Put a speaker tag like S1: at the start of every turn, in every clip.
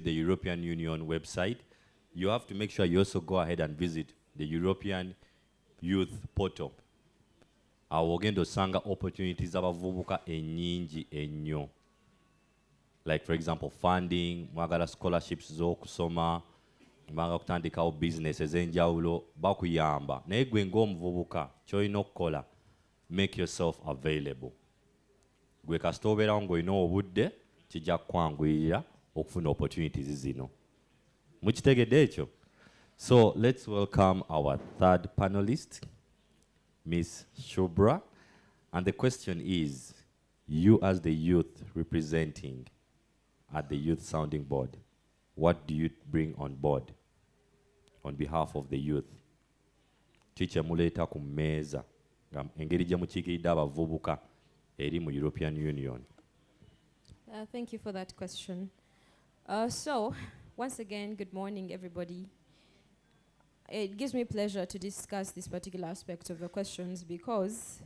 S1: visit the European Union website, you have to make sure you also go ahead and visit the European Youth Portal. Awo ogenda osanga opportunities abavubuka ennyingi ennyo. Like for example, funding, mwagala scholarships z'okusoma, mwagala kutandikawo business ez'enjawulo, bakuyamba. Naye gwe ng'omuvubuka ky'olina okukola, make yourself available. Gwe kasita obeerawo ng'olina obudde, kijja kukwanguyira okufuna opportunities zino. Mukitegedde ekyo? So let's welcome our third panelist, Miss Shubra. And the question is, you as the youth representing at the Youth Sounding Board, what do you bring on board on behalf of the youth? Chiche muleta ku mmeeza engeri gye mukiikiridde abavubuka eri mu European Union.
S2: Thank you for that question. So, once again, good morning, everybody. It gives me pleasure to discuss this particular aspect of the questions because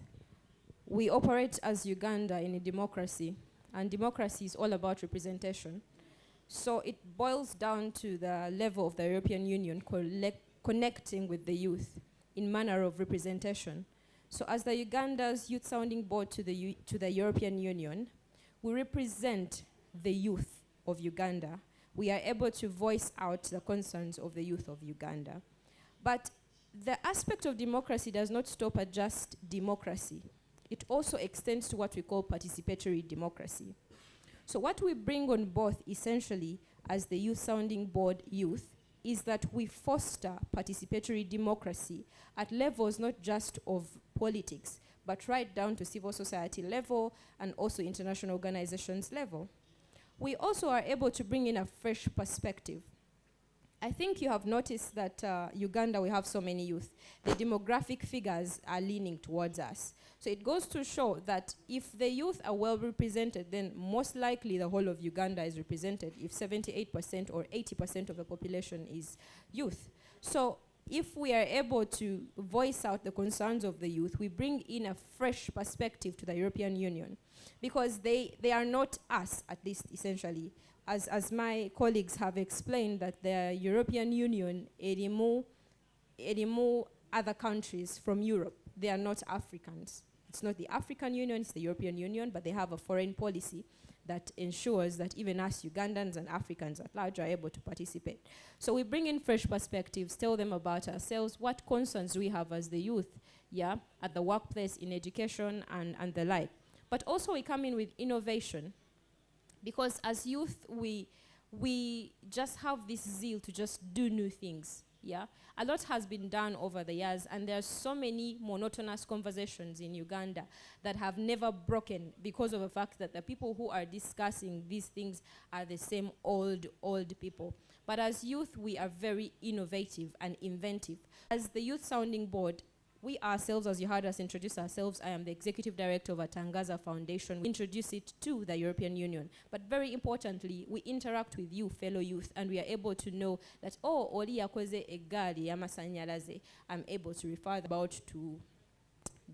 S2: we operate as Uganda in a democracy, and democracy is all about representation. So it boils down to the level of the European Union connecting with the youth in manner of representation. So as the Uganda's Youth Sounding Board to the European Union, we represent the youth of Uganda. We are able to voice out the concerns of the youth of Uganda. But the aspect of democracy does not stop at just democracy. It also extends to what we call participatory democracy. So what we bring on board essentially as the Youth Sounding Board youth is that we foster participatory democracy at levels not just of politics, but right down to civil society level and also international organizations level. We also are able to bring in a fresh perspective. I think you have noticed that Uganda, we have so many youth. The demographic figures are leaning towards us. So it goes to show that if the youth are well represented, then most likely the whole of Uganda is represented if 78% or 80% of the population is youth. So if we are able to voice out the concerns of the youth, we bring in a fresh perspective to the European Union because they are not us, at least essentially. As my colleagues have explained, that the European Union, erimu other countries from Europe, they are not Africans. It's not the African Union, it's the European Union, but they have a foreign policy that ensures that even us Ugandans and Africans at large are able to participate. So we bring in fresh perspectives, tell them about ourselves, what concerns we have as the youth, at the workplace, in education, and the like. But also we come in with innovation. Because as youth, we just have this zeal to just do new things, A lot has been done over the years, and there are so many monotonous conversations in Uganda that have never broken because of the fact that the people who are discussing these things are the same old people. But as youth, we are very innovative and inventive. As the Youth Sounding Board, we ourselves, as you heard us introduce ourselves, I am the Executive Director of Atangaza Foundation. We introduce it to the European Union. But very importantly, we interact with you, fellow youth, and we are able to know that, oli yakoze egali yamasanyalaze. I'm able to refer about to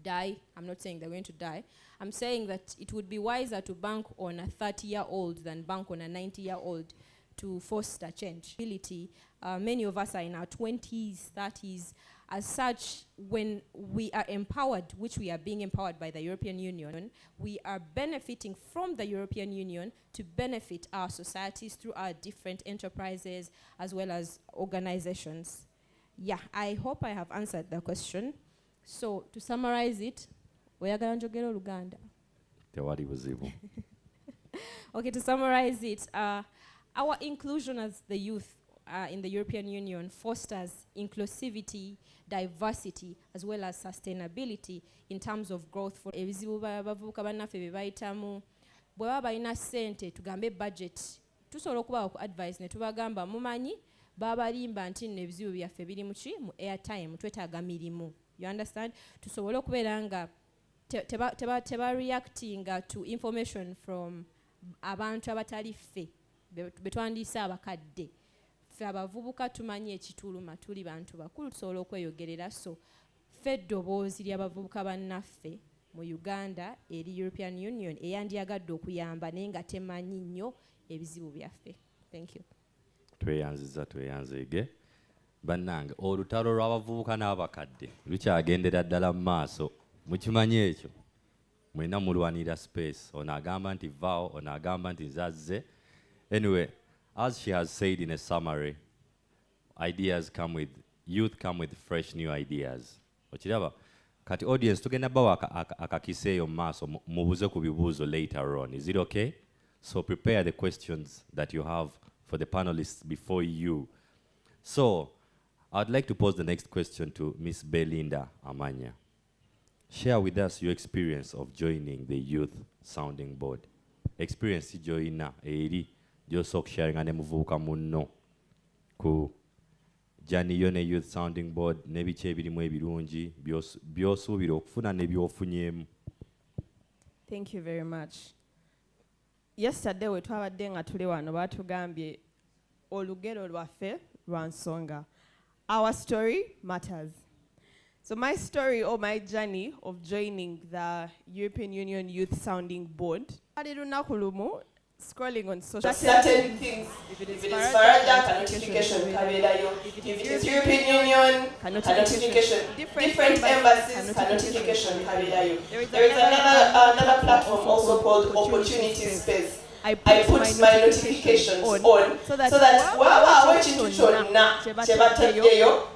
S2: die. I'm not saying they're going to die. I'm saying that it would be wiser to bank on a 30-year-old than bank on a 90-year-old to foster change. Many of us are in our 20s, 30s. As such, when we are empowered, which we are being empowered by the European Union, we are benefiting from the European Union to benefit our societies through our different enterprises as well as organizations. I hope I have answered the question. So, to summarize it, oyagala njogera Oluganda.
S1: Tewali buzibu.
S2: Okay, to summarize it, our inclusion as the youth in the European Union fosters inclusivity, diversity, as well as sustainability in terms of growth for ebizibu bavubuka bannaffe bye bayitamu. Bwe baba balina ssente tugambe budget, tusobola okubawa ku advice ne tubagamba mumanyi babalimba nti nno ebizibu byaffe biri mu ki mu airtime, twetaaga mirimu. You understand? Tusobola okubeera nga teba reacting to information from abantu abatali ffe betwandiise abakadde. Ffe abavubuka tumanyi ekituluma, tuli bantu bakulu, tusobola okweyogerera. So ffe eddoboozi ly'abavubuka bannaffe mu Uganda eri European Union eyandyagadde okuyamba naye nga temanyi nnyo ebizibu byaffe. Thank you.
S1: tweyanzige bannange olutalo lw'abavubuka n'abakadde lukyagendera ddala mu maaso mukimanyi ekyo mwena mulwanira space ono agamba nti vao ono agamba nti nzazze anyway as she has said in a summary youth come with fresh new ideas okiraba kati audience tugenda bawa akakiseeyo mu maaso mubuze ku bibuuzo later on. Is it okay? So prepare the questions that you have for the panelists before you. So I'd like to pose the next question to Miss Belinda Amanya. Share with us your experience of joining the Youth Sounding Board. Experience joina eri josok sharing ane muvubuka munno ku jani yone Youth Sounding Board nebice ebirimu ebirungi byosuubira okufuna ne byofunyemu.
S3: Thank you very much. Yesterday we twabadde nga tuli wano batugambye olugero lwaffe lwa nsonga. Our story matters. So my story or my journey of joining the European Union Youth Sounding Board, scrolling on social
S4: certain things. If it is Faraja, notification kabelayo. If it is European Union, notification. Different embassies, notification kabelayo. There is another platform also called Opportunity Space. I put my notifications on so that while watching tutorial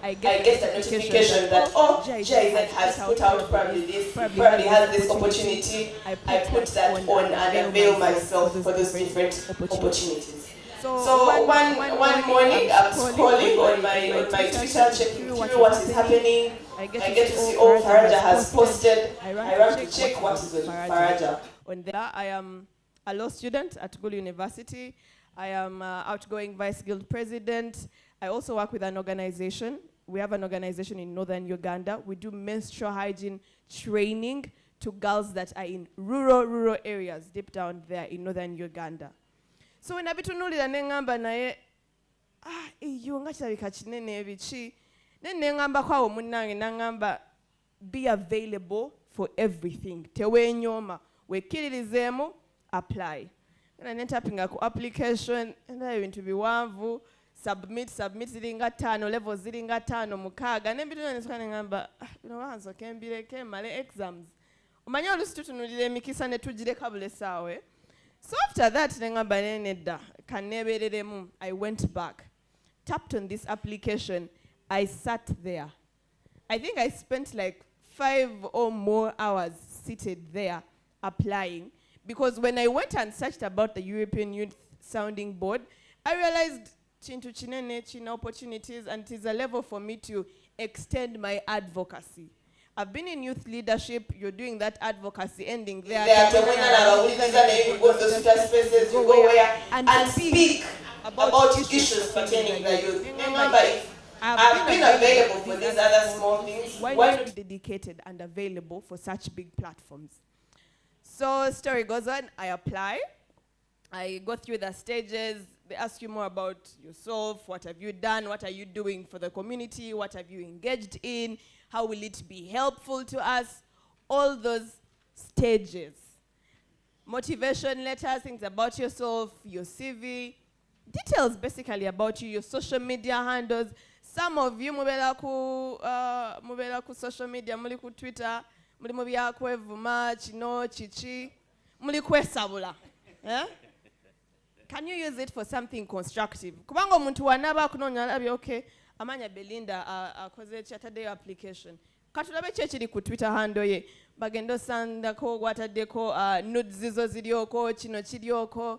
S4: I get the notification that JZ has put out probably has this opportunity. I put that on and avail myself for those different opportunities. So one morning I'm scrolling on my Twitter, checking through what is happening. I get to see Faraja has posted. I run to check what is on Faraja.
S3: On there I am a law student at Gulu University. I am outgoing Vice Guild President. I also work with an organization. We have an organization in northern Uganda. We do menstrual hygiene training to girls that are in rural areas, deep down there in northern Uganda. So when abitunulira nengamba naye, iyo nga kirabika kinene ebichi. Nengamba kwawo munnange nangamba, be available for everything. Tewenyoma, wekkiririzemu, apply. And I tapping a application and I went to be one submit ziringa tano level ziringa tano mukaga and then between ngamba hanzo kembire kemale exams umanya olusitunulire mikisa ne tujire kabule sawe. So after that ngamba neneda kanebereremu. I went back, tapped on this application. I sat there. I think I spent like 5 or more hours seated there applying. Because when I went and searched about the European Youth Sounding Board, I realized chintu chinene china opportunities and it is a level for me to extend my advocacy. I've been in youth leadership, you're doing that advocacy ending there.
S4: You go to social spaces, you go where and speak about issues pertaining to the youth. Remember, I've been available for these other small things.
S3: Why not be dedicated and available for such big platforms? So story goes on, I apply, I go through the stages, they ask you more about yourself, what have you done, what are you doing for the community, what have you engaged in, how will it be helpful to us, all those stages. Motivation letters, things about yourself, your CV, details basically about you, your social media handles. Some of you mubela ku social media, muli ku Twitter, muli mu byakwevuma kino chichi muli kwesabula. Can you use it for something constructive? Kubanga omuntu wanaba akunonya alabi okay amanya Belinda akoze chatade application katulabe chechiri ku Twitter handle ye bagendo sandako gwataddeko nudes zizo zirioko kino kirioko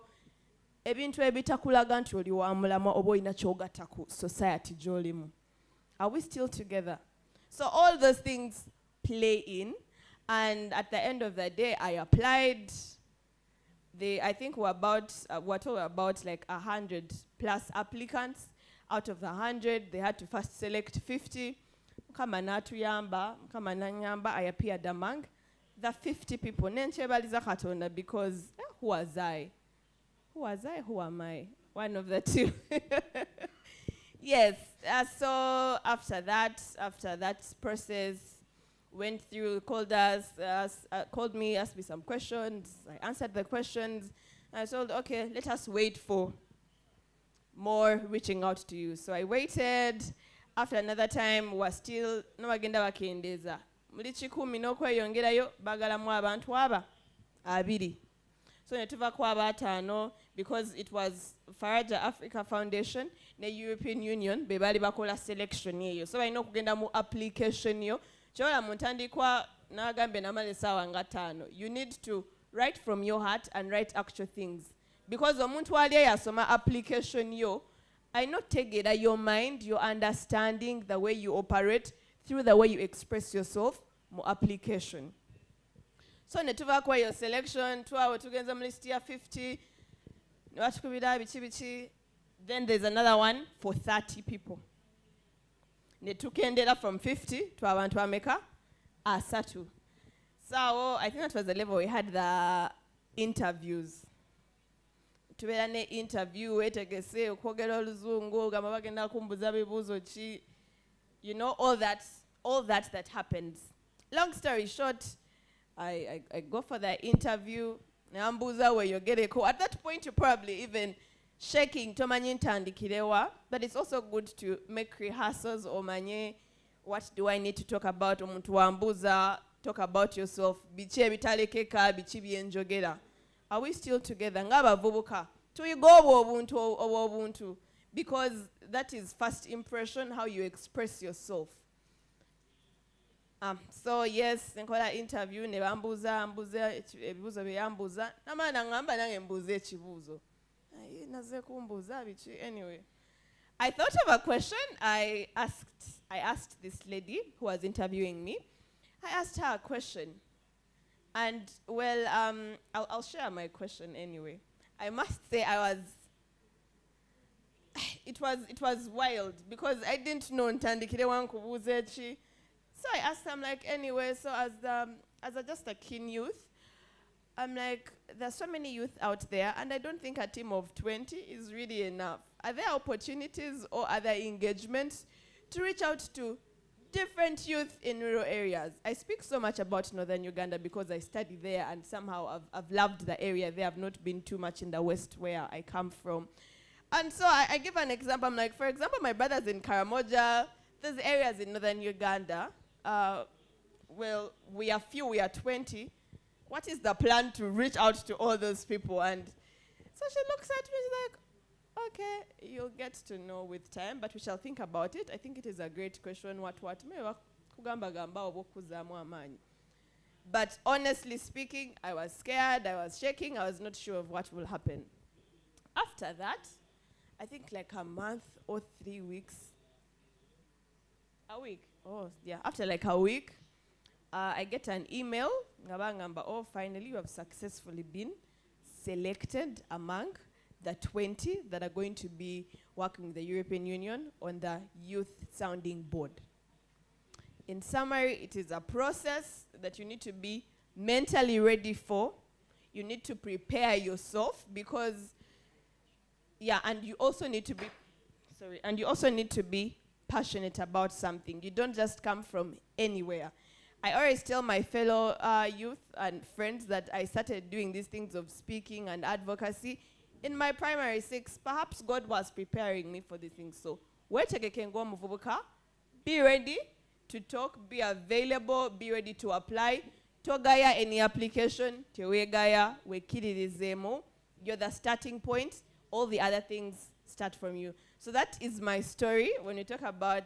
S3: ebintu ebitakulaga nti oli wa mulama oba olina kyogatta ku society gy'olimu. Are we still together? So all those things play in. And at the end of the day, I applied. I think we're about like 100 plus applicants. Out of the 100, they had to first select 50. I appeared among the 50 people. Because who was I? Who was I? Who am I? One of the two. Yes. So after that process, went through, called me, asked me some questions. I answered the questions. I told, okay, let us wait for more reaching out to you. So I waited. After another time, was still no bagenda bakendeza. Muli 10 n'okweyongerayo bagalamu abantu aba 2. So ne tuva ku aba 5 because it was Faraja Africa Foundation ne European Union be bali bakola selection eyo. So balina okugenda mu application yo. Kyola mu ntandikwa n'agambe namale essaawa nga 5. You need to write from your heart and write actual things. Because omuntu ali yasoma application yo, I not tegeera your mind, your understanding, the way you operate, through the way you express yourself, mu application. So ne tuva kwa your selection, twawe tugenza mu list ya 50, ne batukubira biki. Then there's another one for 30 people. Ne tukendera from 50 to abantu ameka 3. So I think that was the level we had the interviews. Tubeera ne interview wetegese okwogera oluzungu gamba bagenda kumbuza bibuuzo ki, you know, all that happens. Long story short, I go for the interview, nambuza weyogereko. At that point you're probably even shaking tomanyi ntandikirewa, but it's also good to make rehearsals omanye what do I need to talk about. Omuntu wambuza, talk about yourself, biki ebitalekeka, biki byenjogera. Are we still together? Ngabavubuka. Tuyigo obuntu, because that is first impression, how you express yourself. So yes, nkola interview ne bambuza ebibuzo byambuza. Namana ngamba nange mbuze ekibuzo. Naze kumbuza biki. Anyway, I thought of a question. I asked this lady who was interviewing me. I asked her a question. And well, I'll share my question anyway. I must say it was wild because I didn't know ntandikire wankubuze chi. So I asked her, I'm like, anyway, so as just a keen youth, I'm like, there's so many youth out there, and I don't think a team of 20 is really enough. Are there opportunities or other engagements to reach out to different youth in rural areas? I speak so much about northern Uganda because I study there, and somehow I've loved the area there. I've not been too much in the west where I come from. And so I give an example. I'm like, for example, my brother's in Karamoja. There's areas in northern Uganda. Well, we are 20. What is the plan to reach out to all those people? And so she looks at me, she's like, okay, you'll get to know with time, but we shall think about it. I think it is a great question. But honestly speaking, I was scared, I was shaking, I was not sure of what will happen. After that, I think like a month or 3 weeks. A week. Oh, yeah. After like a week, I get an email. Oh, finally, you have successfully been selected among the 20 that are going to be working with the European Union on the Youth Sounding Board. In summary, it is a process that you need to be mentally ready for. You need to prepare yourself because, and you also need to be passionate about something. You don't just come from anywhere. I always tell my fellow youth and friends that I started doing these things of speaking and advocacy in my primary 6. Perhaps God was preparing me for these things. So, be ready to talk, be available, be ready to apply. Togaya any application, tewegaya, wekirizemo. You're the starting point. All the other things start from you. So that is my story. When we talk about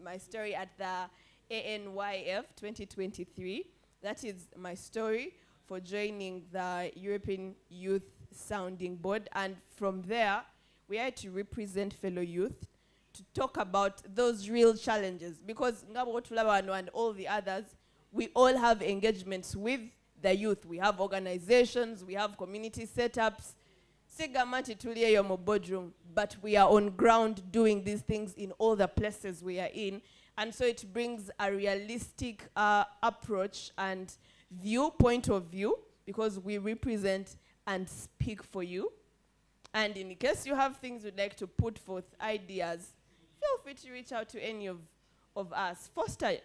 S3: my story at the ANYF 2023, that is my story for joining the European Youth Sounding Board. And from there, we had to represent fellow youth to talk about those real challenges. Because Ngabo Tulabano and all the others, we all have engagements with the youth. We have organizations, we have community setups. Sigamanti tuliye yo boardroom, but we are on ground doing these things in all the places we are in. And so it brings a realistic approach and point of view, because we represent and speak for you. And in case you have things you'd like to put forth, ideas, feel free to reach out to any of us. Foster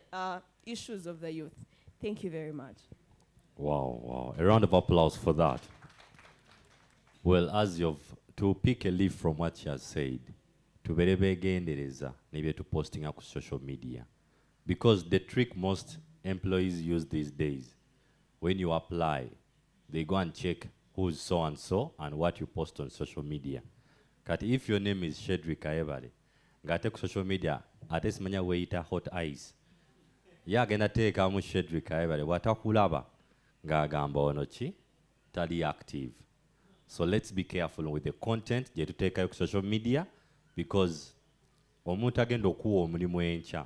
S3: issues of the youth. Thank you very much.
S1: Wow, wow. A round of applause for that. Well, as you've to pick a leaf from what she has said, tubeere beegendereza n'ebyetu postinga ku social media. Because the trick most employees use these days, when you apply, they go and check who's so and so and what you post on social media. Kati if your name is Shedrick Ayebale, ngate ku social media, ate simanya weeyita hot eyes. Ye agenda teekamu Shedrick Ayebale, watakulaba ng'agamba ono ki tali active. So let's be careful with the content gye tuteekayo ku social media, because omuntu agenda okuwa omulimu enkya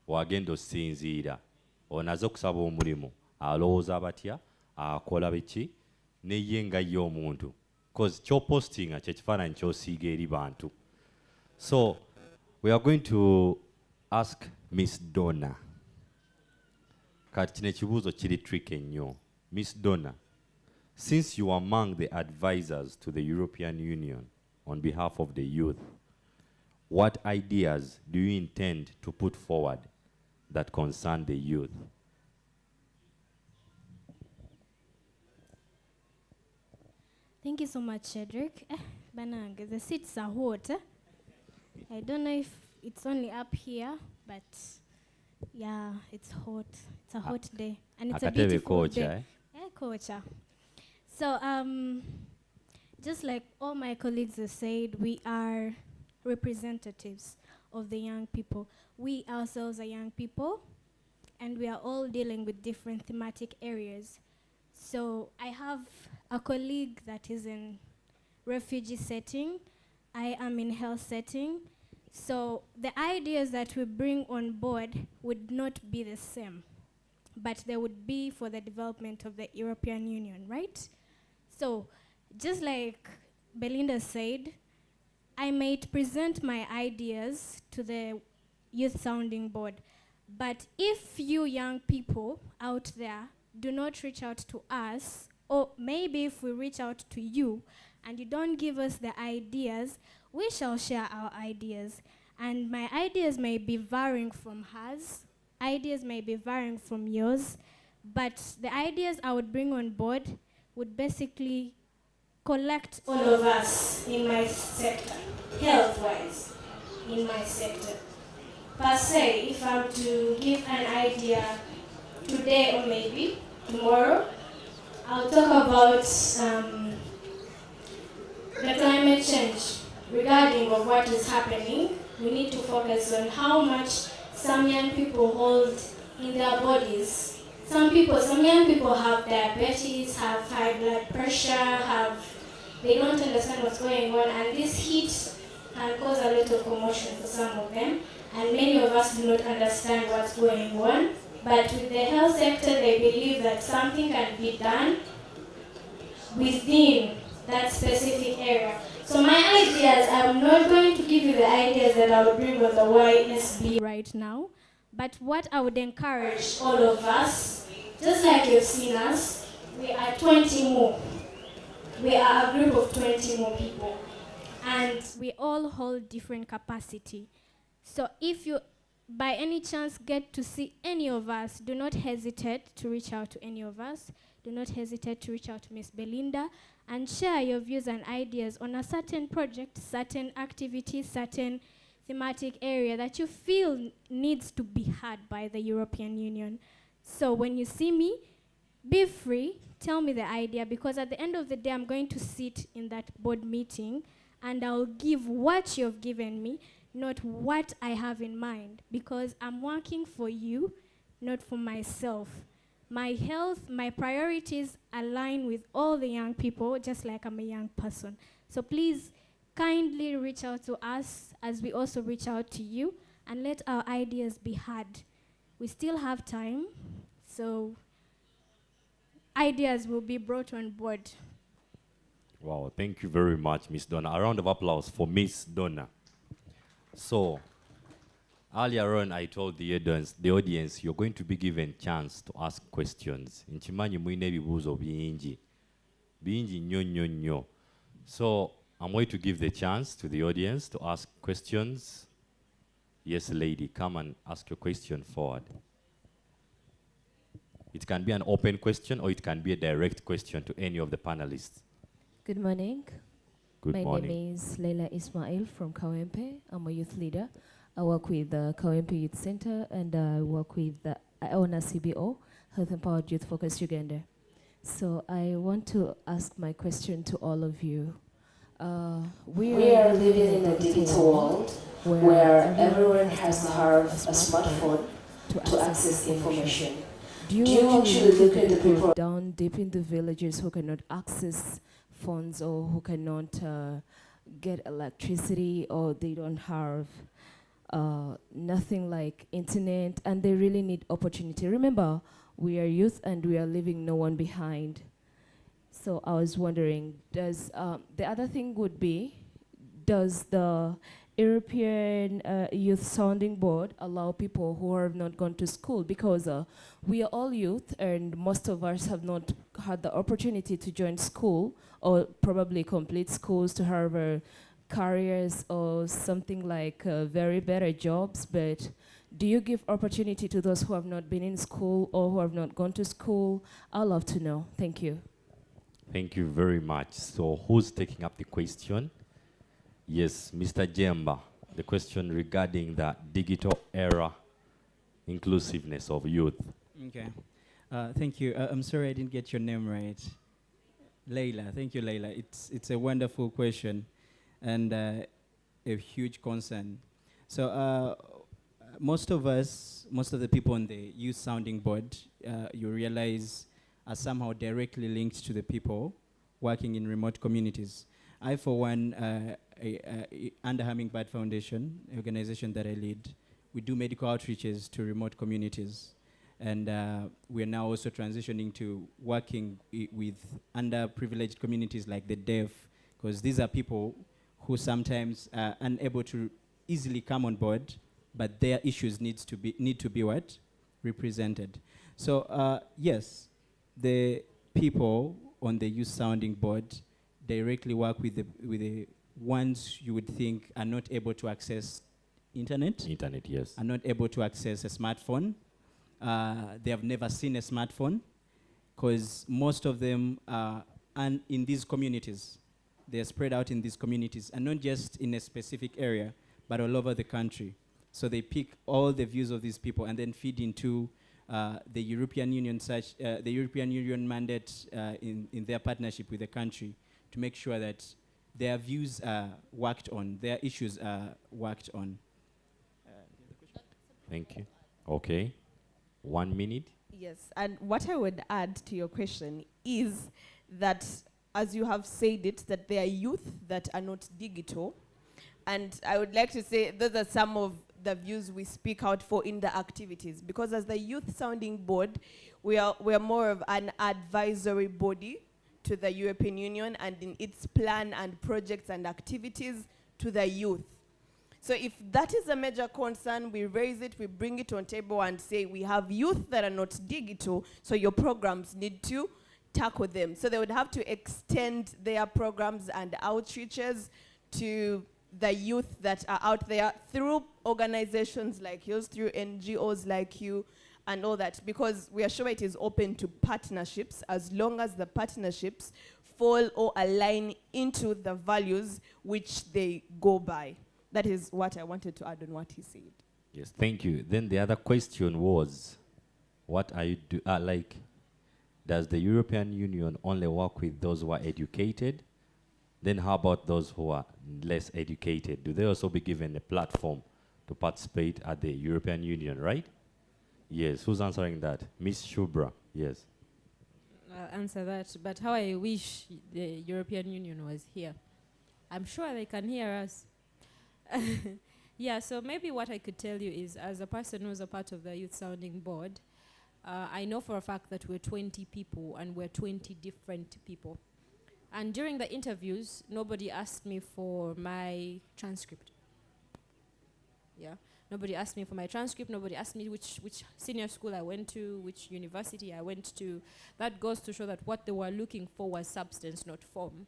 S1: wagenda osinziira onaze okusaba omulimu alowooza abatya akola biki neye nga ye omuntu, because kyopostinga kyekifaananyi kyosiiga eri bantu. So we are going to ask Miss Donna. Kati kino ekibuuzo kiri trick ennyo. Miss Donna, since you are among the advisors to the European Union on behalf of the youth, what ideas do you intend to put forward that concern the youth?
S5: Thank you so much, Shedrick. Banang, the seats are hot. I don't know if it's only up here, but yeah, it's hot. It's a hot day, and it's a beautiful day. Kocha. So, just like all my colleagues have said, we are representatives of the young people. We ourselves are young people, and we are all dealing with different thematic areas. So I have a colleague that is in refugee setting. I am in health setting. So the ideas that we bring on board would not be the same, but they would be for the development of the European Union, right? So just like Belinda said, I might present my ideas to the youth sounding board, but if you young people out there do not reach out to us, or maybe if we reach out to you and you don't give us the ideas, we shall share our ideas. And my ideas may be varying from hers, ideas may be varying from yours, but the ideas I would bring on board would basically collect all of us in my sector, health-wise, in my sector. Per se, if I'm to give an idea today or maybe tomorrow, I'll talk about the climate change. Regarding of what is happening, we need to focus on how much some young people hold in their bodies. Some young people have diabetes, have high blood pressure, they don't understand what's going on, and this heat can cause a lot of commotion for some of them, and many of us do not understand what's going on. But with the health sector, they believe that something can be done within that specific area. So my ideas, I'm not going to give you the ideas that I would bring on the YSB right now, but what I would encourage all of us, just like you've seen us, we are 20 more. We are a group of 20 more people, and we all hold different capacity. So if you by any chance get to see any of us, do not hesitate to reach out to any of us. Do not hesitate to reach out to Miss Belinda and share your views and ideas on a certain project, certain activity, certain thematic area that you feel needs to be heard by the European Union. So when you see me, be free, tell me the idea, because at the end of the day, I'm going to sit in that board meeting and I'll give what you've given me, not what I have in mind, because I'm working for you, not for myself. My health, my priorities align with all the young people, just like I'm a young person. So please kindly reach out to us as we also reach out to you, and let our ideas be heard. We still have time, so ideas will be brought on board.
S1: Wow, thank you very much, Miss Donna. A round of applause for Miss Donna. So, earlier on, I told the audience, you're going to be given chance to ask questions. Nchimanyi mwine bibuzo bingi. Bingi nyo. So, I'm going to give the chance to the audience to ask questions. Yes, lady, come and ask your question forward. It can be an open question or it can be a direct question to any of the panelists.
S6: Good morning.
S1: Good
S6: My
S1: morning.
S6: name is Leila Ismail from Kawempe. I'm a youth leader. I work with the Kawempe Youth Center and I work with the I own a CBO, Health Empowered Youth Focus Uganda. So I want to ask my question to all of you. We are living in a digital world where everyone has to have a smartphone to access information. Do you actually look at the people down deep in the villages who cannot access phones or who cannot get electricity or they don't have nothing like internet and they really need opportunity? Remember, we are youth and we are leaving no one behind. So I was wondering, does the other thing would be, does the European Youth Sounding Board allow people who have not gone to school? Because we are all youth and most of us have not had the opportunity to join school or probably complete schools to have careers or something like very better jobs. But do you give opportunity to those who have not been in school or who have not gone to school? I'd love to know. Thank you.
S1: Thank you very much. So who's taking up the question? Yes, Mr. Jemba, the question regarding the digital era inclusiveness of youth.
S7: Okay. Thank you. I'm sorry I didn't get your name right. Leila. Thank you, Leila. It's a wonderful question and a huge concern. So most of the people on the youth sounding board, you realize are somehow directly linked to the people working in remote communities. I, for one, under Hummingbird Foundation, an organization that I lead, we do medical outreaches to remote communities. And we are now also transitioning to working with underprivileged communities like the deaf, because these are people who sometimes are unable to easily come on board, but their issues need to be what? Represented. So yes, the people on the youth sounding board directly work with the ones you would think are not able to access internet.
S1: Internet, yes.
S7: Are not able to access a smartphone. They have never seen a smartphone because most of them are in these communities. They're spread out in these communities and not just in a specific area, but all over the country. So they pick all the views of these people and then feed into the European Union the European Union mandate in their partnership with the country to make sure that their views are worked on, their issues are worked on.
S1: Thank you. Okay. 1 minute.
S3: Yes, and what I would add to your question is that, as you have said it, that there are youth that are not digital. And I would like to say those are some of the views we speak out for in the activities. Because as the Youth Sounding Board, we are more of an advisory body to the European Union and in its plan and projects and activities to the youth. So if that is a major concern, we raise it, we bring it on table and say we have youth that are not digital, so your programs need to tackle them. So they would have to extend their programs and outreaches to the youth that are out there through organizations like yours, through NGOs like you, and all that, because we are sure it is open to partnerships as long as the partnerships fall or align into the values which they go by. That is what I wanted to add on what he said.
S1: Yes, thank you. Then the other question was, what are you like, does the European Union only work with those who are educated? Then how about those who are less educated? Do they also be given a platform to participate at the European Union, right? Yes, who's answering that? Miss Shubra, yes.
S2: I'll answer that, but how I wish the European Union was here. I'm sure they can hear us. Yeah, so maybe what I could tell you is, as a person who's a part of the Youth Sounding Board, I know for a fact that we're 20 people and we're 20 different people. And during the interviews, nobody asked me for my transcript. Yeah, nobody asked me for my transcript. Nobody asked me which senior school I went to, which university I went to. That goes to show that what they were looking for was substance, not form.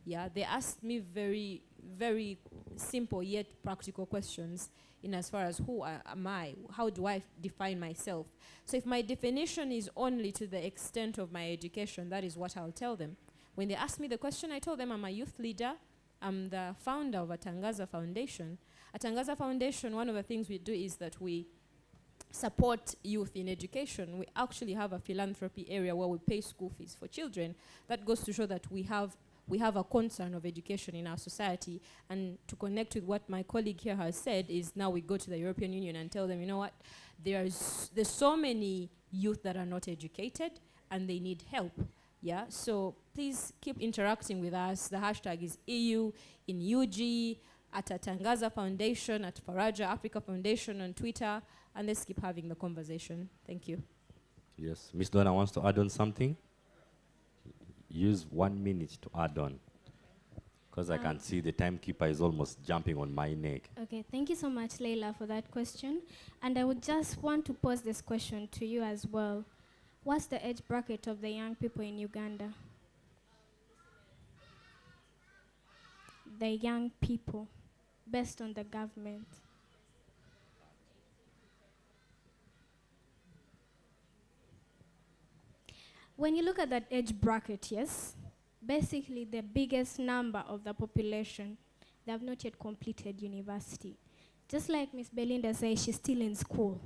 S2: Yeah, they asked me very, very simple yet practical questions in as far as who am I, how do I define myself. So if my definition is only to the extent of my education, that is what I'll tell them. When they ask me the question, I told them I'm a youth leader I'm the founder of Atangaza Foundation. Atangaza Foundation, one of the things we do is that we support youth in education. We actually have a philanthropy area where we pay school fees for children. That goes to show that we have a concern of education in our society. And to connect with what my colleague here has said is now we go to the European Union and tell them, you know what, there's so many youth that are not educated and they need help. Yeah, so please keep interacting with us. The hashtag is EU in UG, at Atangaza Foundation, at Faraja Africa Foundation on Twitter, and let's keep having the conversation. Thank you.
S1: Yes, Miss Donna wants to add on something. Use 1 minute to add on, because I can see the timekeeper is almost jumping on my neck.
S5: Okay, thank you so much, Leila, for that question. And I would just want to pose this question to you as well. What's the age bracket of the young people in Uganda? The young people, based on the government. When you look at that age bracket, yes, basically the biggest number of the population, they have not yet completed university. Just like Miss Belinda says, she's still in school.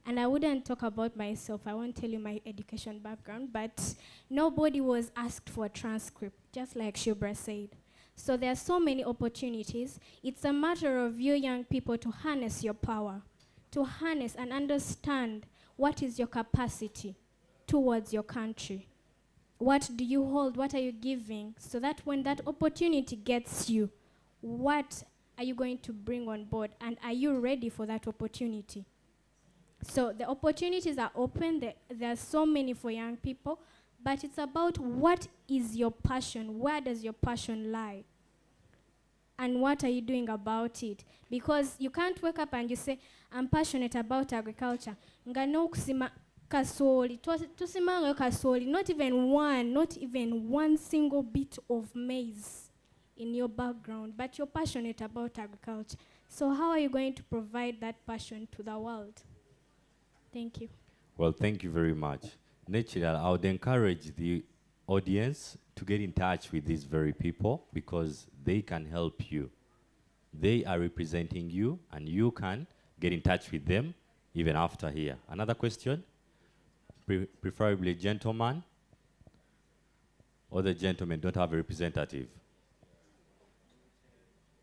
S5: And I wouldn't talk about myself, I won't tell you my education background, but nobody was asked for a transcript, just like Shubra said. So there are so many opportunities. It's a matter of you young people to harness your power, to harness and understand what is your capacity towards your country. What do you hold? What are you giving? So that when that opportunity gets you, what are you going to bring on board? And are you ready for that opportunity? So the opportunities are open. There are so many for young people, but it's about what is your passion? Where does your passion lie? And what are you doing about it? Because you can't wake up and you say, I'm passionate about agriculture. Ngano kusima kasoli, tusimango kasoli, not even one single bit of maize in your background, but you're passionate about agriculture. So how are you going to provide that passion to the world? Thank you.
S1: Well, thank you very much. Naturally, I would encourage the audience to get in touch with these very people because they can help you. They are representing you, and you can get in touch with them even after here. Another question? Preferably gentleman. Other gentlemen don't have a representative.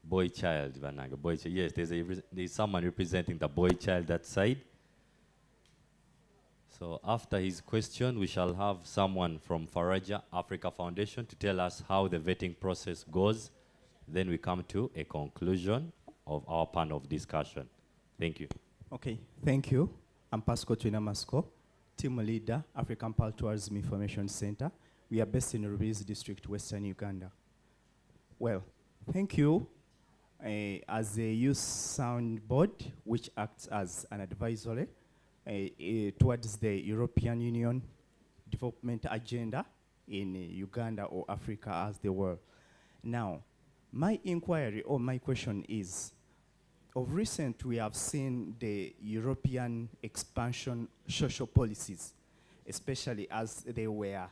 S1: Boy child, Vananga. Boy child. Yes, there's someone representing the boy child that side. So after his question, we shall have someone from Faraja Africa Foundation to tell us how the vetting process goes. Then we come to a conclusion of our panel of discussion. Thank you.
S8: Okay, thank you. I'm Pascal Twinamasco, team leader, African Pearl Tourism Information Center. We are based in Rubirizi District, Western Uganda. Well, thank you. As a youth sound board, which acts as an advisory towards the European Union development agenda in Uganda or Africa as they were. Now, my inquiry or my question is, of recent we have seen the European expansion social policies, especially as they were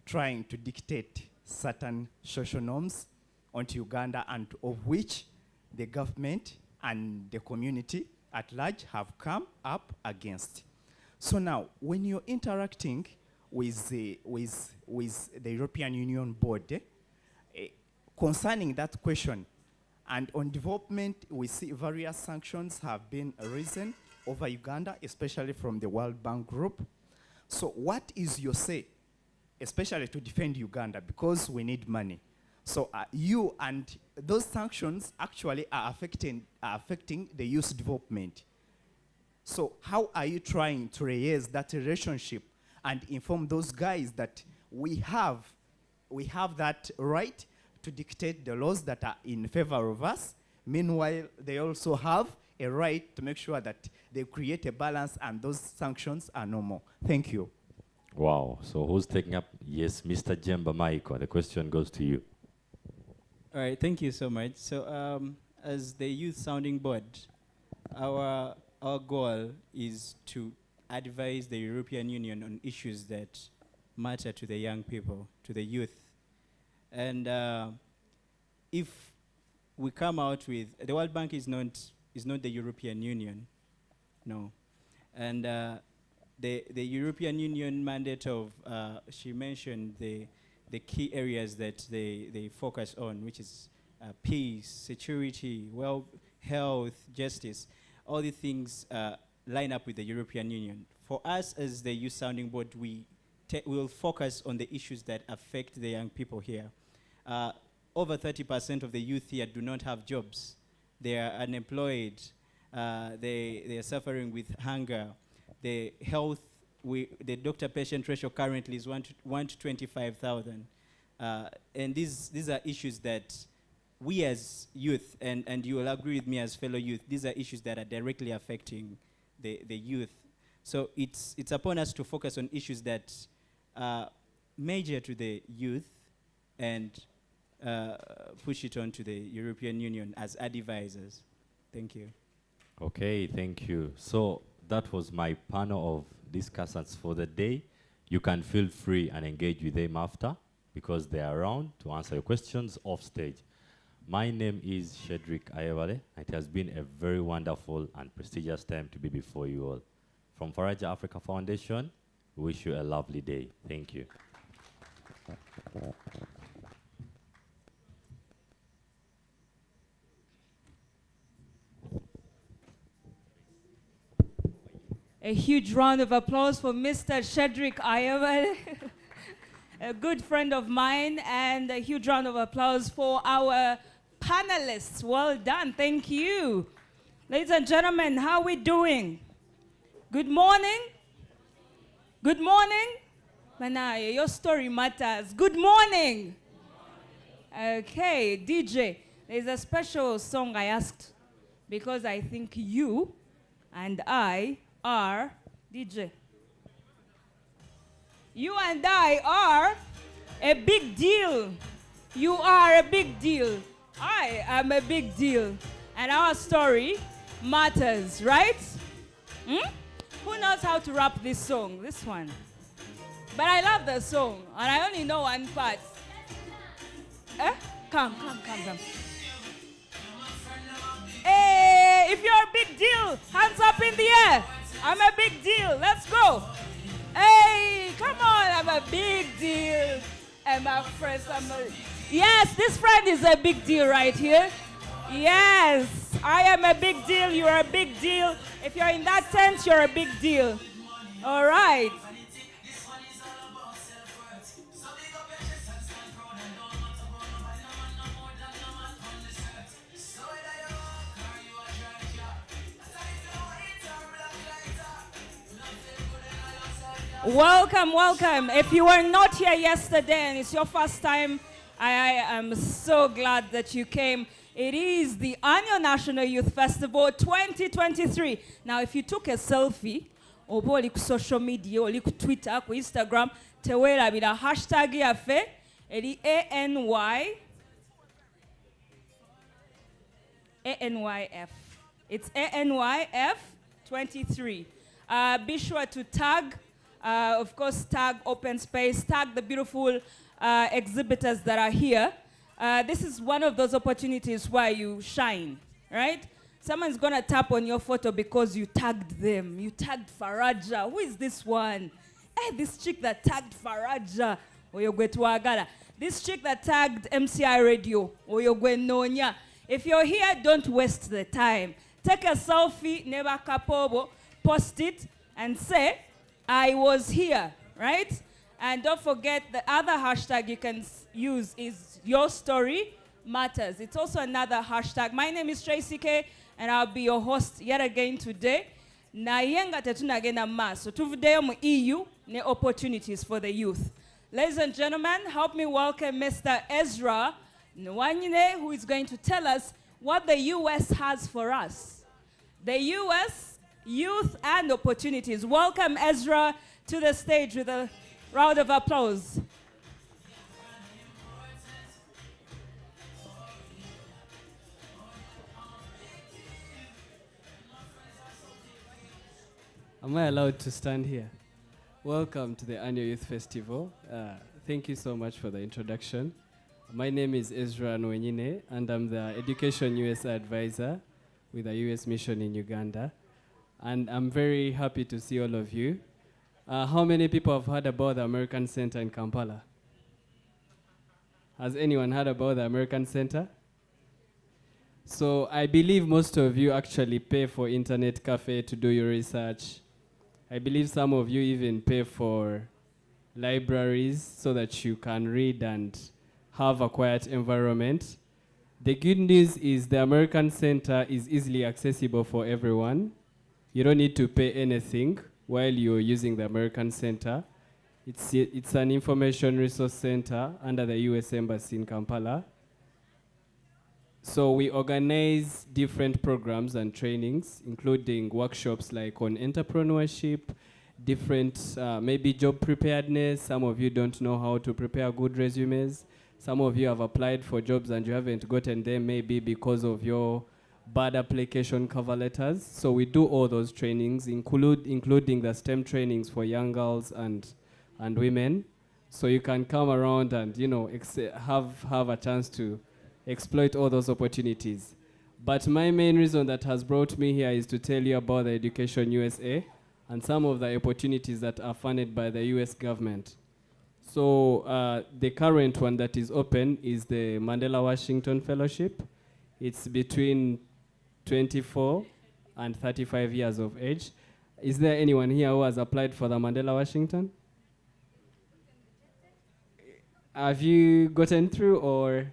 S8: trying to dictate certain social norms onto Uganda, and of which the government and the community at large have come up against. So now, when you're interacting with the European Union board, concerning that question, and on development, we see various sanctions have been arisen over Uganda, especially from the World Bank Group. So what is your say, especially to defend Uganda, because we need money? So you and those sanctions actually are affecting the youth development. So how are you trying to raise that relationship and inform those guys that we have that right to dictate the laws that are in favor of us? Meanwhile, they also have a right to make sure that they create a balance and those sanctions are no more. Thank you.
S1: Wow. So who's taking up? Yes, Mr. Jemba Maiko. The question goes to you.
S7: All right, thank you so much. So as the Youth Sounding Board, our goal is to advise the European Union on issues that matter to the young people, to the youth. And if we come out with, the World Bank is not the European Union, no. And the European Union mandate of, she mentioned the key areas that they focus on, which is peace, security, health, justice. All these things line up with the European Union. For us as the Youth Sounding Board, we will focus on the issues that affect the young people here. Over 30% of the youth here do not have jobs. They are unemployed. They are suffering with hunger. The health, the doctor-patient ratio currently is 1 to 25,000. And these are issues that we as youth, and you will agree with me as fellow youth, these are issues that are directly affecting the youth. So it's upon us to focus on issues that are major to the youth and push it on to the European Union as advisors. Thank you.
S1: Okay, thank you. So that was my panel of discussants for the day. You can feel free and engage with them after, because they are around to answer your questions off stage. My name is Shedrick Ayewale. It has been a very wonderful and prestigious time to be before you all. From Faraja Africa Foundation, we wish you a lovely day. Thank you.
S9: A huge round of applause for Mr. Shedrick Ayewale, a good friend of mine, and a huge round of applause for our panelists. Well done, thank you. Ladies and gentlemen, how are we doing? Good morning? Good morning? Manaya, your story matters. Good morning. Okay, DJ, there's a special song I asked because I think you and I are, DJ, you and I are a big deal. You are a big deal. I am a big deal. And our story matters, right? Who knows how to rap this song? This one. But I love the song, and I only know one part. Come. Hey, if you're a big deal, hands up in the air. I'm a big deal. Let's go. Hey, come on. I'm a big deal. And my friends, yes, this friend is a big deal right here. Yes, I am a big deal. You're a big deal. If you're in that tent, you're a big deal. All right. Welcome, welcome. If you were not here yesterday and it's your first time, I am so glad that you came. It is the Annual National Youth Festival 2023. Now, if you took a selfie, or on social media, or Twitter, or Instagram, tewera bila hashtag yafe, eri ANYF. It's ANYF 23. Be sure to tag. Of course, tag Open Space, tag the beautiful exhibitors that are here. This is one of those opportunities where you shine, right? Someone's gonna tap on your photo because you tagged them. You tagged Faraja. Who is this one? Hey, this chick that tagged Faraja. This chick that tagged MCI Radio. If you're here, don't waste the time. Take a selfie, never kapobo, post it, and say, I was here, right? And don't forget the other hashtag you can use is Your Story Matters. It's also another hashtag. My name is Tracy K, and I'll be your host yet again today. Na yenga tetunagenda maso. Tuvudeyo mu EU ne opportunities for the youth. Ladies and gentlemen, help me welcome Mr. Ezra Nwanyine, who is going to tell us what the US has for us. The US Youth and Opportunities. Welcome Ezra to the stage with a round of applause.
S10: Am I allowed to stand here? Welcome to the Annual Youth Festival. Thank you so much for the introduction. My name is Ezra Nwenyine, and I'm the Education US Advisor with the US Mission in Uganda. And I'm very happy to see all of you. How many people have heard about the American Center in Kampala? Has anyone heard about the American Center? So I believe most of you actually pay for internet cafe to do your research. I believe some of you even pay for libraries so that you can read and have a quiet environment. The good news is the American Center is easily accessible for everyone. You don't need to pay anything while you're using the American Center. It's an information resource center under the US Embassy in Kampala. So we organize different programs and trainings, including workshops like on entrepreneurship, different maybe job preparedness. Some of you don't know how to prepare good resumes. Some of you have applied for jobs and you haven't gotten them, maybe because of your bad application cover letters. So we do all those trainings, including the STEM trainings for young girls and women. So you can come around and have a chance to exploit all those opportunities. But my main reason that has brought me here is to tell you about the Education USA and some of the opportunities that are funded by the US government. So the current one that is open is the Mandela Washington Fellowship. It's between 24 and 35 years of age. Is there anyone here who has applied for the Mandela Washington? Have you gotten through or?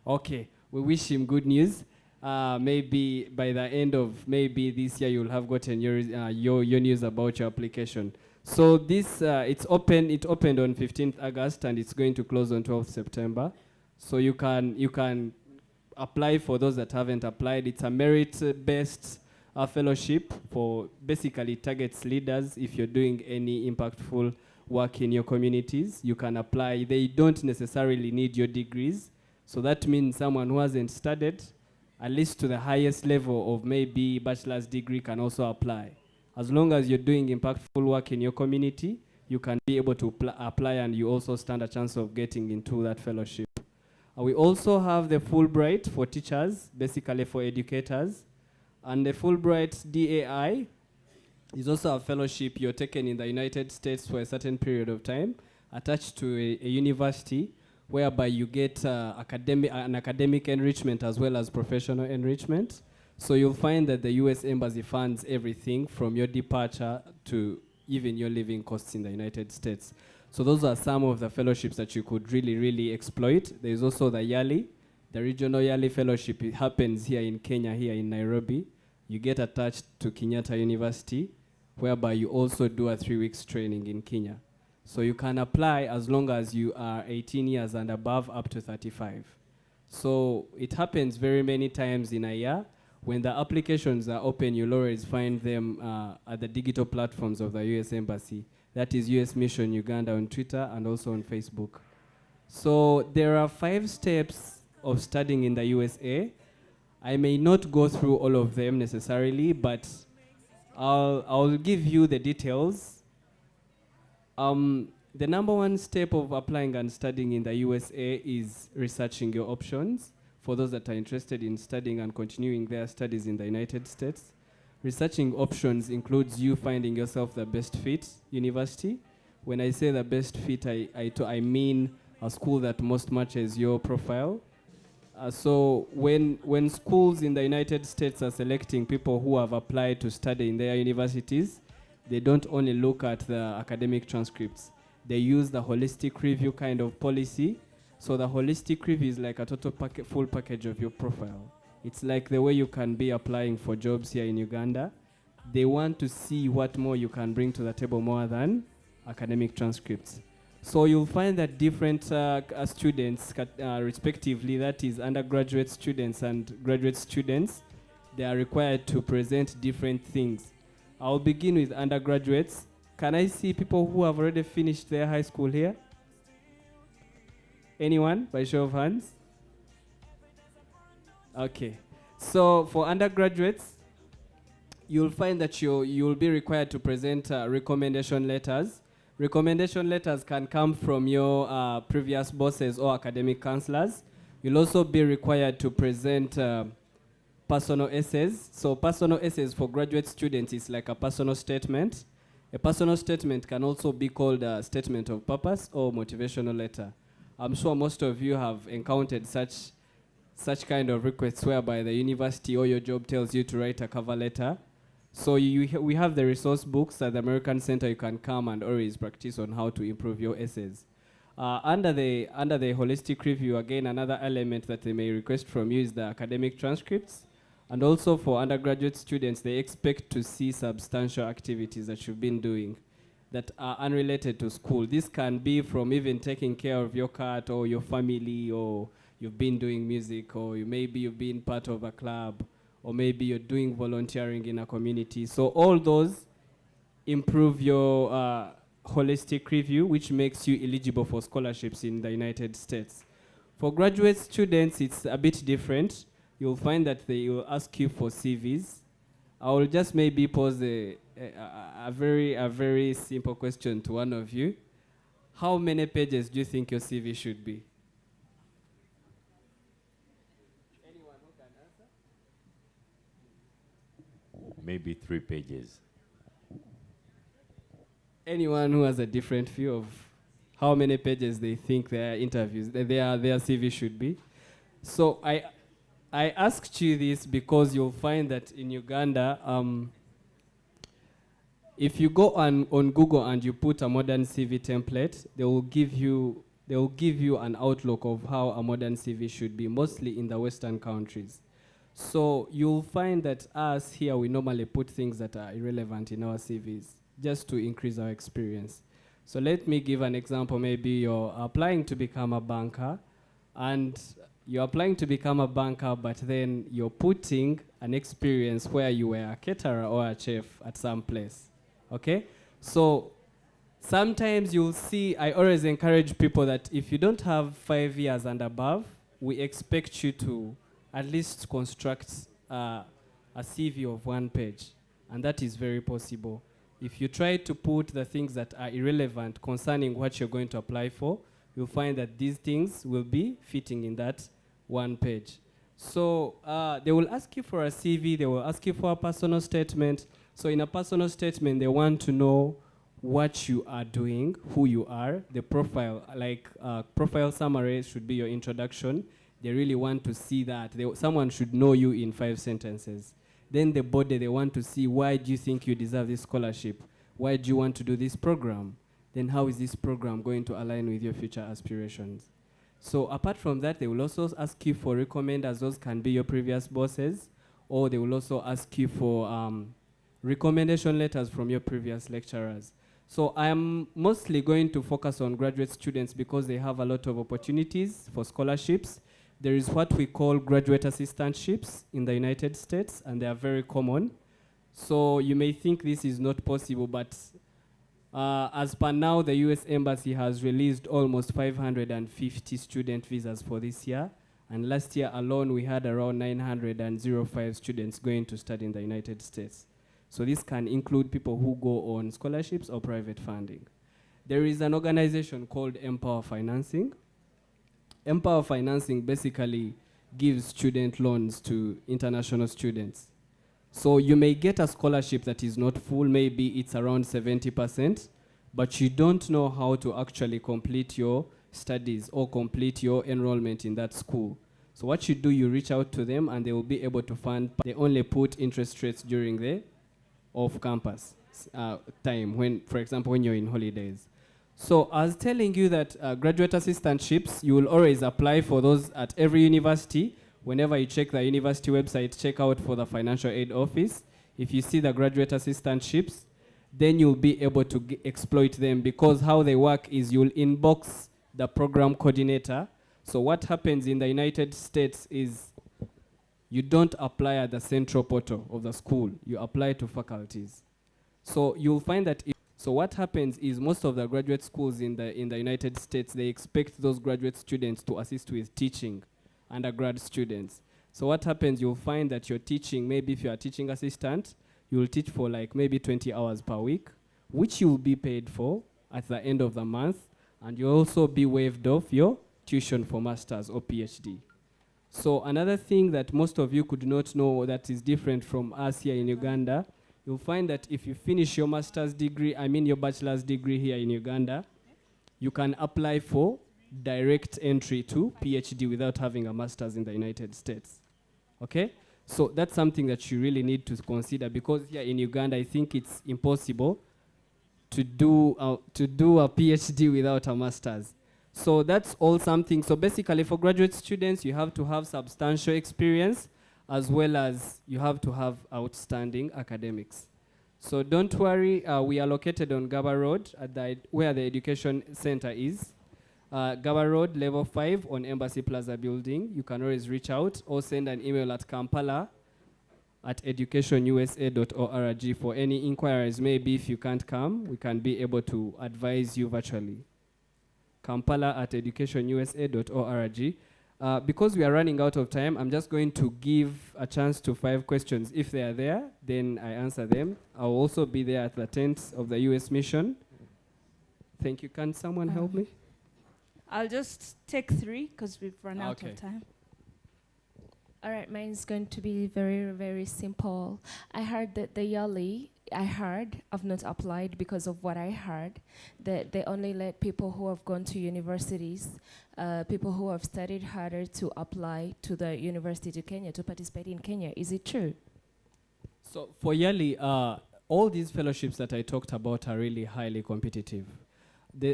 S10: Okay, we wish him good news. Maybe by the end of maybe this year you'll have gotten your news about your application. So this it's open. It opened on 15th August and it's going to close on 12th September. So you can apply for those that haven't applied. It's a merit-based fellowship for basically targets leaders. If you're doing any impactful work in your communities, you can apply. They don't necessarily need your degrees. So that means someone who hasn't studied, at least to the highest level of maybe bachelor's degree, can also apply. As long as you're doing impactful work in your community, you can be able to apply and you also stand a chance of getting into that fellowship. We also have the Fulbright for teachers, basically for educators. And the Fulbright DAI is also a fellowship you're taken in the United States for a certain period of time, attached to a university, whereby you get an academic enrichment as well as professional enrichment. So you'll find that the US Embassy funds everything from your departure to even your living costs in the United States. So those are some of the fellowships that you could really, really exploit. There's also the YALI, the Regional YALI Fellowship. It happens here in Kenya, here in Nairobi. You get attached to Kenyatta University, whereby you also do a 3 weeks training in Kenya. So you can apply as long as you are 18 years and above, up to 35. So it happens very many times in a year. When the applications are open, you'll always find them at the digital platforms of the US Embassy. That is US Mission Uganda on Twitter and also on Facebook. So there are 5 steps of studying in the USA. I may not go through all of them necessarily, but I'll give you the details. The number 1 step of applying and studying in the USA is researching your options for those that are interested in studying and continuing their studies in the United States. Researching options includes you finding yourself the best fit university. When I say the best fit, I mean a school that most matches your profile. So when schools in the United States are selecting people who have applied to study in their universities, they don't only look at the academic transcripts. They use the holistic review kind of policy. So the holistic review is like a total full package of your profile. It's like the way you can be applying for jobs here in Uganda. They want to see what more you can bring to the table more than academic transcripts. So you'll find that different students, respectively, that is undergraduate students and graduate students, they are required to present different things. I'll begin with undergraduates. Can I see people who have already finished their high school here? Anyone, by show of hands? Okay. So for undergraduates, you'll find that you'll be required to present recommendation letters Recommendation letters can come from your previous bosses or academic counselors. You'll also be required to present personal essays. So personal essays for graduate students is like a personal statement. A personal statement can also be called a statement of purpose or motivational letter. I'm sure most of you have encountered such kind of requests whereby the university or your job tells you to write a cover letter. So we have the resource books at the American Center. You can come and always practice on how to improve your essays. Under the holistic review, again, another element that they may request from you is the academic transcripts. And also for undergraduate students, they expect to see substantial activities that you've been doing that are unrelated to school. This can be from even taking care of your cat or your family, or you've been doing music, or maybe you've been part of a club, or maybe you're doing volunteering in a community. So all those improve your holistic review, which makes you eligible for scholarships in the United States. For graduate students, it's a bit different. You'll find that they will ask you for CVs. I will just maybe pose a very simple question to one of you. How many pages do you think your CV should be? Anyone who can answer?
S1: Maybe 3 pages.
S10: Anyone who has a different view of how many pages they think their interviews, their CV should be? So I asked you this because you'll find that in Uganda, if you go on Google and you put a modern CV template, they will give you an outlook of how a modern CV should be, mostly in the Western countries. So you'll find that us here, we normally put things that are irrelevant in our CVs, just to increase our experience. So let me give an example. Maybe you're applying to become a banker, and you're applying to become a banker, but then you're putting an experience where you were a caterer or a chef at some place, okay? So sometimes you'll see, I always encourage people that if you don't have 5 years and above, we expect you to at least construct a CV of 1 page, and that is very possible. If you try to put the things that are irrelevant concerning what you're going to apply for, you'll find that these things will be fitting in that 1 page. So they will ask you for a CV, they will ask you for a personal statement. So in a personal statement, they want to know what you are doing, who you are, the profile, like profile summary should be your introduction. They really want to see that. Someone should know you in 5 sentences. Then the body, they want to see, why do you think you deserve this scholarship? Why do you want to do this program? Then how is this program going to align with your future aspirations? So apart from that, they will also ask you for recommenders. Those can be your previous bosses, or they will also ask you for recommendation letters from your previous lecturers. So I am mostly going to focus on graduate students because they have a lot of opportunities for scholarships. There is what we call graduate assistantships in the United States, and they are very common. So you may think this is not possible, but as per now, the US Embassy has released almost 550 student visas for this year. And last year alone, we had around 905 students going to study in the United States. So this can include people who go on scholarships or private funding. There is an organization called Empower Financing. Empower Financing basically gives student loans to international students. So you may get a scholarship that is not full, maybe it's around 70%, but you don't know how to actually complete your studies or complete your enrollment in that school. So what you do, you reach out to them and they will be able to fund. They only put interest rates during the off-campus time, when, for example, when you're in holidays. So I was telling you that graduate assistantships, you will always apply for those at every university. Whenever you check the university website, check out for the financial aid office. If you see the graduate assistantships, then you'll be able to exploit them, because how they work is you'll inbox the program coordinator. So what happens in the United States is you don't apply at the central portal of the school, you apply to faculties. So you'll find that so what happens is most of the graduate schools in the United States, they expect those graduate students to assist with teaching undergrad students. So what happens, you'll find that you're teaching, maybe if you're a teaching assistant, you'll teach for like maybe 20 hours per week, which you'll be paid for. at the end of the month, and you'll also be waived off your tuition for master's or PhD. So another thing that most of you could not know that is different from us here in Uganda, you'll find that if you finish your master's degree, your bachelor's degree here in Uganda, you can apply for direct entry to PhD without having a master's in the United States. Okay? So that's something that you really need to consider, because here in Uganda, I think it's impossible to do a PhD without a master's. So that's all something. So basically for graduate students, you have to have substantial experience, as well as you have to have outstanding academics. So don't worry, we are located on Gaba Road, where the education center is. Gaba Road, level 5 on Embassy Plaza building. You can always reach out or send an email at kampala@educationusa.org for any inquiries. Maybe if you can't come, we can be able to advise you virtually. kampala@educationusa.org. Because we are running out of time, I'm just going to give a chance to 5 questions. If they are there, then I answer them. I'll also be there at the tent of the US mission. Thank you. Can someone help me?
S9: I'll just take 3 because we've run out
S10: Okay.
S9: of time.
S6: All right, mine is going to be very, very simple. I heard that I've not applied because of what I heard, that they only let people who have gone to universities, people who have studied harder to apply to the University to Kenya, to participate in Kenya. Is it true?
S10: So for Yali, all these fellowships that I talked about are really highly competitive.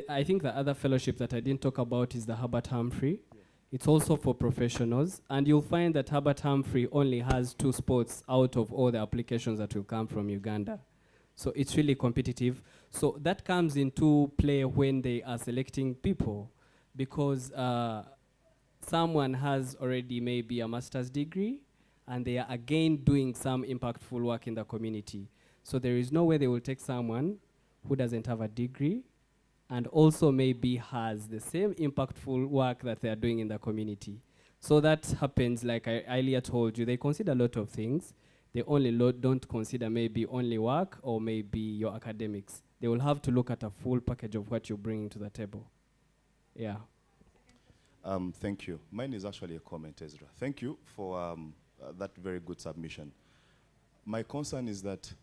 S10: I think the other fellowship that I didn't talk about is the Herbert Humphrey. It's also for professionals, and you'll find that Herbert Humphrey only has 2 spots out of all the applications that will come from Uganda. So it's really competitive. So that comes into play when they are selecting people, because someone has already maybe a master's degree, and they are again doing some impactful work in the community. So there is no way they will take someone who doesn't have a degree and also maybe has the same impactful work that they are doing in the community. So that happens, like I earlier told you, they consider a lot of things. They only don't consider maybe only work or maybe your academics. They will have to look at a full package of what you're bringing to the table. Yeah.
S11: Thank you. Mine is actually a comment, Ezra. Thank you for that very good submission. My concern is that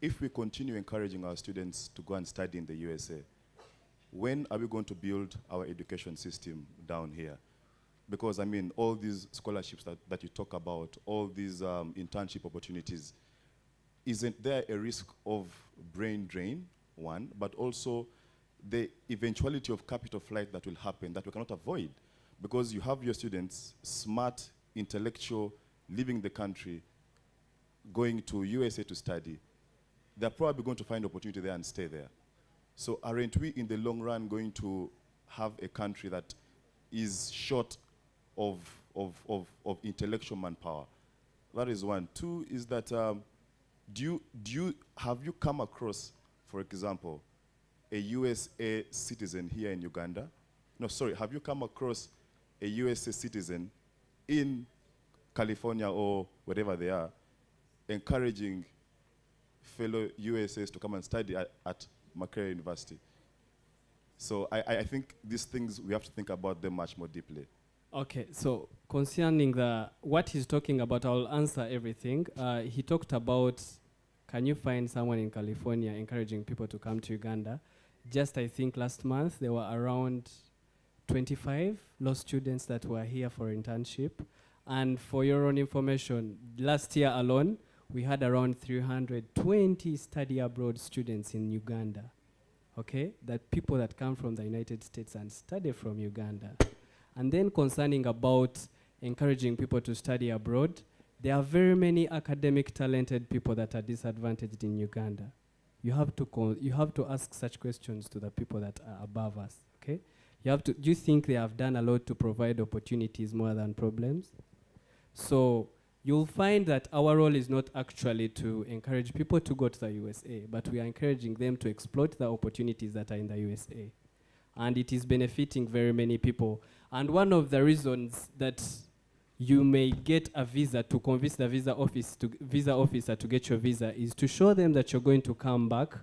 S11: if we continue encouraging our students to go and study in the USA, when are we going to build our education system down here? Because, all these scholarships that you talk about, all these internship opportunities, isn't there a risk of brain drain, one, but also the eventuality of capital flight that will happen that we cannot avoid? Because you have your students, smart, intellectual, leaving the country, going to USA to study. They're probably going to find opportunity there and stay there. So aren't we in the long run going to have a country that is short of intellectual manpower? That is one. 2 is that have you come across, for example, a USA citizen here in Uganda? No, sorry, have you come across a USA citizen in California or wherever they are encouraging fellow USAs to come and study at Makerere University? So I think these things, we have to think about them much more deeply.
S10: Okay, so concerning what he's talking about, I'll answer everything. He talked about, can you find someone in California encouraging people to come to Uganda? Just, I think, last month, there were around 25 law students that were here for internship. And for your own information, last year alone, we had around 320 study abroad students in Uganda. Okay, that people that come from the United States and study from Uganda. And then concerning about encouraging people to study abroad, there are very many academic talented people that are disadvantaged in Uganda. You have to ask such questions to the people that are above us. Okay, do you think they have done a lot to provide opportunities more than problems? So you'll find that our role is not actually to encourage people to go to the USA, but we are encouraging them to exploit the opportunities that are in the USA. And it is benefiting very many people. And one of the reasons that you may get a visa, to convince the visa officer to get your visa, is to show them that you're going to come back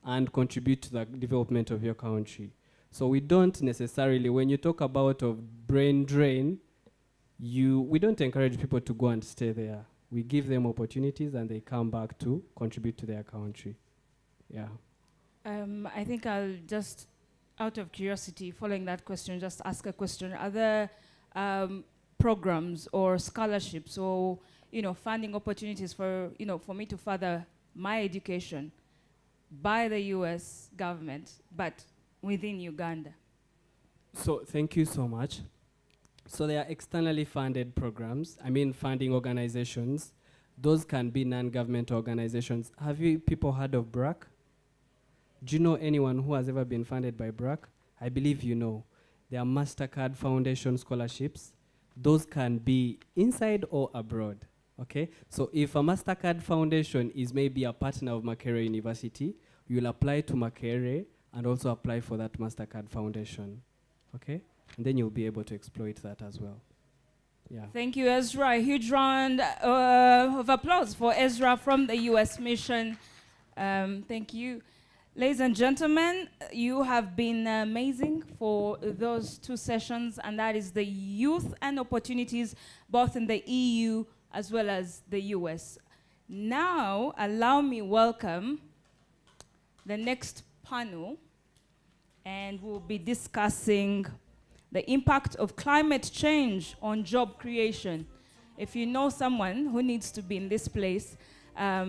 S10: and contribute to the development of your country. So we don't necessarily, when you talk about of brain drain, we don't encourage people to go and stay there. We give them opportunities and they come back to contribute to their country. Yeah.
S9: I think I'll just, out of curiosity, following that question, just ask a question. Are there programs or scholarships or, funding opportunities for, for me to further my education by the US government, but within Uganda?
S10: So thank you so much. So there are externally funded programs, funding organizations. Those can be non-government organizations. Have you people heard of BRAC? Do you know anyone who has ever been funded by BRAC? I believe you know. There are MasterCard Foundation scholarships. Those can be inside or abroad, okay? So if a MasterCard Foundation is maybe a partner of Makerere University, you'll apply to Makerere and also apply for that MasterCard Foundation, okay? And then you'll be able to exploit that as well. Yeah.
S9: Thank you, Ezra. A huge round of applause for Ezra from the US mission. Thank you. Ladies and gentlemen, you have been amazing for those 2 sessions, and that is the youth and opportunities both in the EU as well as the US. Now, allow me welcome the next panel, and we'll be discussing the impact of climate change on job creation. If you know someone who needs to be in this place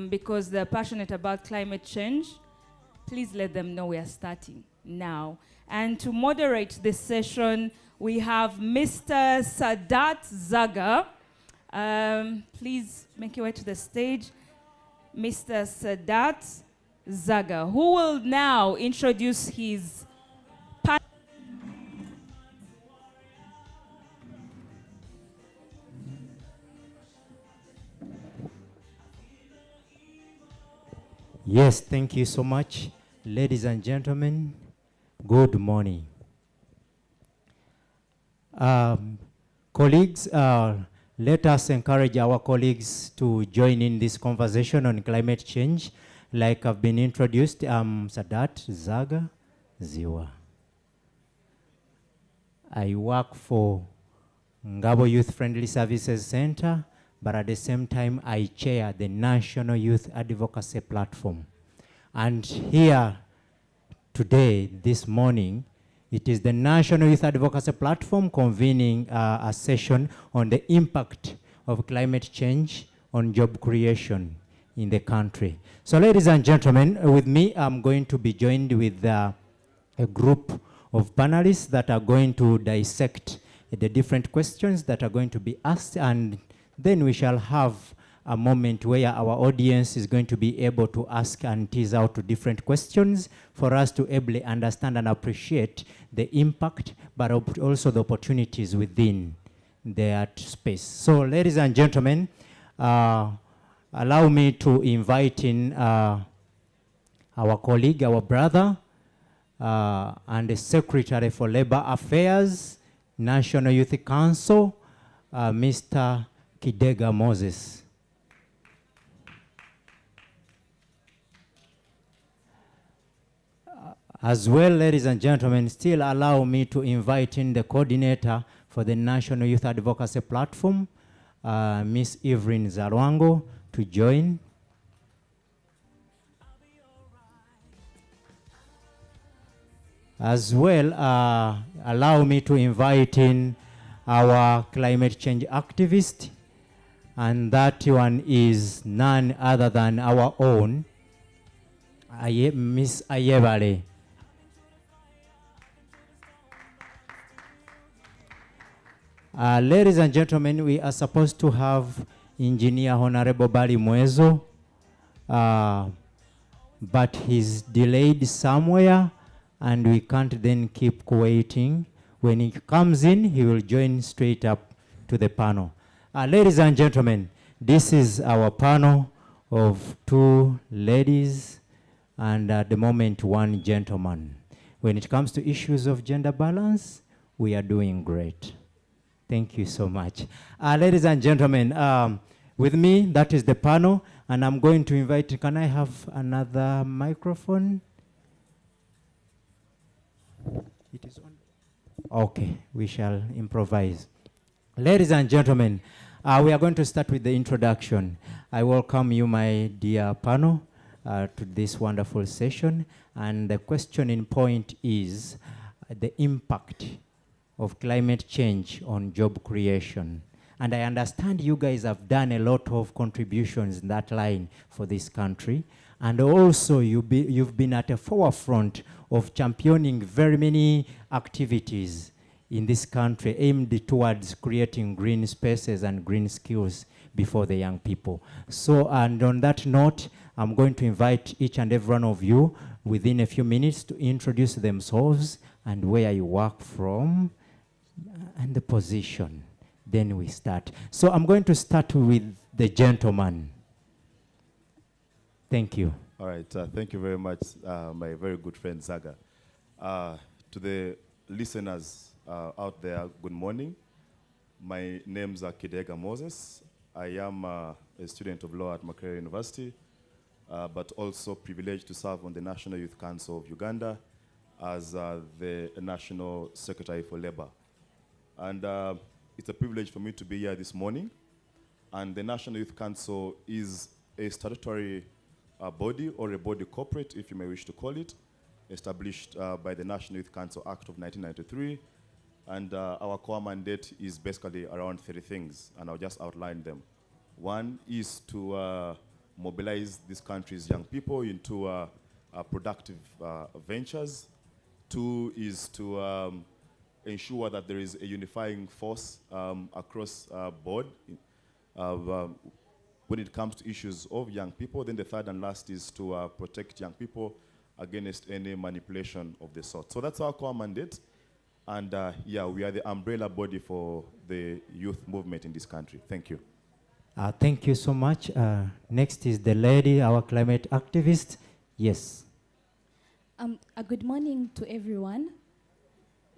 S9: because they're passionate about climate change, please let them know we are starting now. And to moderate this session, we have Mr. Sadat Zaga. Please make your way to the stage. Mr. Sadat Zaga, who will now introduce his panel.
S12: Yes, thank you so much. Ladies and gentlemen, good morning. Colleagues, let us encourage our colleagues to join in this conversation on climate change. Like I've been introduced, I'm Sadat Zaga Ziwa. I work for Ngabo Youth Friendly Services Center, but at the same time, I chair the National Youth Advocacy Platform. And here today, this morning, it is the National Youth Advocacy Platform convening a session on the impact of climate change on job creation in the country. So ladies and gentlemen, with me, I'm going to be joined with a group of panelists that are going to dissect the different questions that are going to be asked, and then we shall have a moment where our audience is going to be able to ask and tease out different questions for us to ably understand and appreciate the impact, but also the opportunities within that space. So ladies and gentlemen, allow me to invite in our colleague, our brother, and the Secretary for Labor Affairs, National Youth Council, Mr. Kidega Moses. As well, ladies and gentlemen, still allow me to invite in the coordinator for the National Youth Advocacy Platform, Ms. Evelyn Zalwango, to join. As well, allow me to invite in our climate change activist, and that one is none other than our own, Ms. Ayebale. Ladies and gentlemen, we are supposed to have Engineer Honorable Bali Mwezo, but he's delayed somewhere, and we can't then keep waiting. When he comes in, he will join straight up to the panel. Ladies and gentlemen, this is our panel of 2 ladies and at the moment 1 gentleman. When it comes to issues of gender balance, we are doing great. Thank you so much. Ladies and gentlemen, with me, that is the panel, and I'm going to invite, can I have another microphone? It is on. Okay, we shall improvise. Ladies and gentlemen, we are going to start with the introduction. I welcome you, my dear panel, to this wonderful session. And the question in point is the impact of climate change on job creation. And I understand you guys have done a lot of contributions in that line for this country. And also you've been at the forefront of championing very many activities in this country aimed towards creating green spaces and green skills before the young people. So, and on that note, I'm going to invite each and every one of you within a few minutes to introduce themselves and where you work from and the position. Then we start. So I'm going to start with the gentleman. Thank you.
S11: All right, thank you very much, my very good friend Zaga. To the listeners out there, good morning. My name's Kidega Moses. I am a student of law at Makerere University, but also privileged to serve on the National Youth Council of Uganda as the National Secretary for Labor. And it's a privilege for me to be here this morning. And the National Youth Council is a statutory body, or a body corporate, if you may wish to call it, established by the National Youth Council Act of 1993. And our core mandate is basically around 30 things, and I'll just outline them. One is to mobilize this country's young people into productive ventures. Two is to ensure that there is a unifying force across board when it comes to issues of young people. Then the third and last is to protect young people against any manipulation of the sort. So that's our core mandate. And yeah, we are the umbrella body for the youth movement in this country. Thank you.
S12: Thank you so much. Next is the lady, our climate activist. Yes.
S13: Good morning to everyone.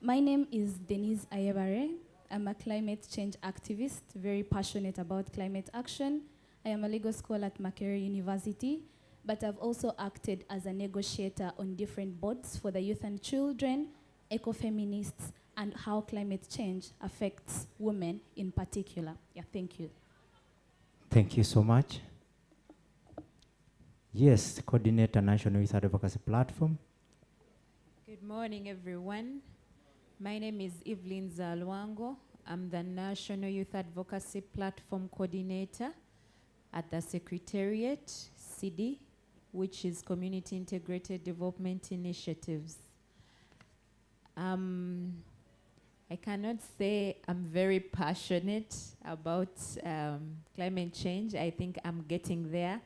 S13: My name is Denise Ayebare. I'm a climate change activist, very passionate about climate action. I am a legal scholar at Makerere University, but I've also acted as a negotiator on different boards for the youth and children, ecofeminists, and how climate change affects women in particular. Yeah, thank you.
S12: Thank you so much. Yes, Coordinator National Youth Advocacy Platform.
S14: Good morning, everyone. My name is Evelyn Zalwango. I'm the National Youth Advocacy Platform Coordinator at the Secretariat, CD, which is Community Integrated Development Initiatives. I cannot say I'm very passionate about climate change. I think I'm getting there.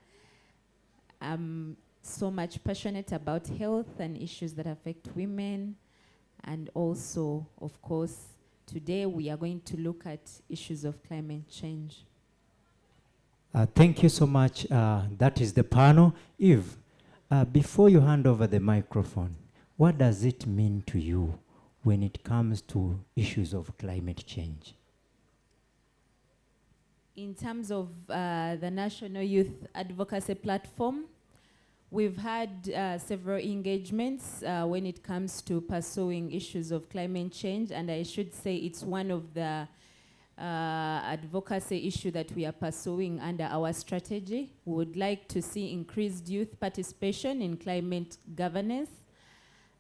S14: I'm so much passionate about health and issues that affect women. And also, of course, today we are going to look at issues of climate change.
S12: Thank you so much. That is the panel. Eve, before you hand over the microphone, what does it mean to you when it comes to issues of climate change?
S14: In terms of the National Youth Advocacy Platform, we've had several engagements when it comes to pursuing issues of climate change, and I should say it's one of the advocacy issue that we are pursuing under our strategy. We would like to see increased youth participation in climate governance.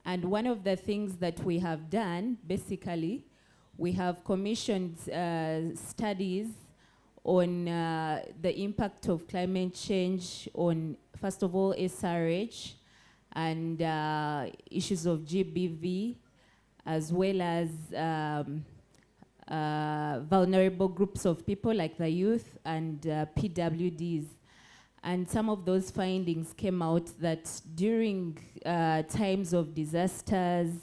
S14: And one of the things that we have done, basically, we have commissioned studies on the impact of climate change on, first of all, SRH and issues of GBV, as well as vulnerable groups of people like the youth and PWDs. And some of those findings came out that during times of disasters,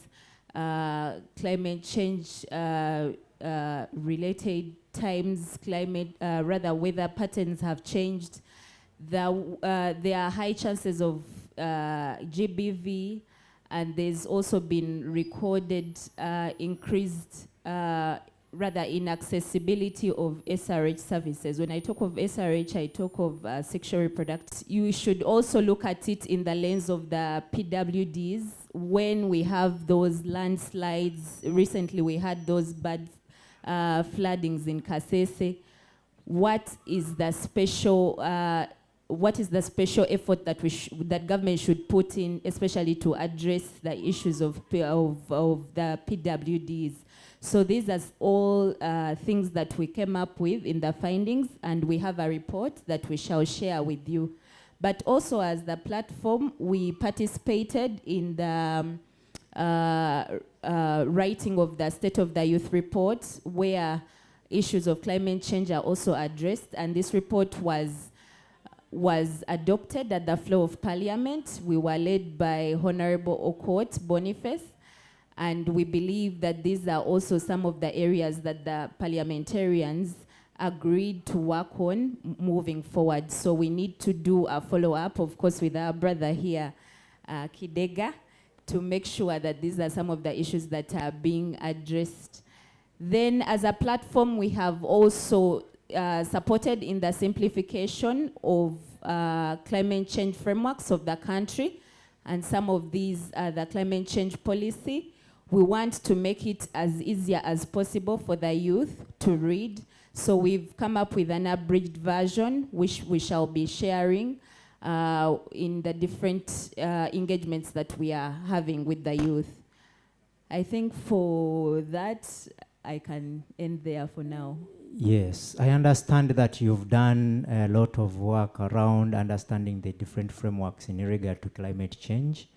S14: climate change related times, weather patterns have changed. There are high chances of GBV, and there's also been recorded increased inaccessibility of SRH services. When I talk of SRH, I talk of sexual reproductive. You should also look at it in the lens of the PWDs, when we have those landslides. Recently, we had those bad floodings in Kasese. What is the special effort that that government should put in, especially to address the issues of the PWDs? So these are all things that we came up with in the findings, and we have a report that we shall share with you. But also as the platform, we participated in the writing of the State of the Youth report, where issues of climate change are also addressed, and this report was adopted at the floor of Parliament. We were led by Honorable Okot Boniface, and we believe that these are also some of the areas that the parliamentarians agreed to work on moving forward. So we need to do a follow-up, of course, with our brother here, Kidega, to make sure that these are some of the issues that are being addressed. Then as a platform, we have also supported in the simplification of climate change frameworks of the country, and some of these are the climate change policy. We want to make it as easier as possible for the youth to read. So we've come up with an abridged version, which we shall be sharing in the different engagements that we are having with the youth. I think for that, I can end there for now.
S12: Yes, I understand that you've done a lot of work around understanding the different frameworks in regard to climate change,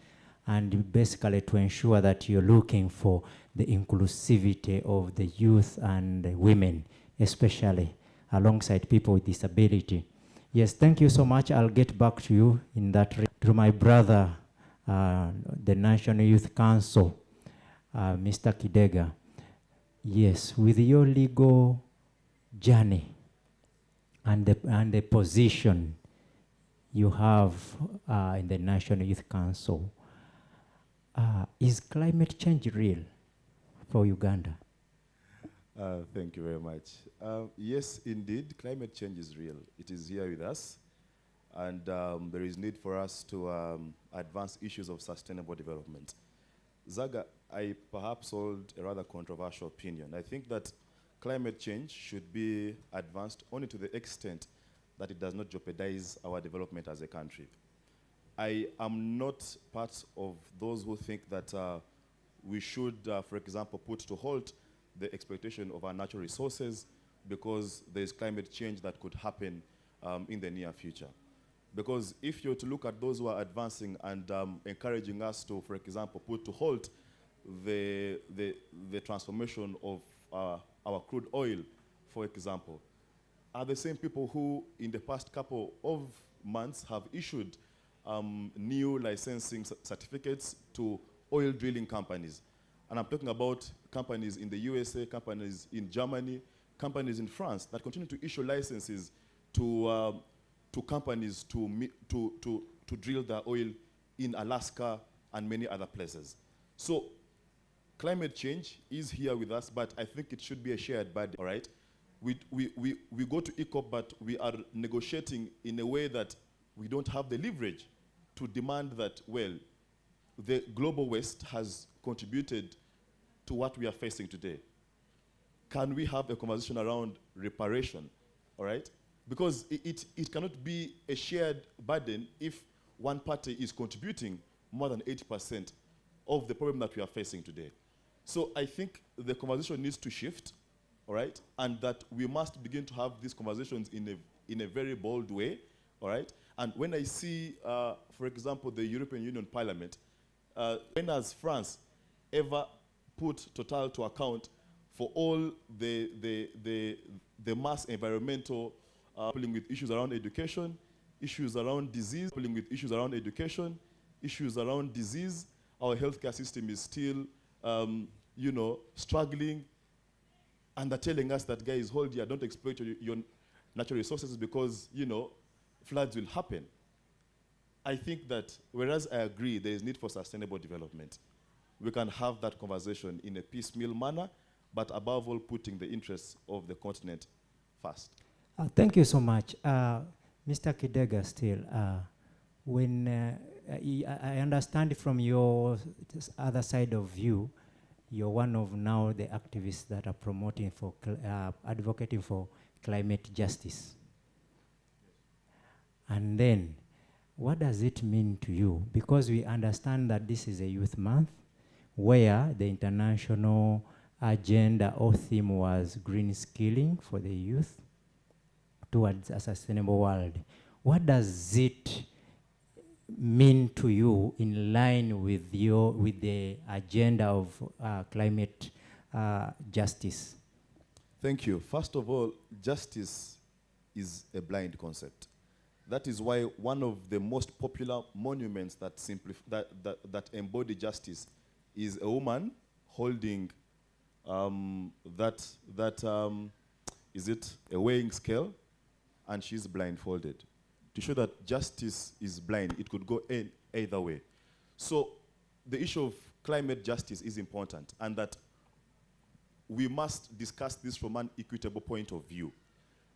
S12: and basically to ensure that you're looking for the inclusivity of the youth and the women, especially alongside people with disability. Yes, thank you so much. I'll get back to you in that. To my brother, the National Youth Council, Mr. Kidega. Yes, with your legal journey and the position you have in the National Youth Council, is climate change real for Uganda?
S11: Thank you very much. Yes, indeed, climate change is real. It is here with us, and there is need for us to advance issues of sustainable development. Zaga, I perhaps hold a rather controversial opinion. I think that climate change should be advanced only to the extent that it does not jeopardize our development as a country. I am not part of those who think that we should, for example, put to halt the exploitation of our natural resources because there is climate change that could happen in the near future. Because if you're to look at those who are advancing and encouraging us to, for example, put to halt the transformation of our crude oil, for example, are the same people who, in the past couple of months, have issued new licensing certificates to oil drilling companies. And I'm talking about companies in the USA, companies in Germany, companies in France that continue to issue licenses to companies to drill the oil in Alaska and many other places. So climate change is here with us, but I think it should be a shared burden, all right? We go to ECOP, but we are negotiating in a way that we don't have the leverage to demand that, well, the global West has contributed to what we are facing today. Can we have a conversation around reparation, all right? Because it cannot be a shared burden if one party is contributing more than 80% of the problem that we are facing today. So I think the conversation needs to shift, all right? And that we must begin to have these conversations in a very bold way, all right? And when I see, for example, the European Union Parliament, when has France ever put Total to account for all the mass environmental dealing with issues around education, issues around disease, dealing with issues around education, issues around disease? Our healthcare system is still, struggling, and they're telling us that, guys, hold here, don't exploit your natural resources because, floods will happen. I think that, whereas I agree there is need for sustainable development, we can have that conversation in a piecemeal manner, but above all, putting the interests of the continent first.
S12: Thank you so much. Mr. Kidega, still, when I understand from your other side of view, you're one of now the activists that are promoting for, advocating for climate justice. And then, what does it mean to you? Because we understand that this is a youth month, where the international agenda or theme was green skilling for the youth towards a sustainable world. What does it mean to you in line with the agenda of climate justice?
S11: Thank you. First of all, justice is a blind concept. That is why one of the most popular monuments that embody justice is a woman holding is it a weighing scale, and she's blindfolded. To show that justice is blind, it could go either way. So the issue of climate justice is important, and that we must discuss this from an equitable point of view.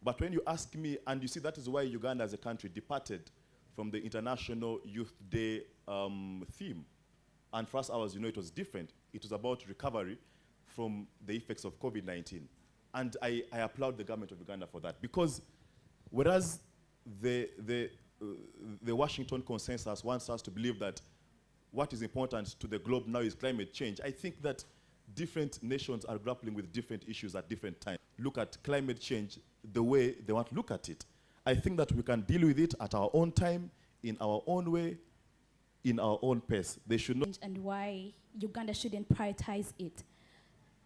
S11: But when you ask me, and you see that is why Uganda as a country departed from the International Youth Day theme. And for us, it was different. It was about recovery from the effects of COVID-19. And I applaud the government of Uganda for that. Because whereas the Washington consensus wants us to believe that what is important to the globe now is climate change, I think that different nations are grappling with different issues at different times. Look at climate change the way they want to look at it. I think that we can deal with it at our own time, in our own way, in our own pace. They should not.
S13: And why Uganda shouldn't prioritize it.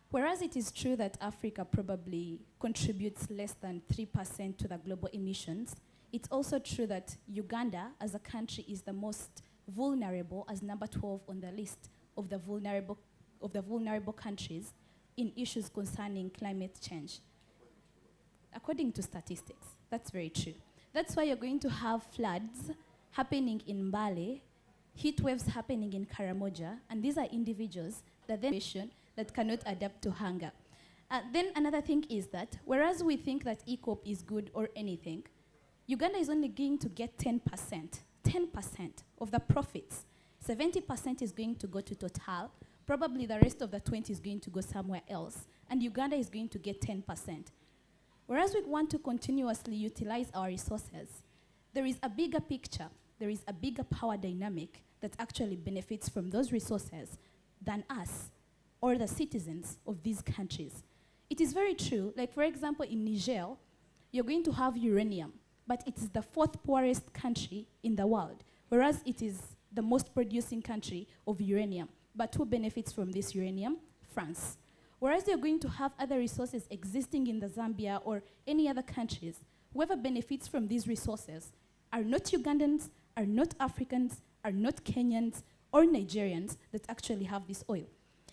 S13: Whereas it is true that Africa probably contributes less than 3% to the global emissions, it's also true that Uganda as a country is the most vulnerable, as number 12 on the list of the vulnerable countries in issues concerning climate change. According to statistics, that's very true. That's why you're going to have floods happening in Mbale, heat waves happening in Karamoja, and these are individuals that cannot adapt to hunger. Then another thing is that, whereas we think that ECOP is good or anything, Uganda is only going to get 10% of the profits. 70% is going to go to Total, probably the rest of the 20 is going to go somewhere else, and Uganda is going to get 10%. Whereas we want to continuously utilize our resources, there is a bigger picture, there is a bigger power dynamic that actually benefits from those resources than us or the citizens of these countries. It is very true, like for example in Niger, you're going to have uranium, but it is the 4th poorest country in the world, whereas it is the most producing country of uranium. But who benefits from this uranium? France. Whereas you're going to have other resources existing in the Zambia or any other countries, whoever benefits from these resources are not Ugandans, are not Africans, are not Kenyans or Nigerians that actually have this oil.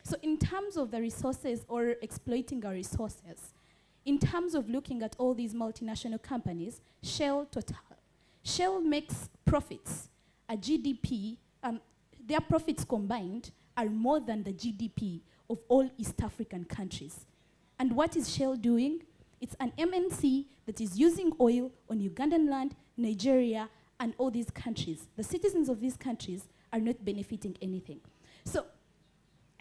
S13: So in terms of the resources or exploiting our resources, in terms of looking at all these multinational companies, Shell, Total, Shell makes profits, a GDP, their profits combined are more than the GDP of all East African countries. And what is Shell doing? It's an MNC that is using oil on Ugandan land, Nigeria, and all these countries. The citizens of these countries are not benefiting anything. So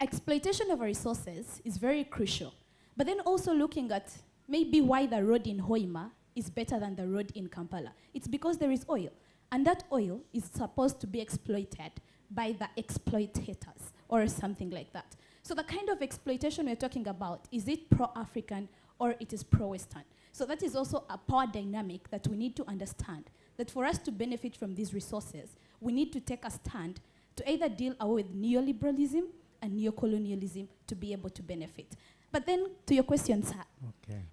S13: exploitation of our resources is very crucial. But then also looking at maybe why the road in Hoima is better than the road in Kampala. It's because there is oil. And that oil is supposed to be exploited by the exploitators or something like that. So the kind of exploitation we're talking about, is it pro-African or it is pro-Western? So that is also a power dynamic that we need to understand, that for us to benefit from these resources, we need to take a stand to either deal away with neoliberalism and neocolonialism to be able to benefit. But then to your question, sir,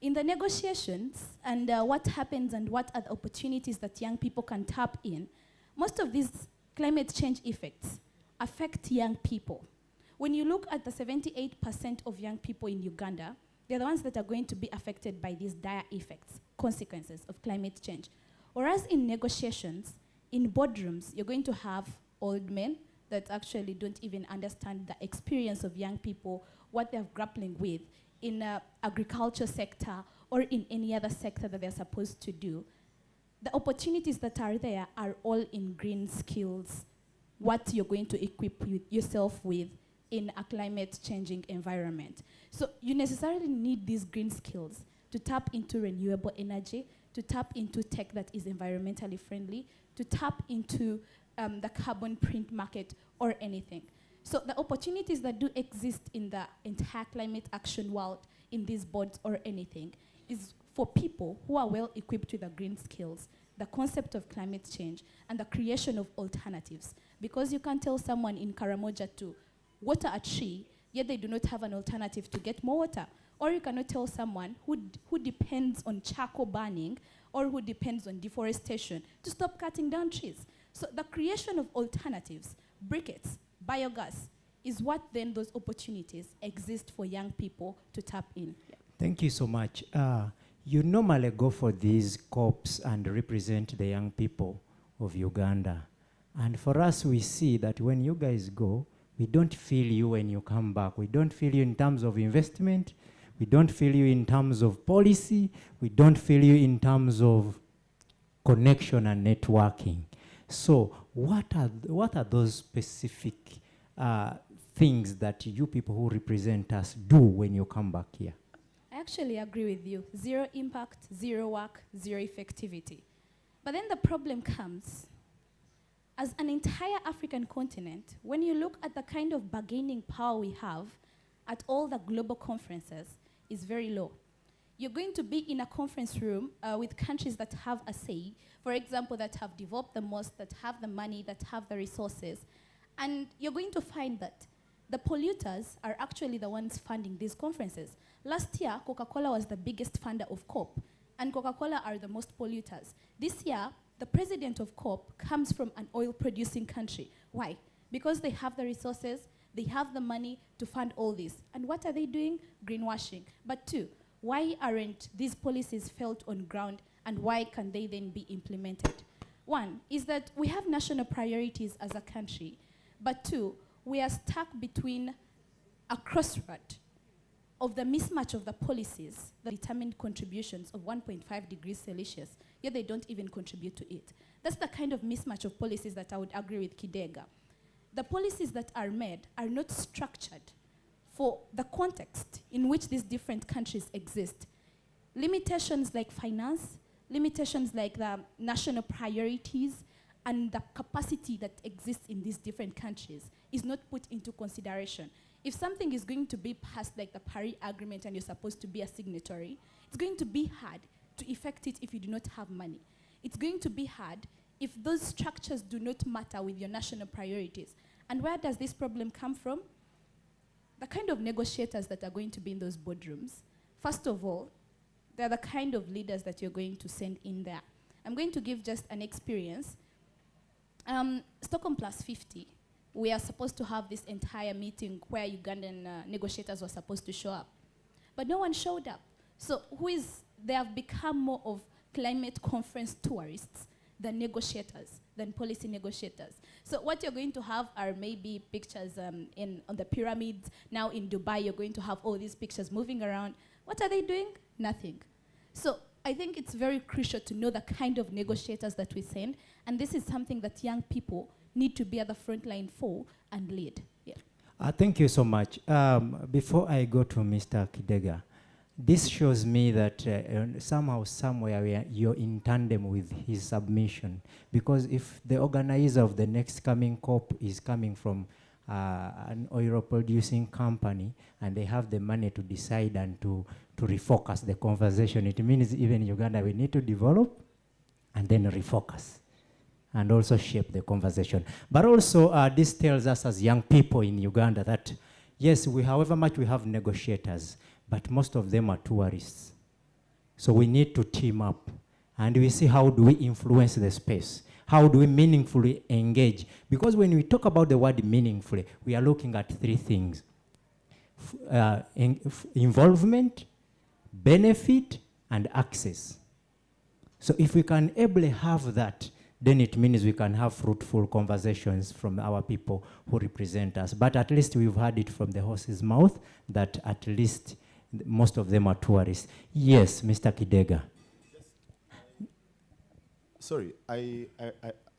S13: in the negotiations and what happens and what are the opportunities that young people can tap in, most of these climate change effects affect young people. When you look at the 78% of young people in Uganda, they're the ones that are going to be affected by these dire effects, consequences of climate change. Whereas in negotiations, in boardrooms, you're going to have old men that actually don't even understand the experience of young people, what they're grappling with in agriculture sector or in any other sector that they're supposed to do. The opportunities that are there are all in green skills what you're going to equip yourself with in a climate changing environment. So you necessarily need these green skills to tap into renewable energy, to tap into tech that is environmentally friendly, to tap into the carbon print market or anything. So the opportunities that do exist in the entire climate action world, in these boards or anything, is for people who are well equipped with the green skills, the concept of climate change, and the creation of alternatives. Because you can't tell someone in Karamoja to water a tree, yet they do not have an alternative to get more water. Or you cannot tell someone who depends on charcoal burning or who depends on deforestation to stop cutting down trees. So the creation of alternatives, briquettes, biogas, is what then those opportunities exist for young people to tap in. Yeah.
S12: Thank you so much. You normally go for these COPs and represent the young people of Uganda. And for us, we see that when you guys go, we don't feel you when you come back. We don't feel you in terms of investment. We don't feel you in terms of policy. We don't feel you in terms of connection and networking. So what are those specific things that you people who represent us do when you come back here?
S13: I actually agree with you. Zero impact, zero work, zero effectivity. But then the problem comes, as an entire African continent, when you look at the kind of bargaining power we have at all the global conferences, is very low. You're going to be in a conference room with countries that have a say, for example, that have developed the most, that have the money, that have the resources, and you're going to find that the polluters are actually the ones funding these conferences. Last year, Coca-Cola was the biggest funder of COP, and Coca-Cola are the most polluters. This year, the president of COP comes from an oil-producing country. Why? Because they have the resources, they have the money to fund all this. And what are they doing? Greenwashing. But two, why aren't these policies felt on ground, and why can they then be implemented? One is that we have national priorities as a country, but two, we are stuck between a crossroad of the mismatch of the policies that determine contributions of 1.5 degrees Celsius, yet they don't even contribute to it. That's the kind of mismatch of policies that I would agree with Kidega. The policies that are made are not structured for the context in which these different countries exist. Limitations like finance, limitations like the national priorities, and the capacity that exists in these different countries is not put into consideration. If something is going to be passed like the Paris Agreement and you're supposed to be a signatory, it's going to be hard to effect it if you do not have money. It's going to be hard if those structures do not matter with your national priorities. And where does this problem come from? The kind of negotiators that are going to be in those boardrooms, first of all, they're the kind of leaders that you're going to send in there. I'm going to give just an experience. Stockholm Plus 50, we are supposed to have this entire meeting where Ugandan negotiators were supposed to show up. But no one showed up. So they have become more of climate conference tourists than negotiators, than policy negotiators. So what you're going to have are maybe pictures on the pyramids. Now in Dubai, you're going to have all these pictures moving around. What are they doing? Nothing. So I think it's very crucial to know the kind of negotiators that we send, and this is something that young people need to be at the front line for and lead. Yeah.
S12: Thank you so much. Before I go to Mr. Kidega, this shows me that somehow, somewhere, you're in tandem with his submission. Because if the organizer of the next coming COP is coming from an oil-producing company and they have the money to decide and to refocus the conversation, it means even Uganda, we need to develop and then refocus and also shape the conversation. But also, this tells us as young people in Uganda that, yes, however much we have negotiators, but most of them are tourists. So we need to team up, and we see how do we influence the space. How do we meaningfully engage? Because when we talk about the word meaningfully, we are looking at three things. Involvement, benefit, and access. So if we can ably have that, then it means we can have fruitful conversations from our people who represent us. But at least we've heard it from the horse's mouth that at least most of them are tourists. Yes, Mr. Kidega.
S11: Sorry, I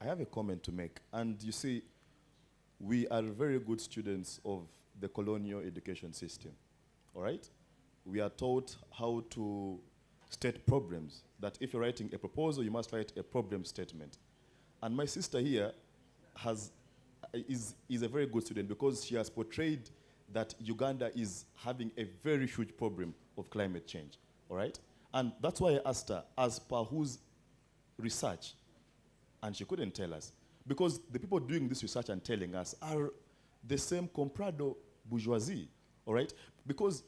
S11: have a comment to make. And you see, we are very good students of the colonial education system, all right? We are taught how to state problems, that if you're writing a proposal, you must write a problem statement. And my sister here is a very good student because she has portrayed that Uganda is having a very huge problem of climate change, all right? And that's why I asked her, as per whose research, and she couldn't tell us. Because the people doing this research and telling us are the same comprado bourgeoisie, all right? Because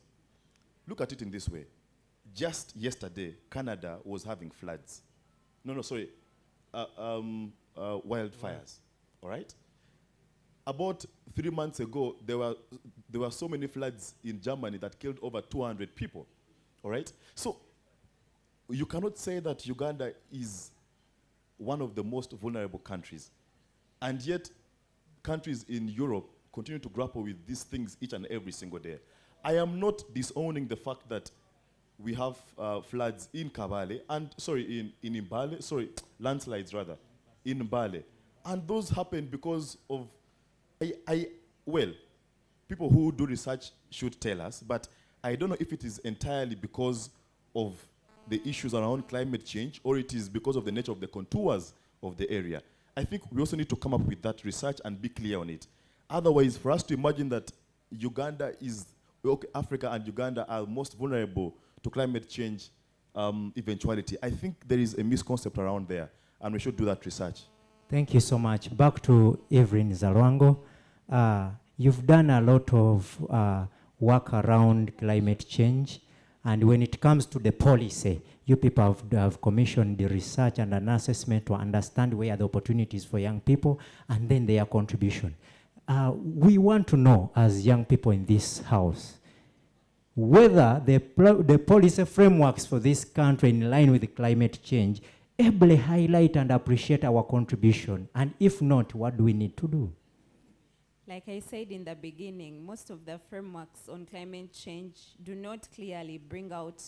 S11: look at it in this way. Just yesterday, Canada was having floods. Wildfires, all right? About 3 months ago, there were so many floods in Germany that killed over 200 people, all right? So you cannot say that Uganda is one of the most vulnerable countries. And yet, countries in Europe continue to grapple with these things each and every single day. I am not disowning the fact that we have floods in Kabale, and in Mbale, landslides rather, in Mbale. And those happen because of, people who do research should tell us, but I don't know if it is entirely because of the issues around climate change or it is because of the nature of the contours of the area. I think we also need to come up with that research and be clear on it. Otherwise, for us to imagine that Africa and Uganda are most vulnerable to climate change eventuality, I think there is a misconcept around there, and we should do that research.
S12: Thank you so much. Back to Evelyn Zalwango. You've done a lot of work around climate change, and when it comes to the policy, you people have commissioned the research and an assessment to understand where the opportunities for young people and then their contribution. We want to know, as young people in this house, whether the policy frameworks for this country in line with the climate change ably highlight and appreciate our contribution, and if not, what do we need to do?
S14: Like I said in the beginning, most of the frameworks on climate change do not clearly bring out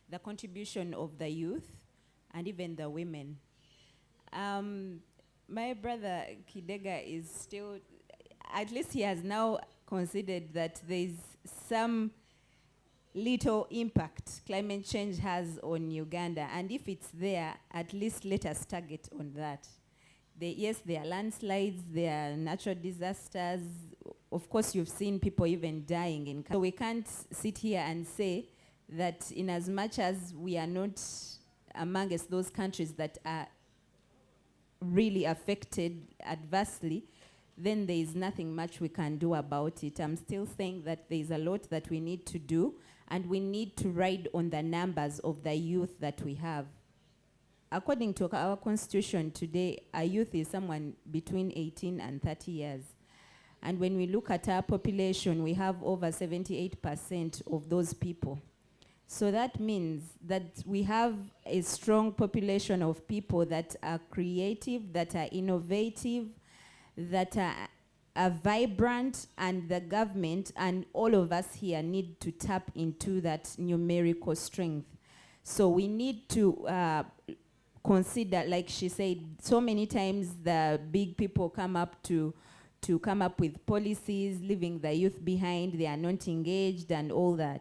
S14: the contribution of the youth and even the women. My brother Kidega is still, at least he has now considered that there's some little impact climate change has on Uganda, and if it's there, at least let us target on that. Yes, there are landslides, there are natural disasters. Of course, you've seen people even dying in. So we can't sit here and say that in as much as we are not amongst those countries that are really affected adversely, then there is nothing much we can do about it. I'm still saying that there is a lot that we need to do, and we need to ride on the numbers of the youth that we have. According to our constitution today, a youth is someone between 18 and 30 years. And when we look at our population, we have over 78% of those people. So that means that we have a strong population of people that are creative, that are innovative, that are vibrant, and the government and all of us here need to tap into that numerical strength. So we need to consider, like she said, so many times the big people come up to come up with policies, leaving the youth behind, they are not engaged and all that.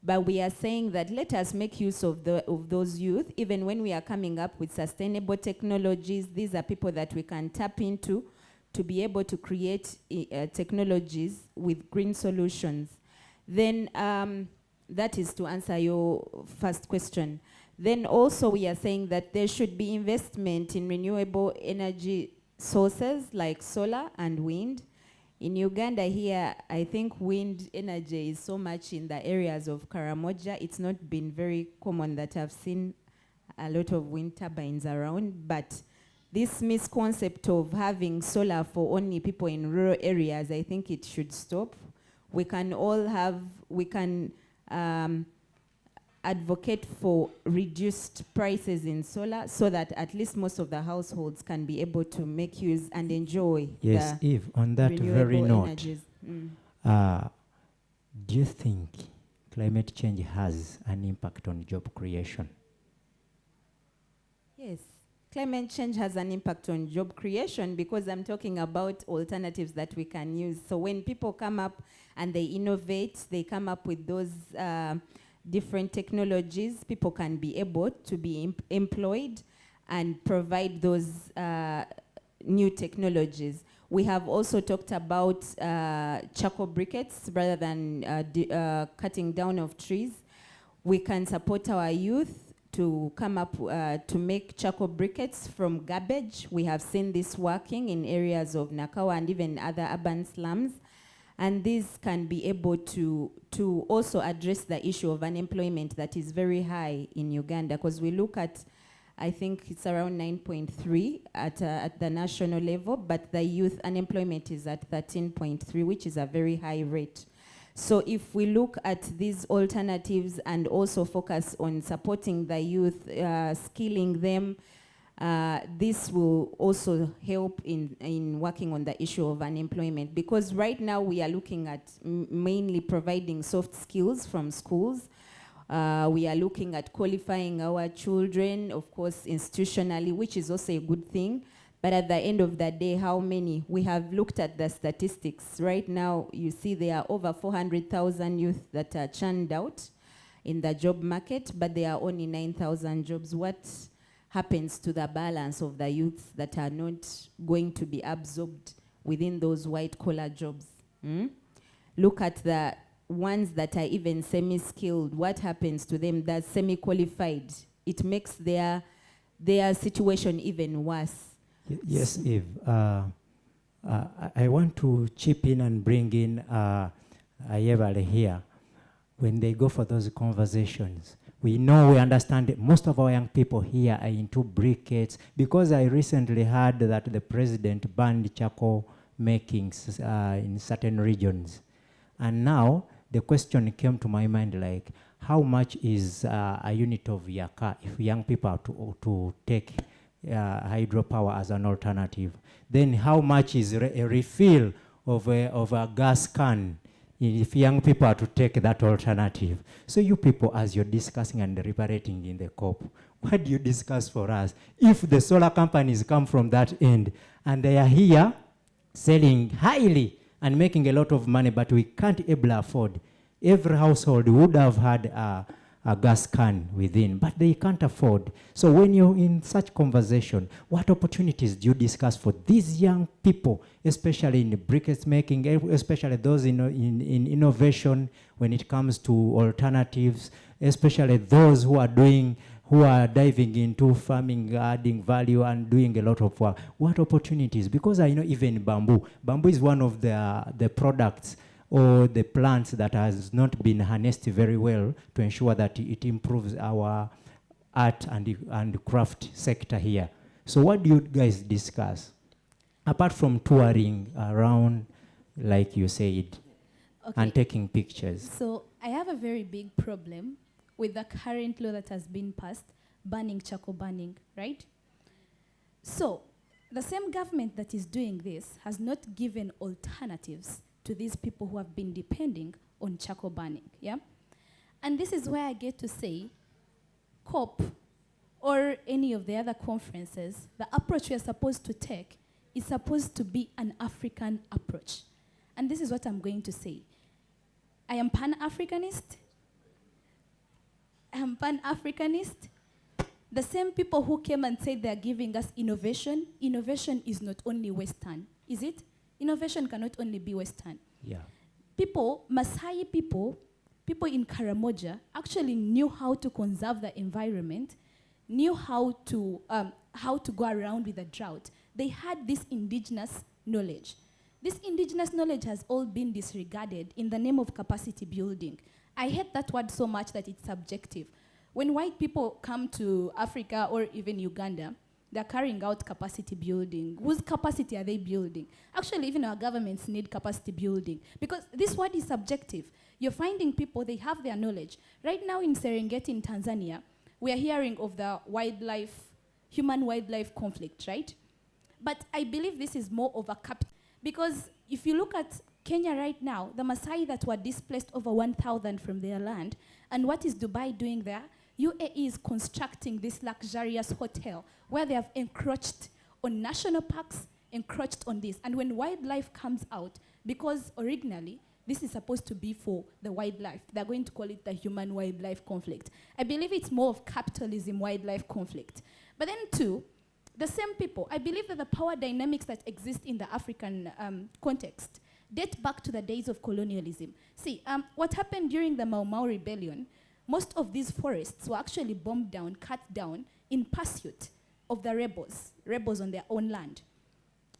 S14: But we are saying that let us make use of those youth, even when we are coming up with sustainable technologies. These are people that we can tap into to be able to create technologies with green solutions. Then that is to answer your first question. Then also we are saying that there should be investment in renewable energy sources like solar and wind. In Uganda here, I think wind energy is so much in the areas of Karamoja. It's not been very common that I've seen a lot of wind turbines around, but this misconcept of having solar for only people in rural areas, I think it should stop. We can advocate for reduced prices in solar so that at least most of the households can be able to make use and enjoy
S12: Yes,
S14: the
S12: Eve, on that very
S14: renewable
S12: note,
S14: energies.
S12: do you think climate change has an impact on job creation?
S14: Yes, climate change has an impact on job creation because I'm talking about alternatives that we can use. So when people come up and they innovate, they come up with those different technologies, people can be able to be employed and provide those new technologies. We have also talked about charcoal briquettes rather than cutting down of trees. We can support our youth to come up to make charcoal briquettes from garbage. We have seen this working in areas of Nakawa and even other urban slums. And this can be able to also address the issue of unemployment that is very high in Uganda, because we look at, I think it's around 9.3 at the national level, but the youth unemployment is at 13.3, which is a very high rate. So if we look at these alternatives and also focus on supporting the youth, skilling them, this will also help in working on the issue of unemployment. Because right now we are looking at mainly providing soft skills from schools. We are looking at qualifying our children, of course, institutionally, which is also a good thing. But at the end of the day, how many? We have looked at the statistics. Right now, you see there are over 400,000 youth that are churned out in the job market, but there are only 9,000 jobs. What happens to the balance of the youths that are not going to be absorbed within those white-collar jobs? Look at the ones that are even semi-skilled. What happens to them? That's semi-qualified. It makes their situation even worse.
S12: Yes, Eve. I want to chip in and bring in Ayevale here. When they go for those conversations, we understand that most of our young people here are into briquettes, because I recently heard that the president banned charcoal makings in certain regions. And now the question came to my mind, like, how much is a unit of your car if young people are to take hydropower as an alternative? Then how much is a refill of a gas can if young people are to take that alternative? So you people, as you're discussing and deliberating in the COP, what do you discuss for us? If the solar companies come from that end and they are here selling highly and making a lot of money, but we can't able afford, every household would have had a gas can within, but they can't afford. So when you're in such conversation, what opportunities do you discuss for these young people, especially in briquettes making, especially those in innovation when it comes to alternatives, especially those who are diving into farming, adding value and doing a lot of work? What opportunities? Because I know even bamboo is one of the products or the plants that has not been harnessed very well to ensure that it improves our art and craft sector here. So what do you guys discuss? Apart from touring around, like you said, and taking pictures.
S13: So I have a very big problem with the current law that has been passed, banning charcoal burning, right? So the same government that is doing this has not given alternatives to these people who have been depending on charcoal burning, yeah? And this is where I get to say, COP or any of the other conferences, the approach we are supposed to take is supposed to be an African approach. And this is what I'm going to say. I am Pan-Africanist. The same people who came and said they're giving us innovation is not only Western, is it? Innovation cannot only be Western.
S12: Yeah.
S13: Maasai people in Karamoja actually knew how to conserve the environment, knew how to go around with the drought. They had this indigenous knowledge. This indigenous knowledge has all been disregarded in the name of capacity building. I hate that word so much that it's subjective. When white people come to Africa or even Uganda, they're carrying out capacity building. Whose capacity are they building? Actually, even our governments need capacity building, because this word is subjective. You're finding people, they have their knowledge. Right now in Serengeti in Tanzania, we are hearing of the human-wildlife conflict, right? But I believe this is more of a because if you look at Kenya right now, the Maasai that were displaced over 1,000 from their land, and what is Dubai doing there? UAE is constructing this luxurious hotel where they have encroached on national parks, encroached on this. And when wildlife comes out, because originally this is supposed to be for the wildlife, they're going to call it the human-wildlife conflict. I believe it's more of capitalism-wildlife conflict. But then too, the same people, I believe that the power dynamics that exist in the African context date back to the days of colonialism. See, what happened during the Mau Mau rebellion, most of these forests were actually bombed down, cut down in pursuit of the rebels on their own land.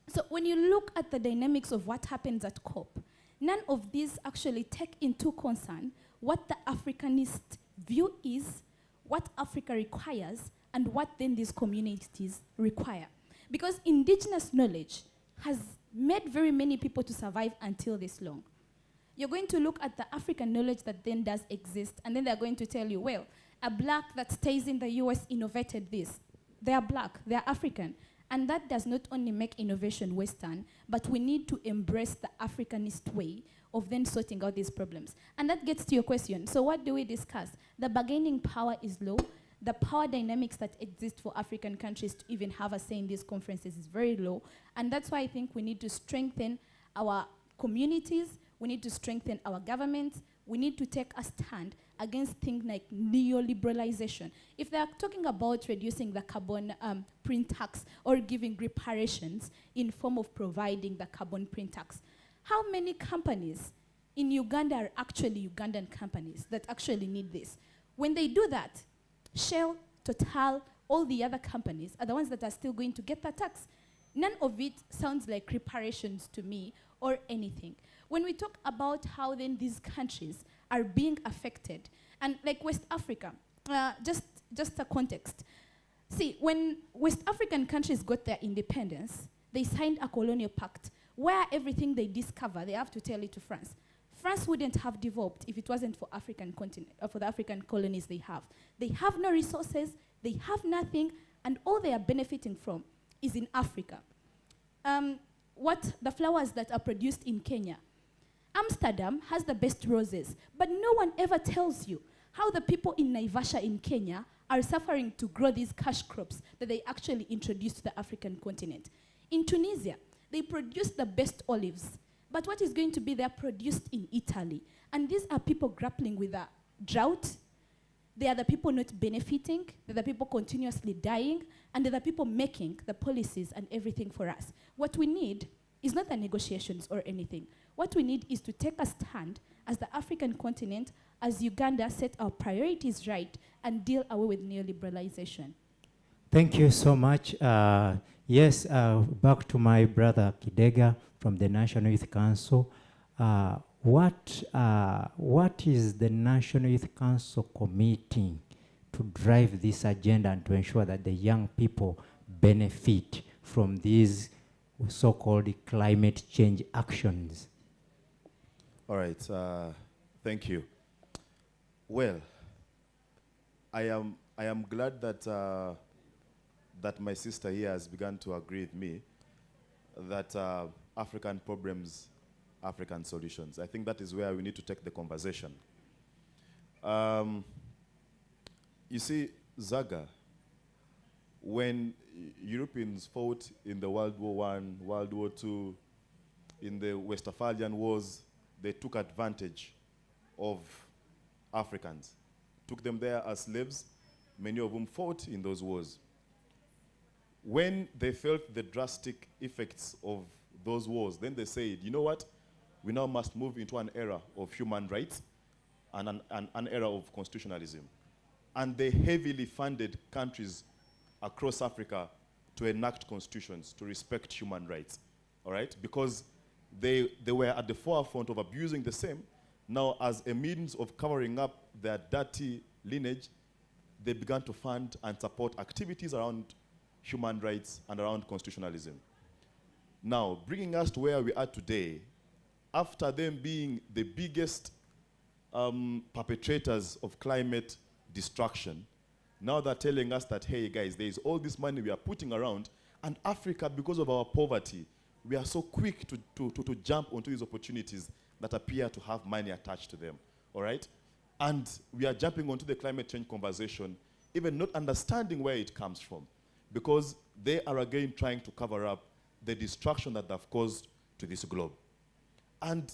S13: So when you look at the dynamics of what happens at COP, none of these actually take into concern what the Africanist view is, what Africa requires, and what then these communities require. Because indigenous knowledge has made very many people to survive until this long. You're going to look at the African knowledge that then does exist, and then they're going to tell you, well, a black that stays in the US innovated this. They are black, they are African. And that does not only make innovation Western, but we need to embrace the Africanist way of then sorting out these problems. And that gets to your question. So what do we discuss? The bargaining power is low. The power dynamics that exist for African countries to even have a say in these conferences is very low. And that's why I think we need to strengthen our communities, we need to strengthen our governments, we need to take a stand against things like neoliberalization. If they are talking about reducing the carbon print tax or giving reparations in form of providing the carbon print tax, how many companies in Uganda are actually Ugandan companies that actually need this? When they do that, Shell, Total, all the other companies are the ones that are still going to get the tax. None of it sounds like reparations to me or anything. When we talk about how then these countries are being affected, and like West Africa, just a context. See, when West African countries got their independence, they signed a colonial pact where everything they discover, they have to tell it to France. France wouldn't have developed if it wasn't for African continent, or for the African colonies they have. They have no resources, they have nothing, and all they are benefiting from is in Africa. What the flowers that are produced in Kenya, Amsterdam has the best roses, but no one ever tells you how the people in Naivasha in Kenya are suffering to grow these cash crops that they actually introduced to the African continent. In Tunisia, they produce the best olives, but what is going to be there produced in Italy? And these are people grappling with a drought. They are the people not benefiting, they're the people continuously dying, and they're the people making the policies and everything for us. What we need is not the negotiations or anything. What we need is to take a stand as the African continent, as Uganda, set our priorities right and deal away with neoliberalization.
S12: Thank you so much. Yes, back to my brother Kidega from the National Youth Council. What is the National Youth Council committing to drive this agenda and to ensure that the young people benefit from these so-called climate change actions?
S11: All right, thank you. Well, I am glad that that my sister here has begun to agree with me that African problems, African solutions. I think that is where we need to take the conversation. You see, Zaga, when Europeans fought in the World War I, World War II, in the Westphalian Wars, they took advantage of Africans, took them there as slaves, many of whom fought in those wars. When they felt the drastic effects of those wars, then they said, you know what, we now must move into an era of human rights and an era of constitutionalism. And they heavily funded countries across Africa to enact constitutions, to respect human rights, all right? Because they were at the forefront of abusing the same. Now, as a means of covering up their dirty lineage, they began to fund and support activities around human rights and around constitutionalism. Now, bringing us to where we are today, after them being the biggest perpetrators of climate destruction, now they're telling us that, hey guys, there is all this money we are putting around, and Africa, because of our poverty, we are so quick to jump onto these opportunities that appear to have money attached to them, all right? And we are jumping onto the climate change conversation, even not understanding where it comes from, because they are again trying to cover up the destruction that they've caused to this globe. And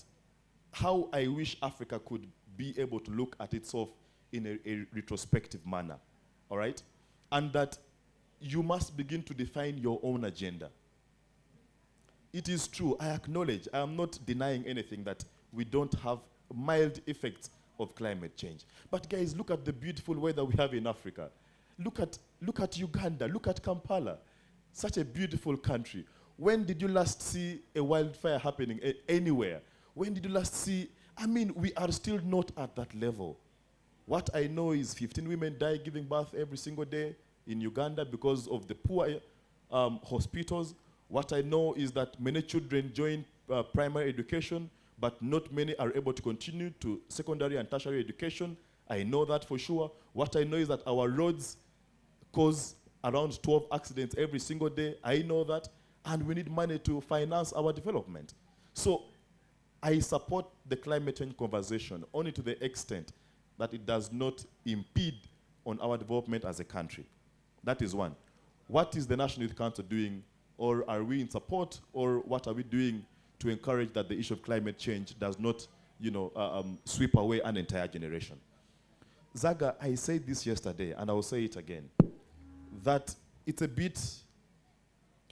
S11: how I wish Africa could be able to look at itself in a retrospective manner, all right? And that you must begin to define your own agenda. It is true, I acknowledge, I am not denying anything that we don't have mild effects of climate change. But guys, look at the beautiful weather we have in Africa. Look at Uganda, look at Kampala, such a beautiful country. When did you last see a wildfire happening anywhere? When did you last see, I mean, we are still not at that level. What I know is 15 women die giving birth every single day in Uganda because of the poor hospitals. What I know is that many children join primary education, but not many are able to continue to secondary and tertiary education. I know that for sure. What I know is that our roads cause around 12 accidents every single day. I know that. And we need money to finance our development. So I support the climate change conversation only to the extent that it does not impede on our development as a country. That is one. What is the National Youth Council doing, or are we in support, or what are we doing to encourage that the issue of climate change does not, sweep away an entire generation? Zaga, I said this yesterday, and I will say it again, that it's a bit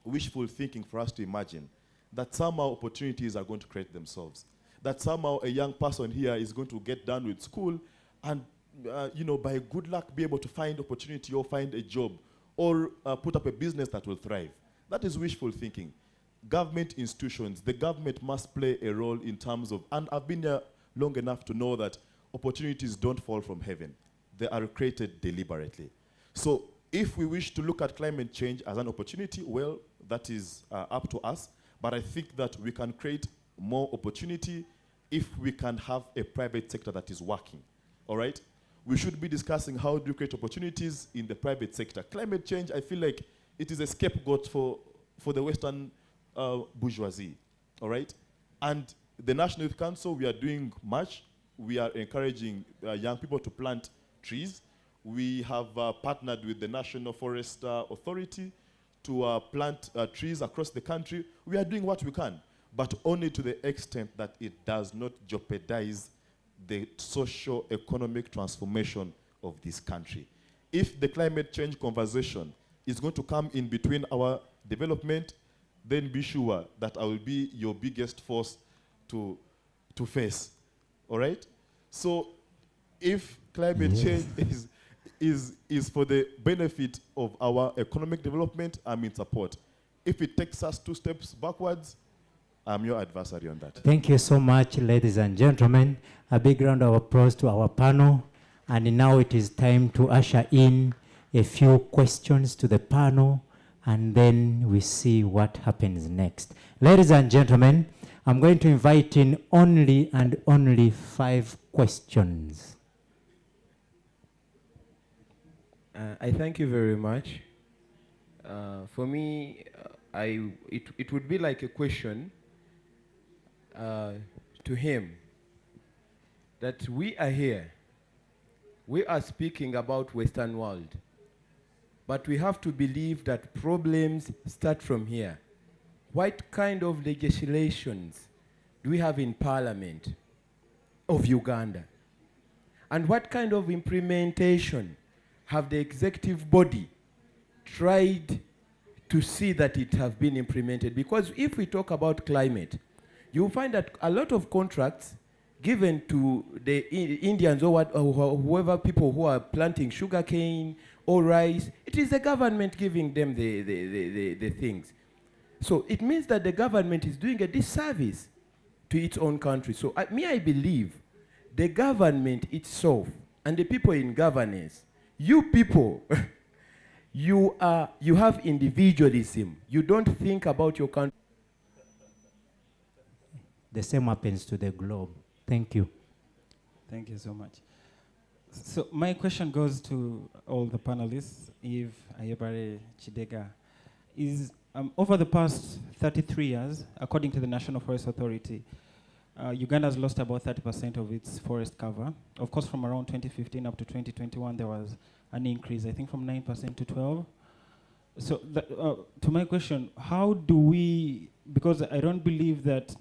S11: wishful thinking for us to imagine that somehow opportunities are going to create themselves. That somehow a young person here is going to get done with school and, by good luck be able to find opportunity or find a job or put up a business that will thrive. That is wishful thinking. Government institutions, the government must play a role in terms of, and I've been here long enough to know that opportunities don't fall from heaven. They are created deliberately. So if we wish to look at climate change as an opportunity, well, that is up to us. But I think that we can create more opportunity if we can have a private sector that is working, all right? We should be discussing how do you create opportunities in the private sector. Climate change, I feel like it is a scapegoat for the Western bourgeoisie, all right? And the National Youth Council, we are doing much. We are encouraging young people to plant trees. We have partnered with the National Forest Authority to plant trees across the country. We are doing what we can, but only to the extent that it does not jeopardize the socio-economic transformation of this country. If the climate change conversation is going to come in between our development, then be sure that I will be your biggest force to face, all right? So if climate change is for the benefit of our economic development, I'm in support. If it takes us 2 steps backwards, I'm your adversary on that.
S12: Thank you so much, ladies and gentlemen. A big round of applause to our panel. And now it is time to usher in a few questions to the panel, and then we see what happens next. Ladies and gentlemen, I'm going to invite in only 5 questions.
S15: I thank you very much. For me, it would be like a question to him, that we are here. We are speaking about Western world, but we have to believe that problems start from here. What kind of legislations do we have in Parliament of Uganda? And what kind of implementation have the executive body tried to see that it have been implemented? Because if we talk about climate, you'll find that a lot of contracts given to the Indians or whoever people who are planting sugarcane or rice, it is the government giving them the things. So it means that the government is doing a disservice to its own country. So I believe the government itself and the people in governance, you people, you have individualism. You don't think about your country.
S12: The same happens to the globe. Thank you.
S7: Thank you so much. So my question goes to all the panelists, Eve, Ayebare, Chidega, is over the past 33 years, according to the National Forest Authority,
S16: Uganda's lost about 30% of its forest cover. Of course, from around 2015 up to 2021, there was an increase, I think from 9% to 12%. So to my question, how do we, because I don't believe that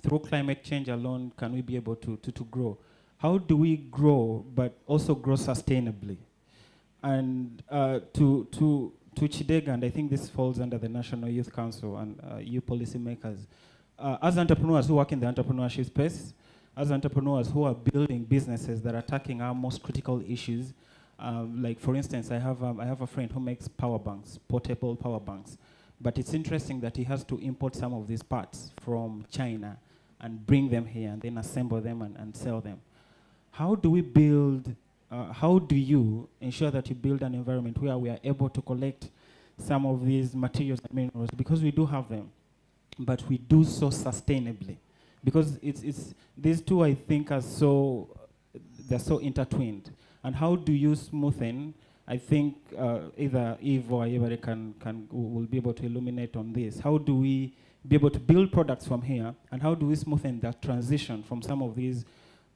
S16: through climate change alone can we be able to grow. How do we grow, but also grow sustainably? And to Chidega, and I think this falls under the National Youth Council and you policymakers, as entrepreneurs who work in the entrepreneurship space, as entrepreneurs who are building businesses that are tackling our most critical issues, like for instance, I have a friend who makes power banks, portable power banks, but it's interesting that he has to import some of these parts from China and bring them here and then assemble them and sell them. How do we build, how do you ensure that you build an environment where we are able to collect some of these materials and minerals, because we do have them, but we do so sustainably? Because it's these two, I think, are they're so intertwined. And how do you smoothen? I think either Eve or anybody will be able to illuminate on this. How do we be able to build products from here, and how do we smoothen that transition from some of these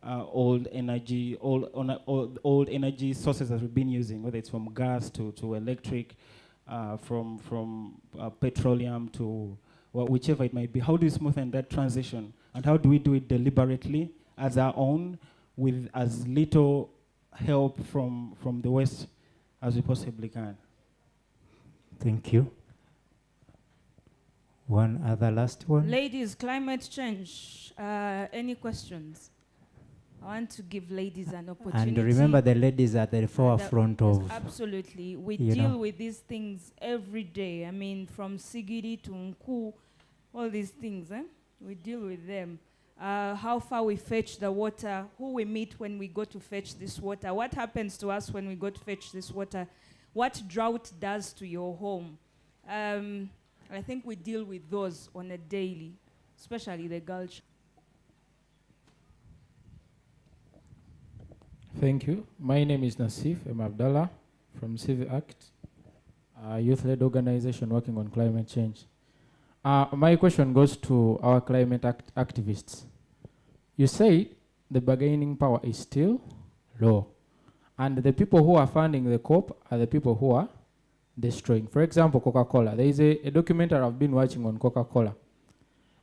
S16: old energy sources that we've been using, whether it's from gas to electric, from petroleum to whichever it might be? How do we smoothen that transition, and how do we do it deliberately as our own, with as little help from the West as we possibly can?
S12: Thank you. One other last one.
S9: Ladies, climate change. Any questions? I want to give ladies an opportunity.
S12: And remember, the ladies are at the forefront of.
S9: Absolutely. We deal with these things every day. I mean, from Sigiri to Nku, all these things, we deal with them. How far we fetch the water, who we meet when we go to fetch this water, what happens to us when we go to fetch this water, what drought does to your home. I think we deal with those on a daily, especially the Gulch.
S17: Thank you. My name is Nasif M. Abdallah from Civic Act, a youth-led organization working on climate change. My question goes to our climate activists. You say the bargaining power is still low, and the people who are funding the COP are the people who are destroying. For example, Coca-Cola. There is a documentary I've been watching on Coca-Cola.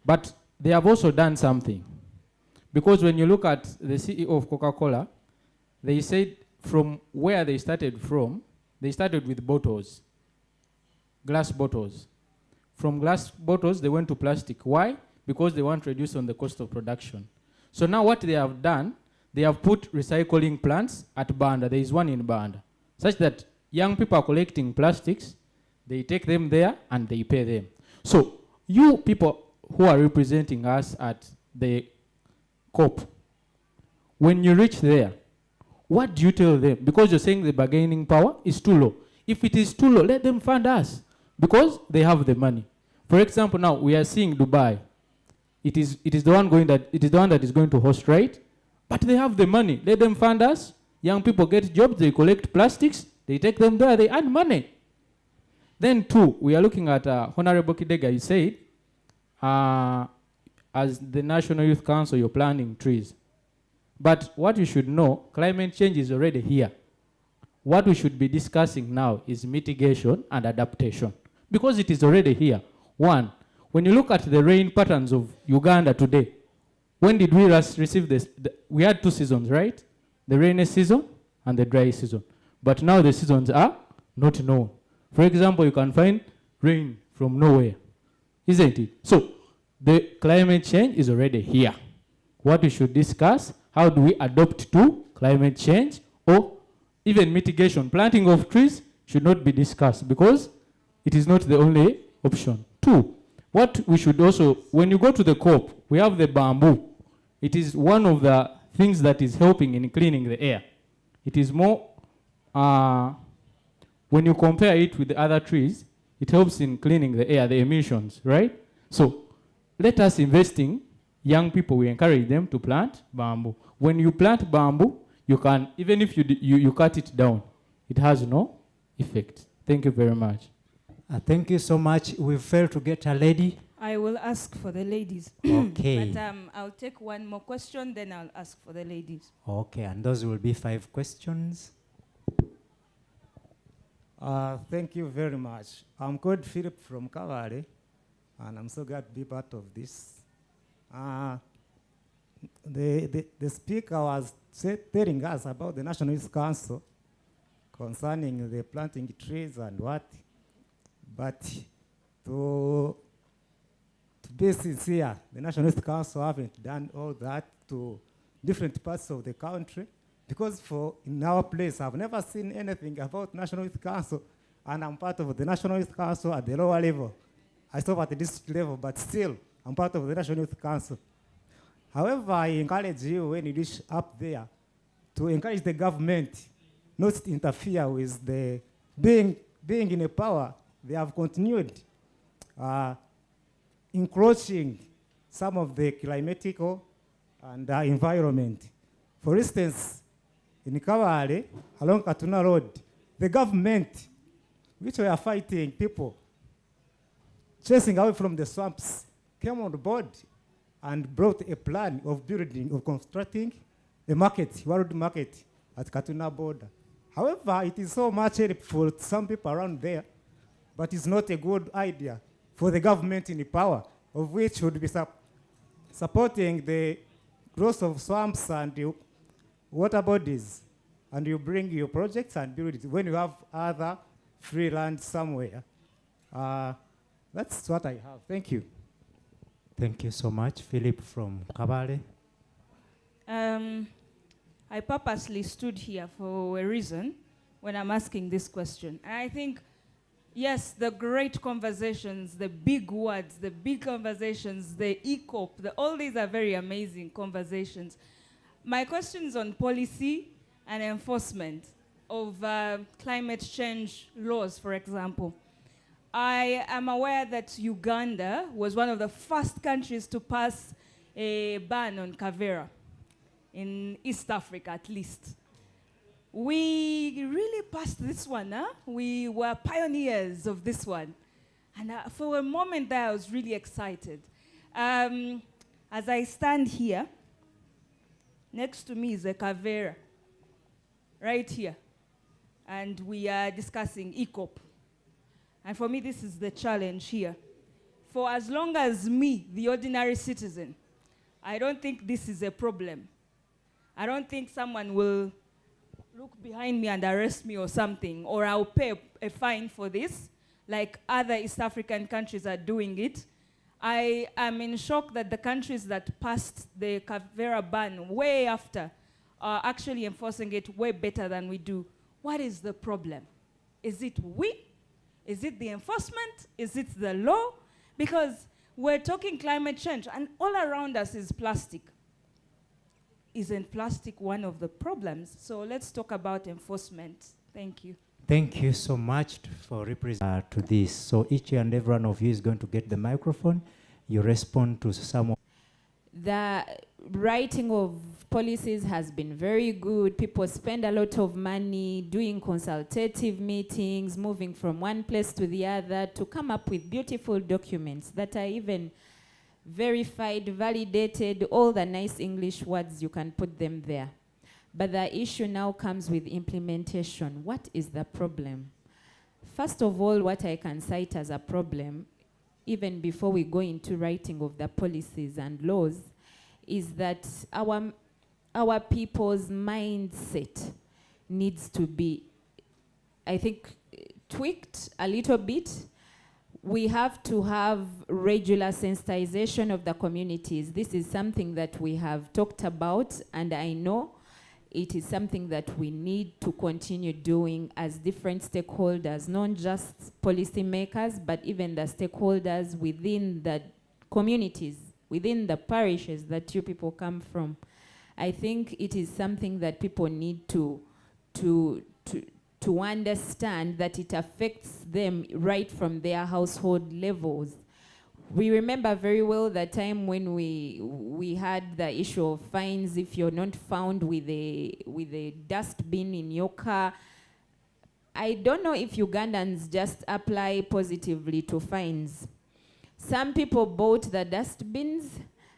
S17: But they have also done something. Because when you look at the CEO of Coca-Cola, they said from where they started from, they started with bottles, glass bottles. From glass bottles, they went to plastic. Why? Because they want to reduce on the cost of production. So now what they have done, they have put recycling plants at Banda. There is one in Banda, such that young people are collecting plastics, they take them there and they pay them. So you people who are representing us at the COP, when you reach there, what do you tell them? Because you're saying the bargaining power is too low. If it is too low, let them fund us, because they have the money. For example, now we are seeing Dubai. It is the one that is going to host, right? But they have the money. Let them fund us. Young people get jobs. They collect plastics. They take them there. They earn money. Then two, we are looking at Honorable Kidega. You said, as the National Youth Council, you're planting trees. But what you should know, climate change is already here. What we should be discussing now is mitigation and adaptation, because it is already here. One, when you look at the rain patterns of Uganda today, when did we last receive this? We had 2 seasons, right? The rainy season and the dry season. But now the seasons are not known. For example, you can find rain from nowhere, isn't it? So the climate change is already here. What we should discuss, how do we adapt to climate change, or even mitigation. Planting of trees should not be discussed, because it is not the only option. Two, what we should also, when you go to the COP, we have the bamboo. It is one of the things that is helping in cleaning the air. It is more, when you compare it with the other trees, it helps in cleaning the air, the emissions, right? So let us invest in young people. We encourage them to plant bamboo. When you plant bamboo, you can, even if you cut it down, it has no effect. Thank you very much.
S12: Thank you so much. We failed to get a lady.
S9: I will ask for the ladies.
S12: Okay.
S9: But I'll take one more question, then I'll ask for the ladies.
S12: Okay, and those will be 5 questions.
S18: Thank you very much. I'm called Philip from Kavale, and I'm so glad to be part of this. The speaker was telling us about the National Youth Council concerning the planting trees and what. But to be sincere, the National Youth Council haven't done all that to different parts of the country. Because in our place, I've never seen anything about National Youth Council, and I'm part of the National Youth Council at the lower level. I stop at the district level, but still, I'm part of the National Youth Council. However, I encourage you, when you reach up there, to encourage the government not to interfere with the being in a power. They have continued encroaching some of the climatical and environment. For instance, in Kawale, along Katuna Road, the government, which were fighting people, chasing away from the swamps, came on board and brought a plan of building, of constructing a market, world market at Katuna border. However, it is so much helpful to some people around there, but it's not a good idea for the government in power, of which would be supporting the growth of swamps and water bodies, and you bring your projects and build it when you have other free land somewhere. That's what I have. Thank you.
S12: Thank you so much. Philip from Kabale.
S9: I purposely stood here for a reason when I'm asking this question. And I think, yes, the great conversations, the big words, the big conversations, the ECOP, all these are very amazing conversations. My question is on policy and enforcement of climate change laws, for example. I am aware that Uganda was one of the first countries to pass a ban on Kavera, in East Africa at least. We really passed this one, huh? We were pioneers of this one. And for a moment there, I was really excited. As I stand here, next to me is a Kavera, right here. And we are discussing ECOP. And for me, this is the challenge here. For as long as me, the ordinary citizen, I don't think this is a problem. I don't think someone will look behind me and arrest me or something, or I'll pay a fine for this, like other East African countries are doing it. I am in shock that the countries that passed the Kavera ban way after are actually enforcing it way better than we do. What is the problem? Is it we? Is it the enforcement? Is it the law? Because we're talking climate change, and all around us is plastic. Isn't plastic one of the problems? So let's talk about enforcement. Thank you.
S12: Thank you so much for representing to this. So each and every one of you is going to get the microphone. You respond to some of
S14: the writing of policies has been very good. People spend a lot of money doing consultative meetings, moving from one place to the other to come up with beautiful documents that are even verified, validated, all the nice English words, you can put them there. But the issue now comes with implementation. What is the problem? First of all, what I can cite as a problem, even before we go into writing of the policies and laws, is that our people's mindset needs to be, I think, tweaked a little bit. We have to have regular sensitization of the communities. This is something that we have talked about, and I know it is something that we need to continue doing as different stakeholders, not just policymakers, but even the stakeholders within the communities, within the parishes that you people come from. I think it is something that people need to understand that it affects them right from their household levels. We remember very well the time when we had the issue of fines if you're not found with a dustbin in your car. I don't know if Ugandans just apply positively to fines. Some people bought the dustbins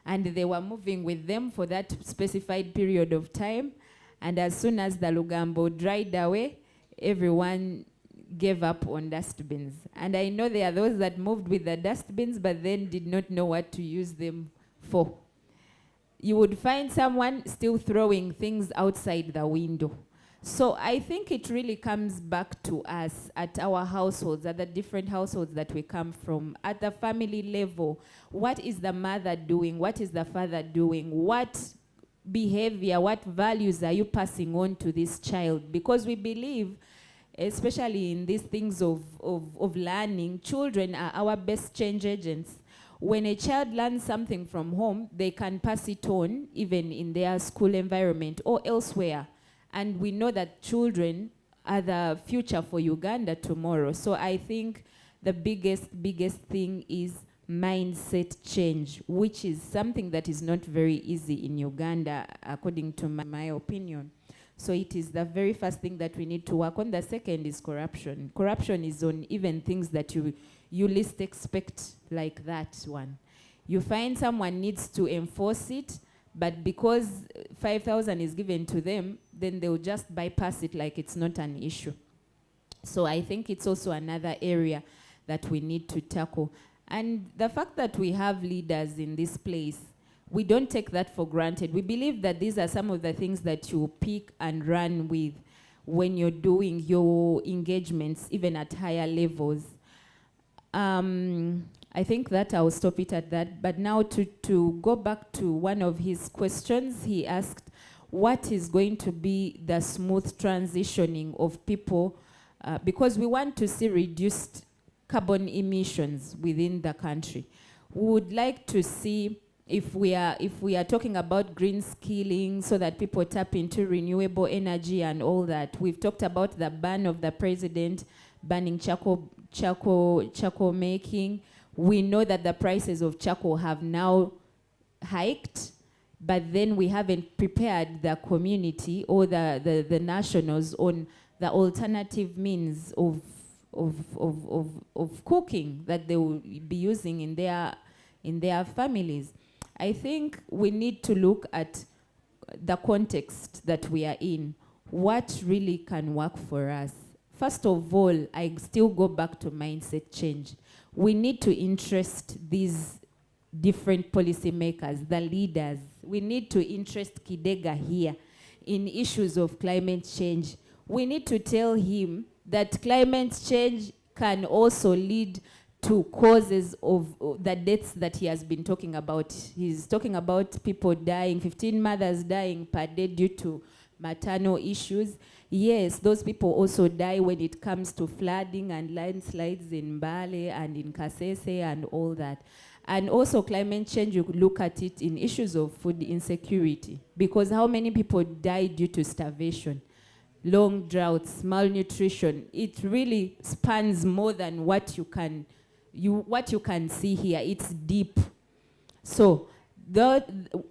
S14: and they were moving with them for that specified period of time. And as soon as the Lugambo dried away, everyone gave up on dustbins. And I know there are those that moved with the dustbins but then did not know what to use them for. You would find someone still throwing things outside the window. So I think it really comes back to us at our households, at the different households that we come from, at the family level. What is the mother doing? What is the father doing? What behavior, what values are you passing on to this child? Because we believe, especially in these things of learning, children are our best change agents. When a child learns something from home, they can pass it on, even in their school environment or elsewhere. And we know that children are the future for Uganda tomorrow. So I think the biggest thing is mindset change, which is something that is not very easy in Uganda, according to my opinion. So it is the very first thing that we need to work on. The second is corruption. Corruption is on even things that you least expect, like that one. You find someone needs to enforce it, but because 5,000 is given to them, then they'll just bypass it like it's not an issue. So I think it's also another area that we need to tackle. And the fact that we have leaders in this place, we don't take that for granted. We believe that these are some of the things that you pick and run with when you're doing your engagements, even at higher levels. I think that I'll stop it at that. But now to go back to one of his questions, he asked, what is going to be the smooth transitioning of people? Because we want to see reduced carbon emissions within the country. We would like to see if we are talking about green skilling so that people tap into renewable energy and all that. We've talked about the ban of the president banning charcoal making. We know that the prices of charcoal have now hiked, but then we haven't prepared the community or the nationals on the alternative means of cooking that they will be using in their families. I think we need to look at the context that we are in. What really can work for us? First of all, I still go back to mindset change. We need to interest these different policymakers, the leaders. We need to interest Kidega here in issues of climate change. We need to tell him that climate change can also lead to causes of the deaths that he has been talking about. He's talking about people dying, 15 mothers dying per day due to maternal issues. Yes, those people also die when it comes to flooding and landslides in Mbale and in Kasese and all that. And also climate change, you could look at it in issues of food insecurity, because how many people die due to starvation, long droughts, malnutrition. It really spans more than what you can see here. It's deep. So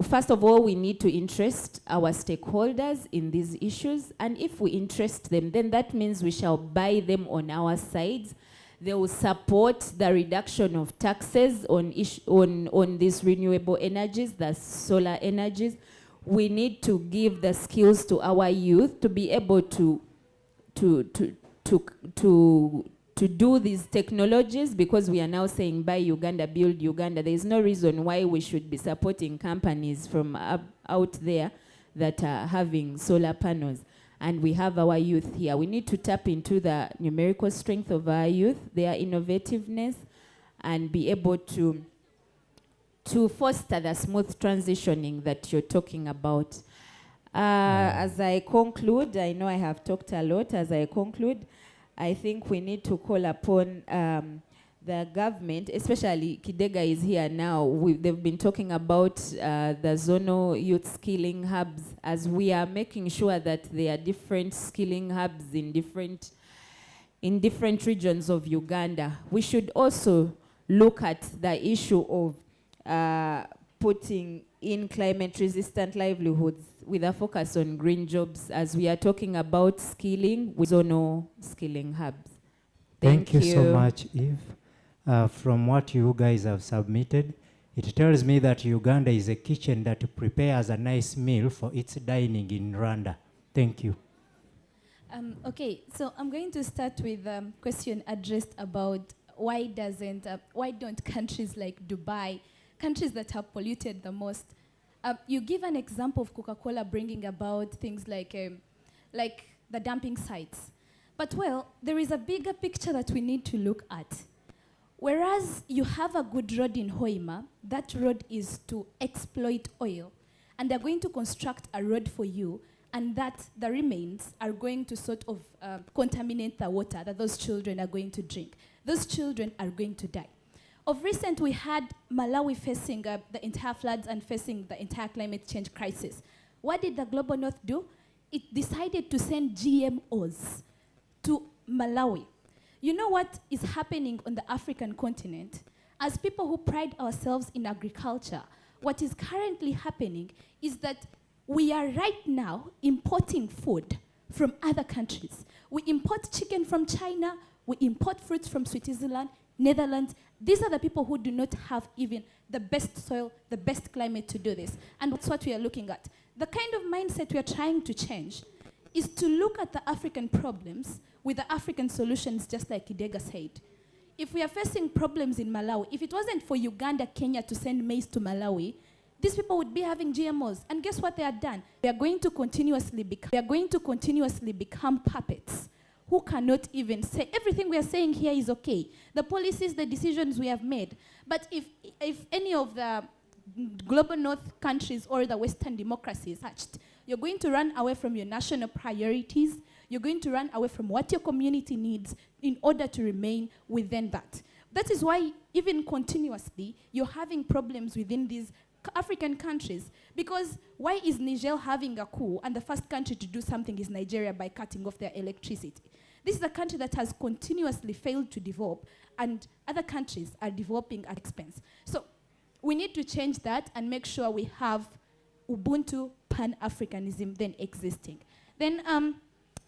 S14: first of all, we need to interest our stakeholders in these issues. And if we interest them, then that means we shall buy them on our sides. They will support the reduction of taxes on these renewable energies, the solar energies. We need to give the skills to our youth to be able to do these technologies, because we are now saying buy Uganda, build Uganda. There is no reason why we should be supporting companies from out there that are having solar panels. And we have our youth here. We need to tap into the numerical strength of our youth, their innovativeness, and be able to foster the smooth transitioning that you're talking about. As I conclude, I know I have talked a lot. As I conclude, I think we need to call upon the government, especially Kidega is here now. They've been talking about the zonal youth skilling hubs, as we are making sure that there are different skilling hubs in different regions of Uganda. We should also look at the issue of putting in climate-resistant livelihoods with a focus on green jobs, as we are talking about skilling with zonal skilling hubs.
S12: Thank you so much, Eve. from what you guys have submitted, it tells me that Uganda is a kitchen that prepares a nice meal for its dining in Rwanda. Thank you.
S13: Okay, so I'm going to start with a question addressed about why don't countries like Dubai, countries that have polluted the most, you give an example of Coca-Cola bringing about things like the dumping sites. But well, there is a bigger picture that we need to look at. Whereas you have a good road in Hoima, that road is to exploit oil. And they're going to construct a road for you, and that the remains are going to sort of contaminate the water that those children are going to drink. Those children are going to die. Of recent, we had Malawi facing the entire floods and facing the entire climate change crisis. What did the Global North do? It decided to send GMOs to Malawi. You know what is happening on the African continent? As people who pride ourselves in agriculture, what is currently happening is that we are right now importing food from other countries. We import chicken from China, we import fruits from Switzerland, Netherlands. These are the people who do not have even the best soil, the best climate to do this. And that's what we are looking at. The kind of mindset we are trying to change is to look at the African problems with the African solutions, just like Kidega said. If we are facing problems in Malawi, if it wasn't for Uganda, Kenya to send maize to Malawi, these people would be having GMOs. And guess what they are done? They are going to continuously become puppets who cannot even say, everything we are saying here is okay. The policies, the decisions we have made. But if any of the global north countries or the Western democracies touched, you're going to run away from your national priorities. You're going to run away from what your community needs in order to remain within that. That is why even continuously, you're having problems within these African countries. Because why is Niger having a coup and the first country to do something is Nigeria by cutting off their electricity? This is a country that has continuously failed to develop, and other countries are developing at expense. So we need to change that and make sure we have Ubuntu Pan-Africanism then existing. Then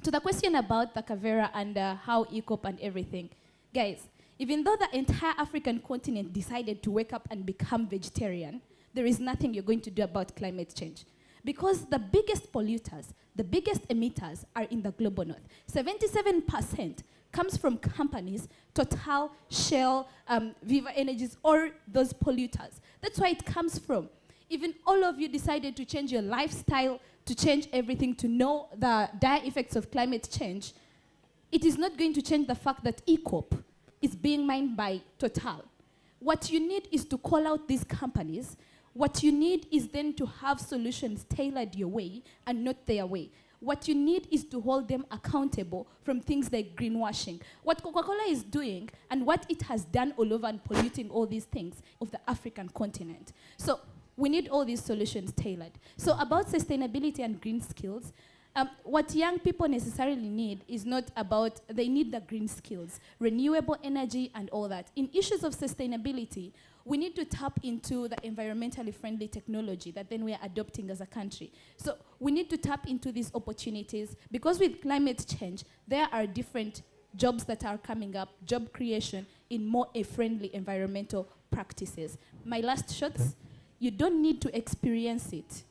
S13: to the question about the Kavera and how ECOP and everything. Guys, even though the entire African continent decided to wake up and become vegetarian, there is nothing you're going to do about climate change. Because the biggest polluters, the biggest emitters are in the global north. 77% comes from companies, Total, Shell, Viva Energies, or those polluters. That's where it comes from. Even all of you decided to change your lifestyle, to change everything, to know the dire effects of climate change, it is not going to change the fact that ECOP is being mined by Total. What you need is to call out these companies. What you need is then to have solutions tailored your way and not their way. What you need is to hold them accountable from things like greenwashing. What Coca-Cola is doing and what it has done all over and polluting all these things of the African continent. So we need all these solutions tailored. So about sustainability and green skills, what young people necessarily need is not about, they need the green skills, renewable energy and all that. In issues of sustainability, we need to tap into the environmentally friendly technology that then we are adopting as a country. So we need to tap into these opportunities because with climate change, there are different jobs that are coming up, job creation in more friendly environmental practices. My last shots, you don't need to experience it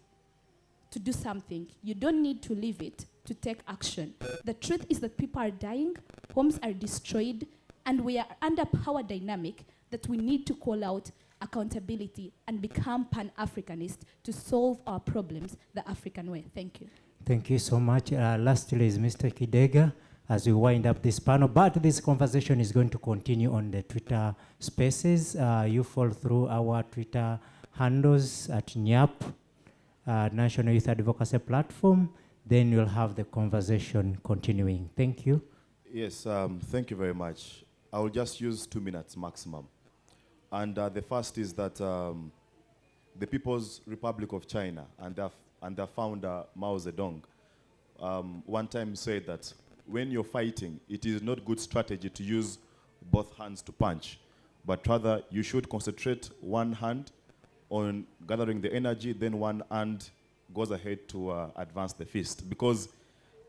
S13: to do something. You don't need to live it to take action. The truth is that people are dying, homes are destroyed, and we are under power dynamic that we need to call out accountability and become Pan-Africanist to solve our problems the African way. Thank you.
S12: Thank you so much. Lastly is Mr. Kidega as we wind up this panel, but this conversation is going to continue on the Twitter spaces. You follow through our Twitter handles at NYAP, National Youth Advocacy Platform, then you'll have the conversation continuing. Thank you.
S11: Yes, thank you very much. I will just use 2 minutes maximum. And the first is that the People's Republic of China and their founder, Mao Zedong, one time said that when you're fighting, it is not good strategy to use both hands to punch, but rather you should concentrate one hand on gathering the energy, then one hand goes ahead to advance the fist. Because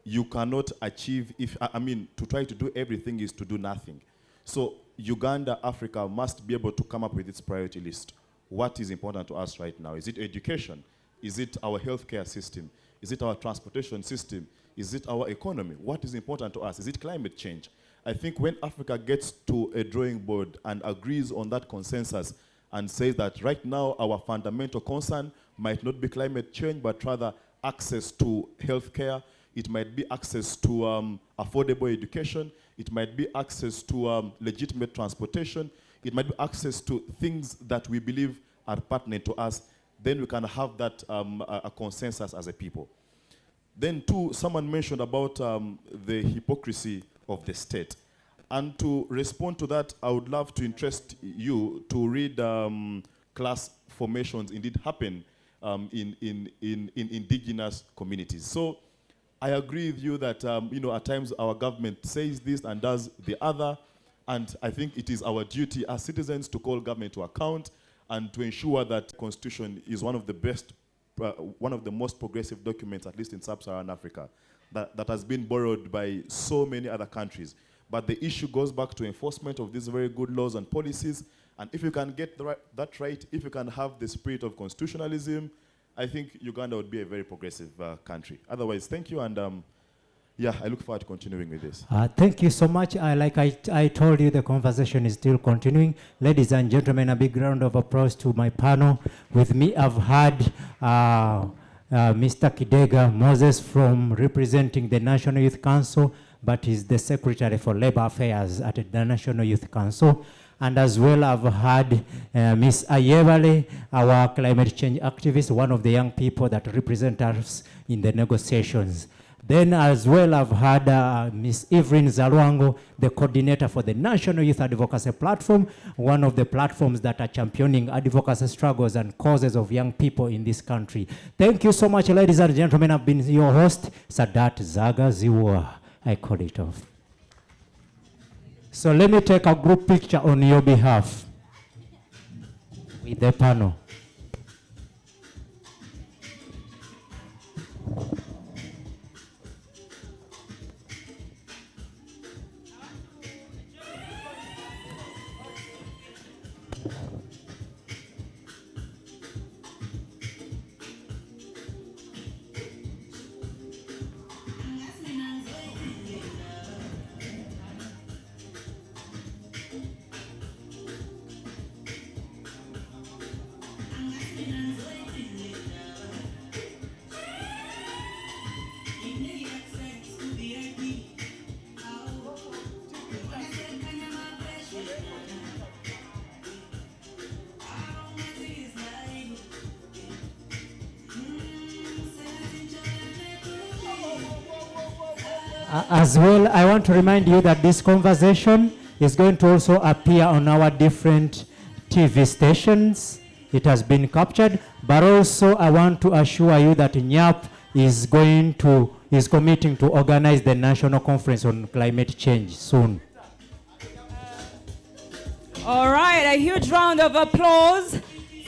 S11: you cannot achieve, to try to do everything is to do nothing. So Uganda, Africa must be able to come up with its priority list. What is important to us right now? Is it education? Is it our healthcare system? Is it our transportation system? Is it our economy? What is important to us? Is it climate change? I think when Africa gets to a drawing board and agrees on that consensus and says that right now our fundamental concern might not be climate change, but rather access to healthcare, it might be access to affordable education, it might be access to legitimate transportation, it might be access to things that we believe are pertinent to us, then we can have that a consensus as a people. Then two, someone mentioned about the hypocrisy of the state. And to respond to that, I would love to interest you to read class formations indeed happen in indigenous communities. So I agree with you that at times our government says this and does the other, and I think it is our duty as citizens to call government to account and to ensure that the Constitution is one of the best, one of the most progressive documents, at least in sub-Saharan Africa, that has been borrowed by so many other countries. But the issue goes back to enforcement of these very good laws and policies. And if you can get that right, if you can have the spirit of constitutionalism, I think Uganda would be a very progressive country. Otherwise, thank you, and yeah, I look forward to continuing with this.
S12: Thank you so much. Like I told you, the conversation is still continuing. Ladies and gentlemen, a big round of applause to my panel. With me, I've had Mr. Kidega Moses representing the National Youth Council, but he's the Secretary for Labor Affairs at the National Youth Council. And as well, I've had Ms. Ayebale, our climate change activist, one of the young people that represent us in the negotiations. Then as well, I've had Ms. Evelyn Zalwango, the coordinator for the National Youth Advocacy Platform, one of the platforms that are championing advocacy struggles and causes of young people in this country. Thank you so much, ladies and gentlemen. I've been your host, Sadat Zaga Ziwa. I call it off. So let me take a group picture on your behalf with the panel. As well, I want to remind you that this conversation is going to also appear on our different TV stations. It has been captured, but also I want to assure you that NYAP is committing to organize the National Conference on Climate Change soon.
S9: All right, a huge round of applause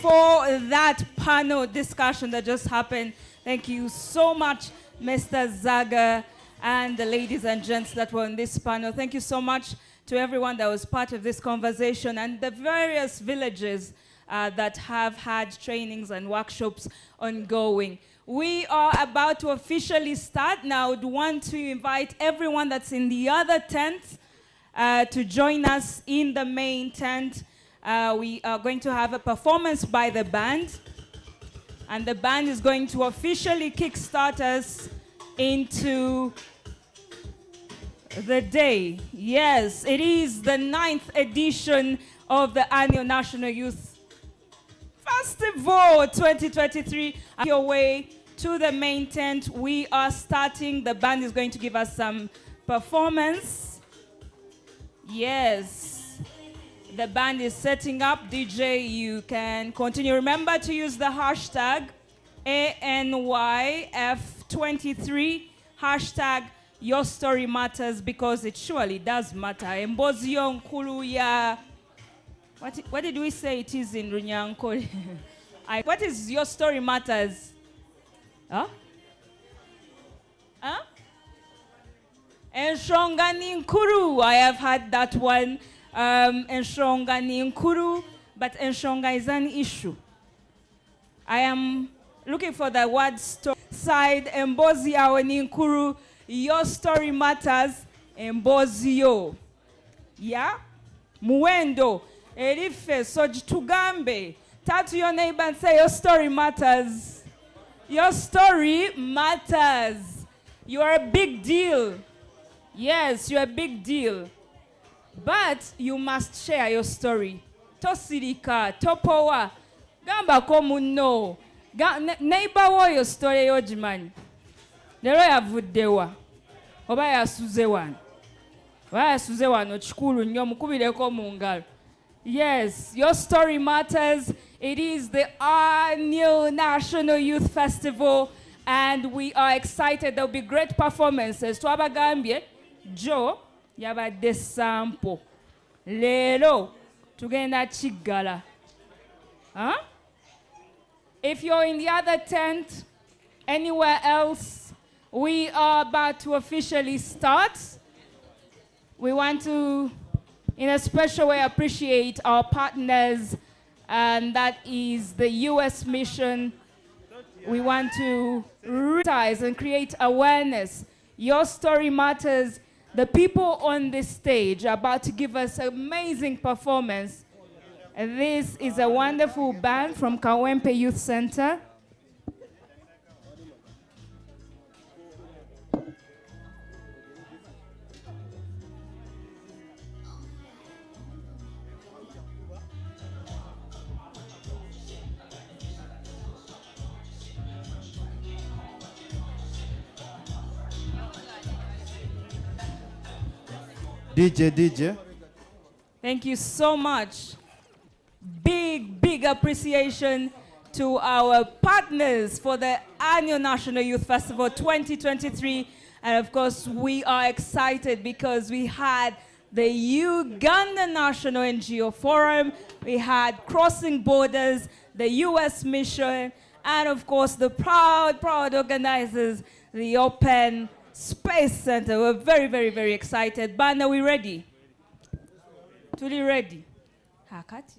S9: for that panel discussion that just happened. Thank you so much, Mr. Zaga, and the ladies and gents that were on this panel. Thank you so much to everyone that was part of this conversation and the various villages that have had trainings and workshops ongoing. We are about to officially start now. I would want to invite everyone that's in the other tent to join us in the main tent. We are going to have a performance by the band, and the band is going to officially kickstart us into the day. Yes, it is the 9th edition of the annual National Youth Festival 2023. On your way to the main tent, we are starting. The band is going to give us some performance. Yes, the band is setting up. DJ, you can continue. Remember to use the hashtag ANYF23, hashtag Your Story Matters, because it surely does matter. Embozio nkulu ya, what did we say it is in Runyankole? What is Your Story Matters? Huh? Huh? Enshongani nkuru, I have had that one Ensonga ni nkuru, but ensonga is an issue. I am looking for the word story. Side embozi yawe ni nkuru. Your story matters. Embozi yo. Yeah? Muwendo. Erife sojitugambe. Tatu your neighbor and say your story matters. Your story matters. You are a big deal. Yes, you're a big deal. But you must share your story. Tosirika, topowa. Gamba komuno. Neighbor wo your story yojimani. Lero yavuddewa. Oba yasuze wano. Oba yasuze wano chikulu nnyo mukubireko mu ngalo. Yes, your story matters. It is the annual National Youth Festival, and we are excited. There will be great performances. Twabagambye, Joe, yabadde sample. Lero, tugenda Chigala. Huh? If you're in the other tent, anywhere else, we are about to officially start. We want to, in a special way, appreciate our partners, and that is the U.S. mission. We want to revitalize and create awareness. Your story matters. The people on this stage are about to give us an amazing performance. And this is a wonderful band from Kawempe Youth Center.
S19: DJ.
S9: Thank you so much. Big appreciation to our partners for the annual National Youth Festival 2023. And of course, we are excited because we had the Uganda National NGO Forum, we had Crossing Borders, the US Mission, and of course, the proud organizers, the Open Space Center. We're very excited. Banda, we ready? Tuli ready? Hakati.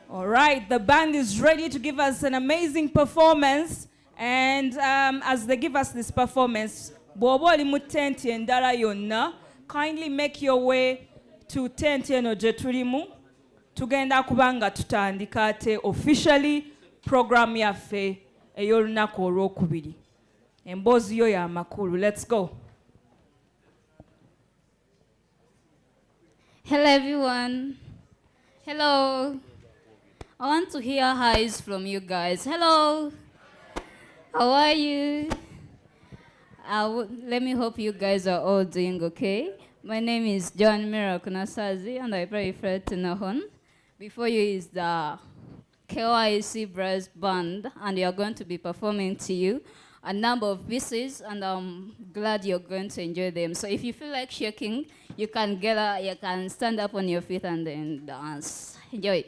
S9: All right, the band is ready to give us an amazing performance. And as they give us this performance, kindly make your way to tent eno gye tulimu. Tugenda kubanga tutandika ate officially program yaffe ey'olunaku olwokubiri. Emboozi yo ya makulu. Let's go.
S20: Hello everyone. Hello. I want to hear highs from you guys. Hello. How are you? Let me hope you guys are all doing okay. My name is John Mira Kunasazi, and I prefer to Nahon. Before you is the KYC Brass Band, and you're going to be performing to you a number of pieces, and I'm glad you're going to enjoy them. So if you feel like shaking, you can you can stand up on your feet and then dance. Enjoy.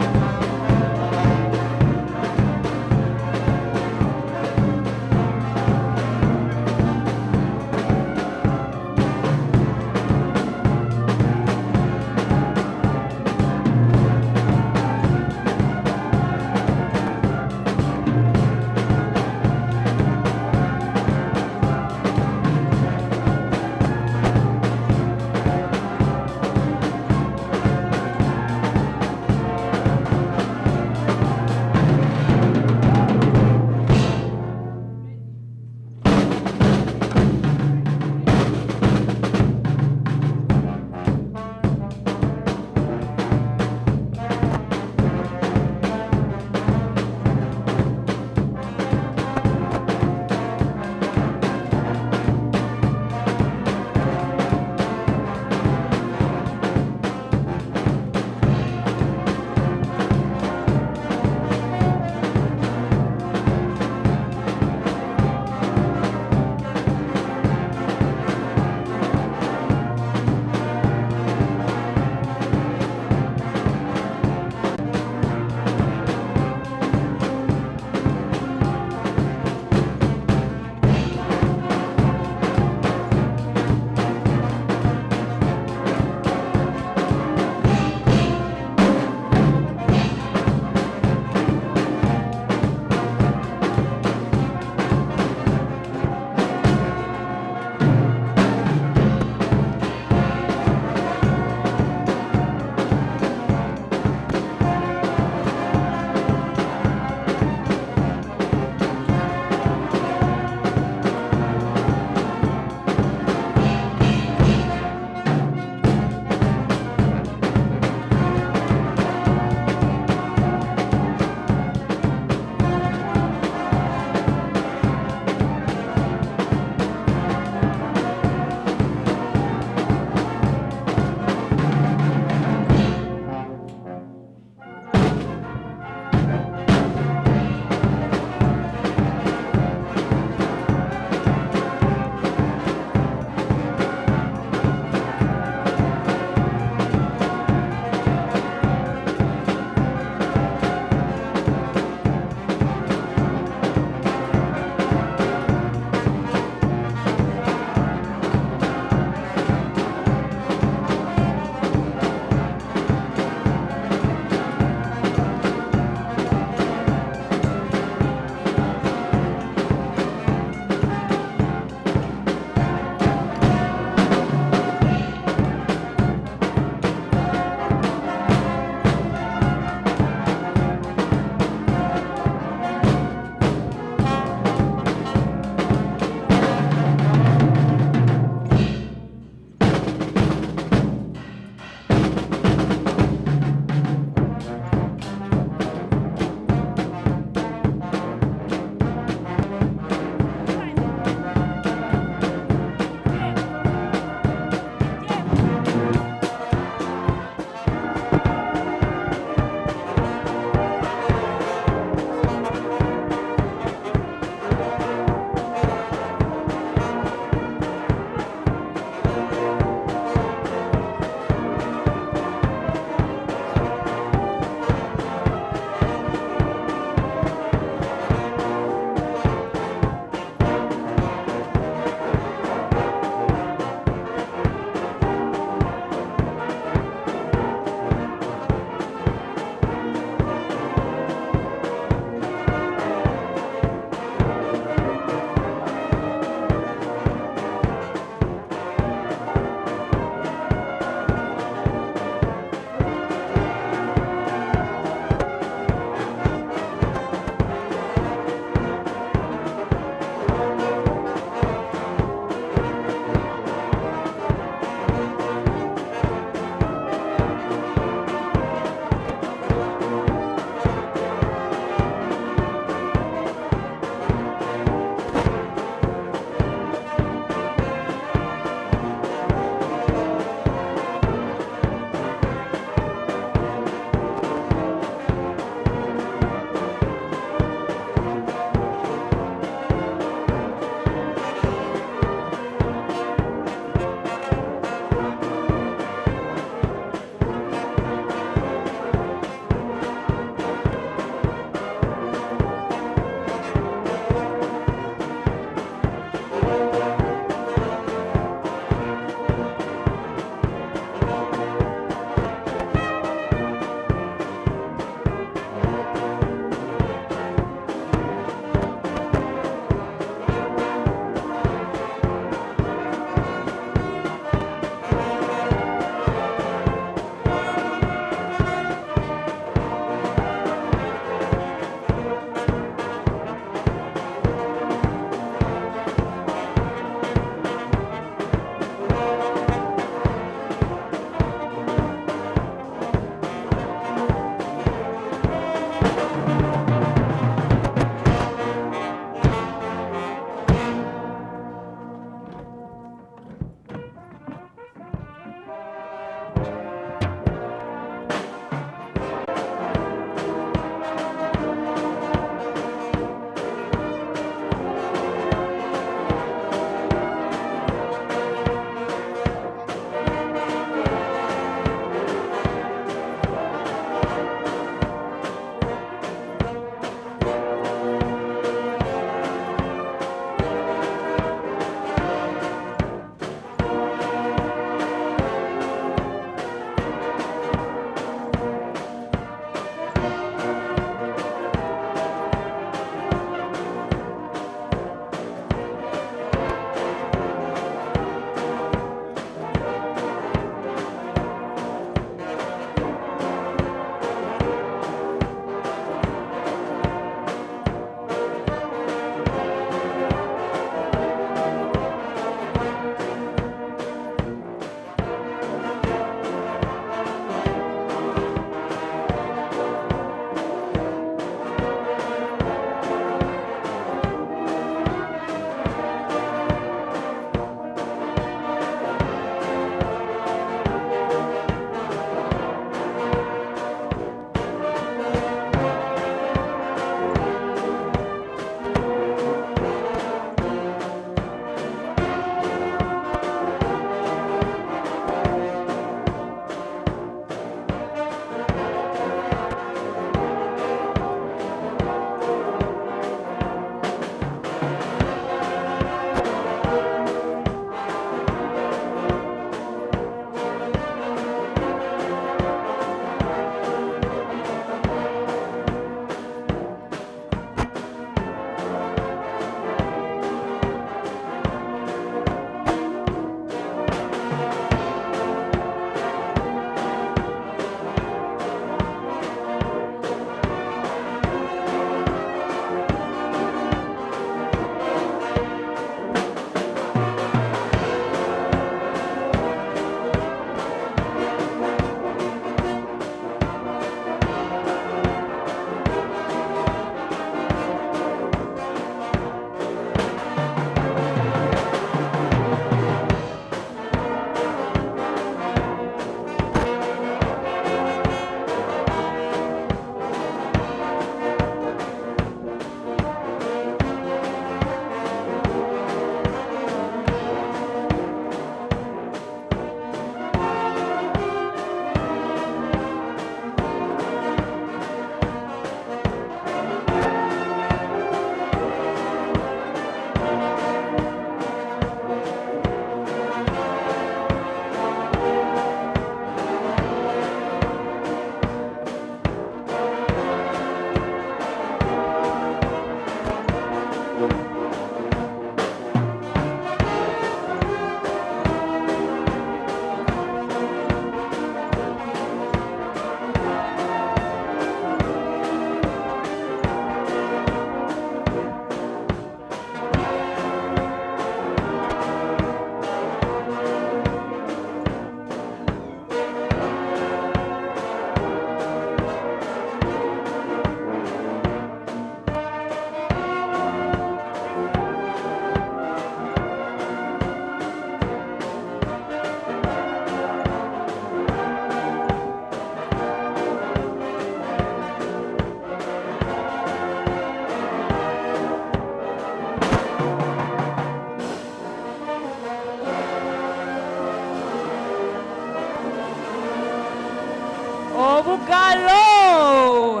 S9: Galo.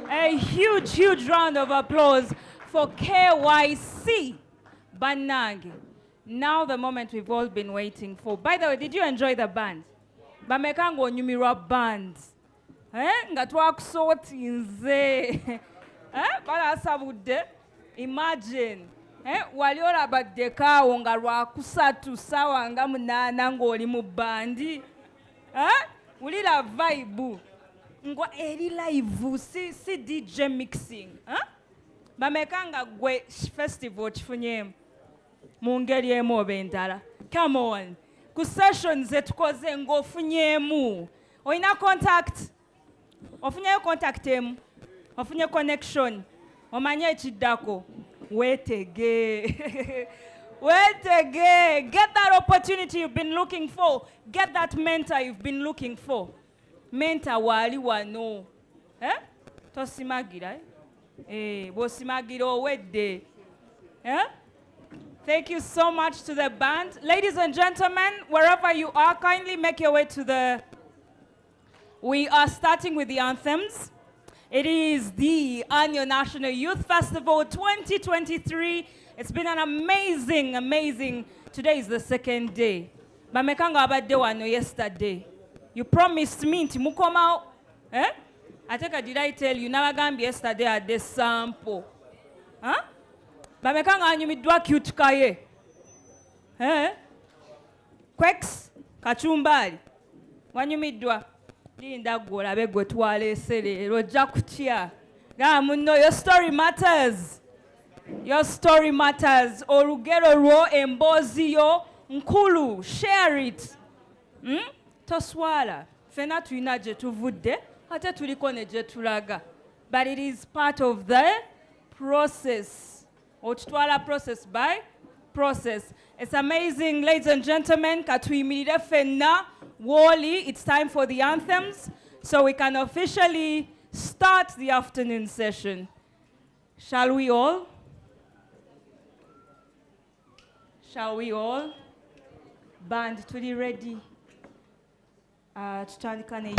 S9: A huge, huge round of applause for KYC Banagi. Now the moment we've all been waiting for. By the way, did you enjoy the band? Bamekango nyumirwa band. Nga twakusotinze. Balasabude. Imagine. Wali olabadde kaawo nga lwakusatu ssaawa nga munaana ng'oli mu bandi. Wulira vibe. Ngwa eri live si DJ mixing. Bamekanga gwe festival kifunyemu. Mu ngeri emu oba endala. Come on. Ku sessions zetukoze ng'ofunyemu. Oyina contact. Ofunyeyo contact emu. Ofunye connection. Omanye ekiddako. Wetege. Wetege. Get that opportunity you've been looking for. Get that mentor you've been looking for. Mentor wali wano. Tosimagira. Bosimagira owedde. Thank you so much to the band. Ladies and gentlemen, wherever you are, kindly make your way to the... We are starting with the anthems. It is the Annual National Youth Festival 2023. It's been an amazing, amazing... Today is the second day. Bamekanga abadde wano yesterday. You promised me nti mukoma. Ateka, did I tell you? Nabagambye yesterday at the sample. Bamekanga anyumiddwa cute kaye. Kwex, kachumbali. Wanyumiddwa. Linda gwe olabe gwe twaleese leero ojja kutya. Munno, your story matters. Your story matters. Olugero lwo emboozi yo nkulu. Share it. Toswala. Fena tulina gye tuvudde ate tuliko ne gye tulaga. But it is part of the process. Otutwala process by process. It's amazing, ladies and gentlemen. Katuyimirire fenna. Wally, it's time for the anthems, so we can officially start the afternoon session. Shall we all? Shall we all? Band, tuli ready? Tutandika ne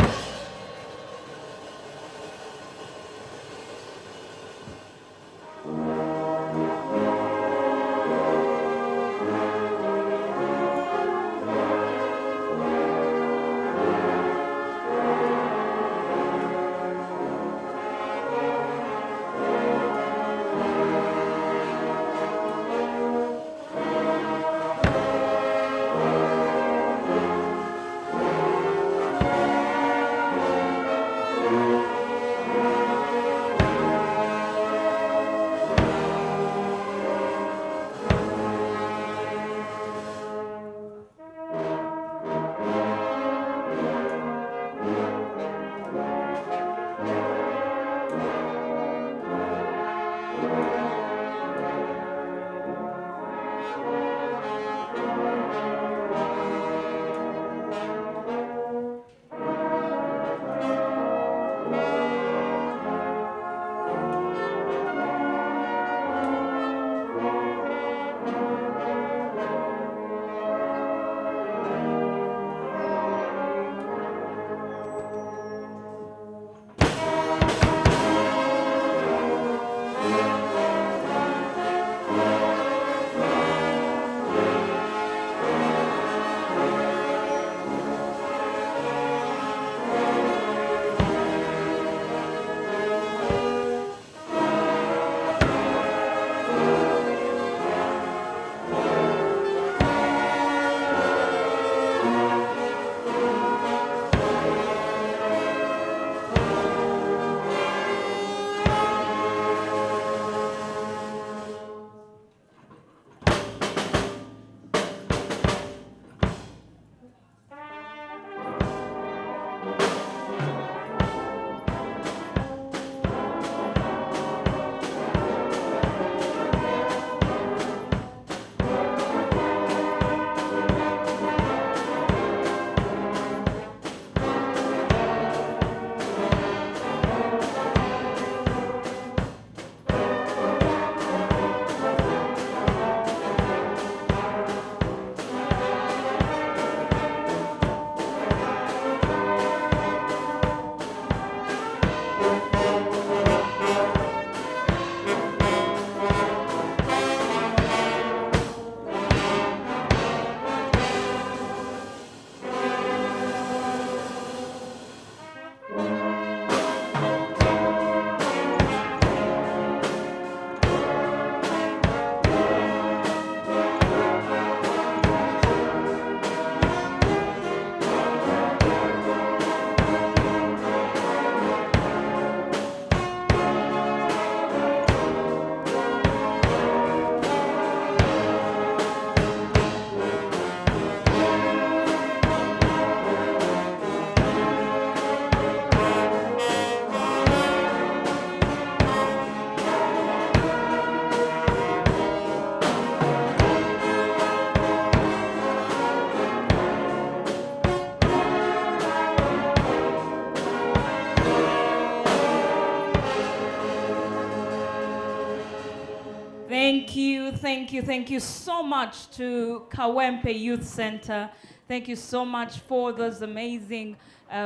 S9: thank you so much to Kawempe Youth Center. Thank you so much for those amazing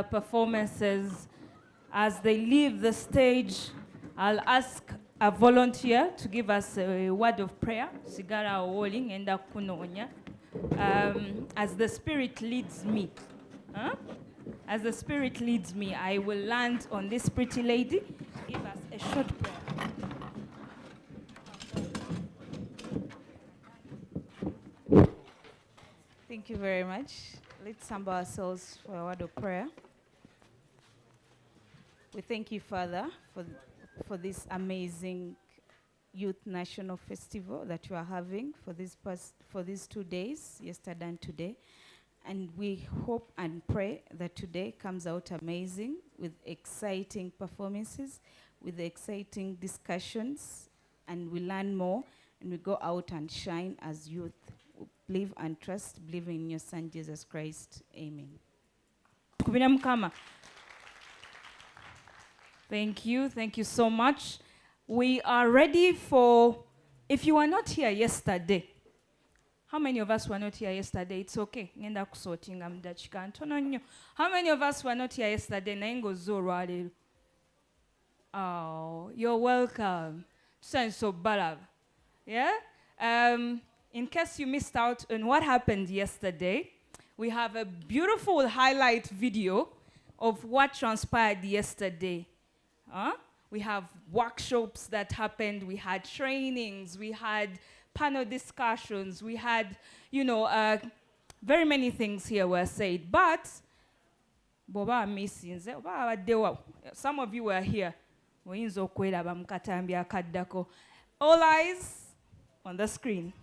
S9: performances. As they leave the stage, I'll ask a volunteer to give us a word of prayer. Sigara Owoling enda kunonya. As the Spirit leads me. Huh? As the Spirit leads me, I will land on this pretty lady. Give us a short prayer.
S19: Thank you very much. Let's humble ourselves for a word of prayer. We thank you, Father, for this amazing Youth National Festival that you are having for these 2 days, yesterday and today. And we hope and pray that today comes out amazing with exciting performances, with exciting discussions, and we learn more and we go out and shine as youth. Believe and trust, believe in your Son, Jesus Christ. Amen.
S9: Thank you so much. We are ready for, if you were not here yesterday, how many of us were not here yesterday? It's okay. How many of us were not here yesterday? Oh, you're welcome. Sense of balav. Yeah? In case you missed out on what happened yesterday, we have a beautiful highlight video of what transpired yesterday. We have workshops that happened, we had trainings, we had panel discussions, we had, very many things here were said. But, some of you were here. All eyes on the screen.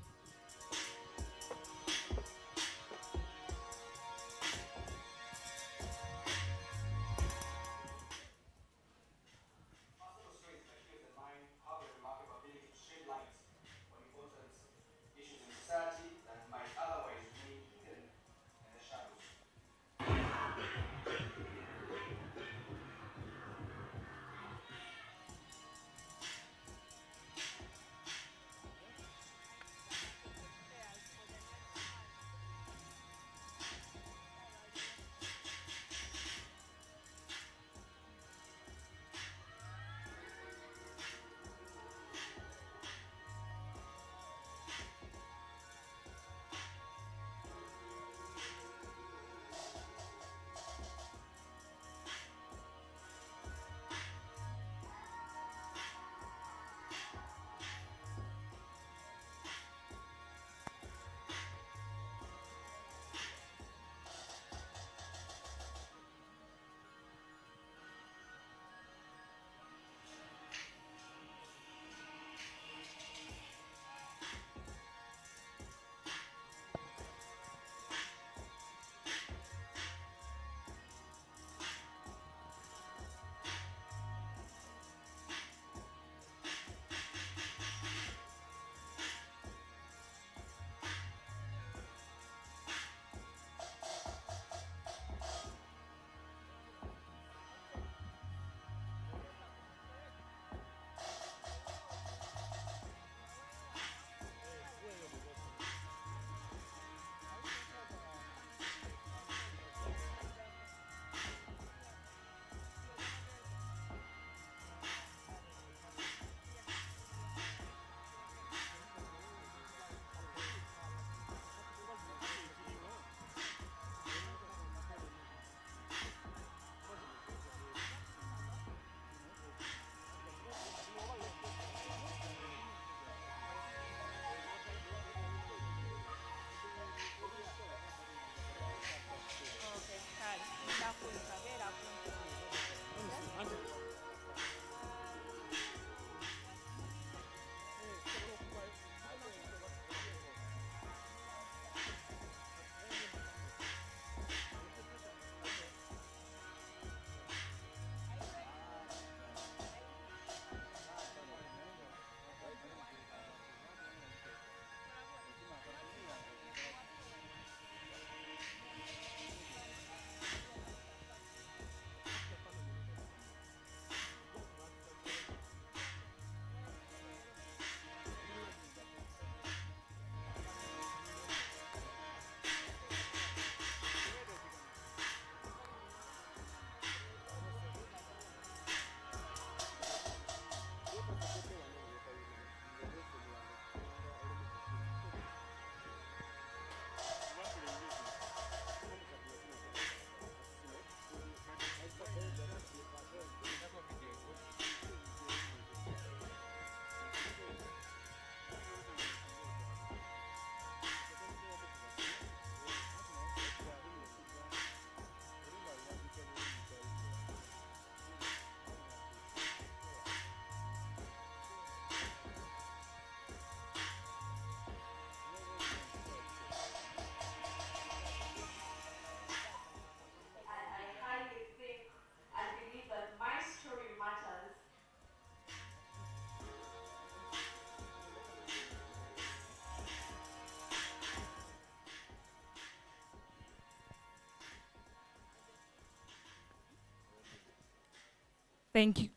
S9: Thank you.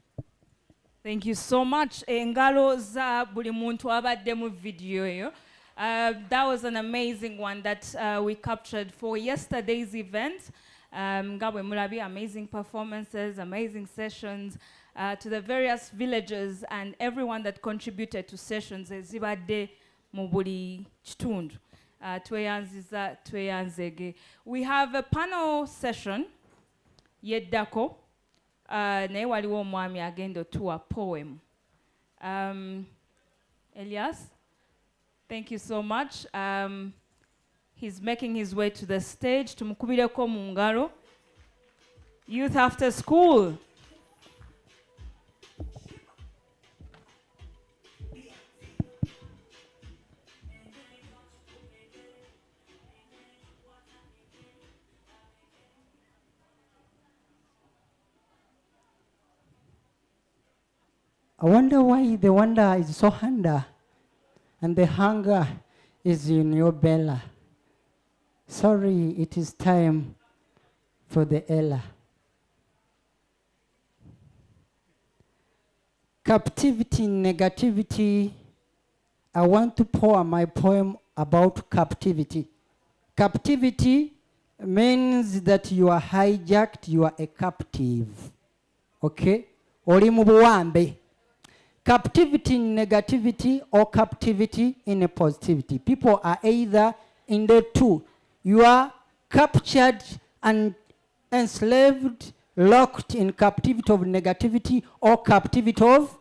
S9: Thank you so much. Engalo za buli muntu abadde mu video yo. That was an amazing one that we captured for yesterday's event. Ngabwe mulabi, amazing performances, amazing sessions to the various villages and everyone that contributed to sessions ezibadde mu buli kitundu. Tweyanziza, tweyanzege. We have a panel session yeddako. Naye waliwo omwami agenda otuwa poem. Elias, thank you so much. He's making his way to the stage. Tumukubireko mu ngalo. Youth After School.
S21: I wonder why the wonder is so hunger and the hunger is in your belly. Sorry, it is time for the Ella. Captivity, negativity. I want to pour my poem about captivity. Captivity means that you are hijacked, you are a captive. Okay? Oli mu buwambe. Captivity in negativity or captivity in a positivity. People are either in the two. You are captured and enslaved, locked in captivity of negativity or captivity of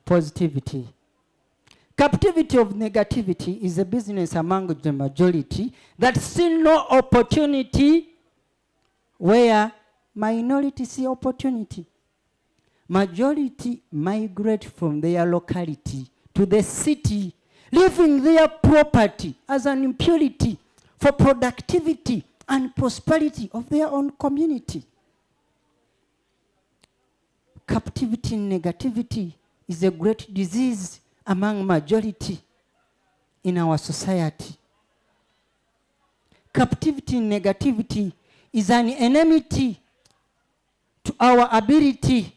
S21: positivity. Captivity of negativity is a business among the majority that see no opportunity where minority see opportunity. Majority migrate from their locality to the city, leaving their property as an impurity for productivity and prosperity of their own community. Captivity and negativity is a great disease among majority in our society. Captivity and negativity is an enmity to our ability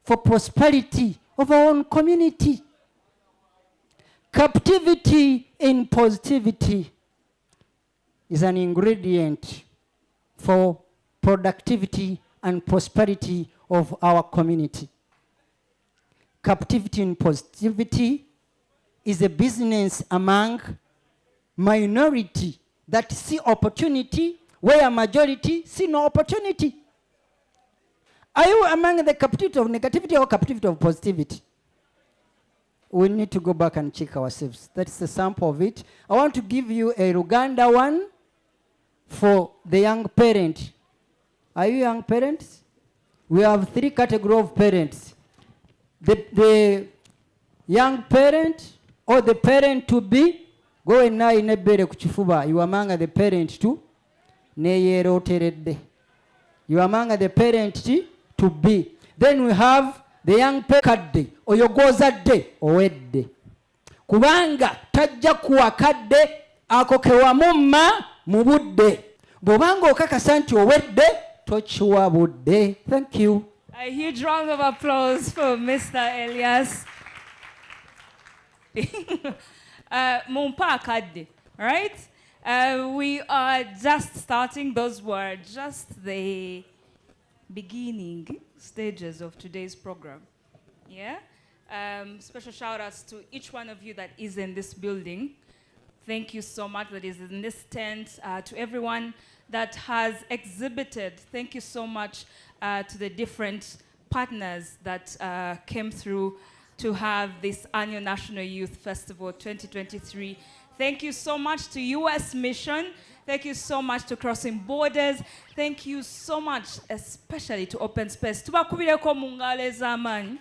S21: for prosperity of our own community. Captivity in positivity is an ingredient for productivity and prosperity of our community. Captivity in positivity is a business among minority that see opportunity where majority see no opportunity. Are you among the captivity of negativity or captivity of positivity? We need to go back and check ourselves. That's the sample of it. I want to give you a Uganda one for the young parent. Are you young parents? We have 3 categories of parents. The young parent or the parent to be, go and na inebere kuchifuba. You are among the parent to, neyero teredde. You are among the parent to be. Then we have the young kadde oyogozadde owedde. Kubanga tajja kuwa kadde ako kewamumma mu budde. Bw'obanga okakasa nti owedde tokiwa budde. Thank you.
S9: A huge round of applause for Mr. Elias. Mumpa akadde, right? We are just starting. Those were just the beginning stages of today's program. Yeah? Special shout outs to each one of you that is in this building. Thank you so much that is in this tent. To everyone that has exhibited, thank you so much to the different partners that came through to have this annual National Youth Festival 2023. Thank you so much to US Mission. Thank you so much to Crossing Borders. Thank you so much, especially to Open Space. Tubakubireko mungale zamani.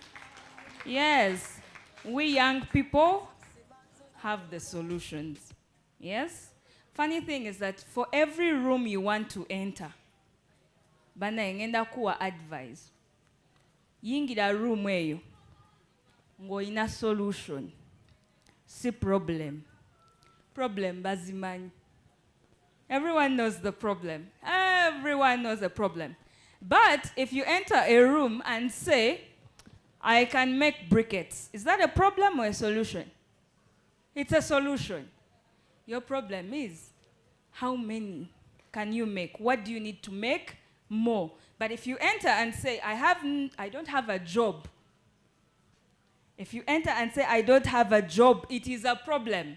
S9: Yes, we young people have the solutions. Yes? Funny thing is that for every room you want to enter, bana ngenda kuwa advise. Yingira room eyo, ngoina solution. Si problem. Problem bazimanyi. Everyone knows the problem. Everyone knows the problem. But if you enter a room and say, I can make briquettes, is that a problem or a solution? It's a solution. Your problem is, how many can you make? What do you need to make more? But if you enter and say, I don't have a job. If you enter and say, I don't have a job, it is a problem.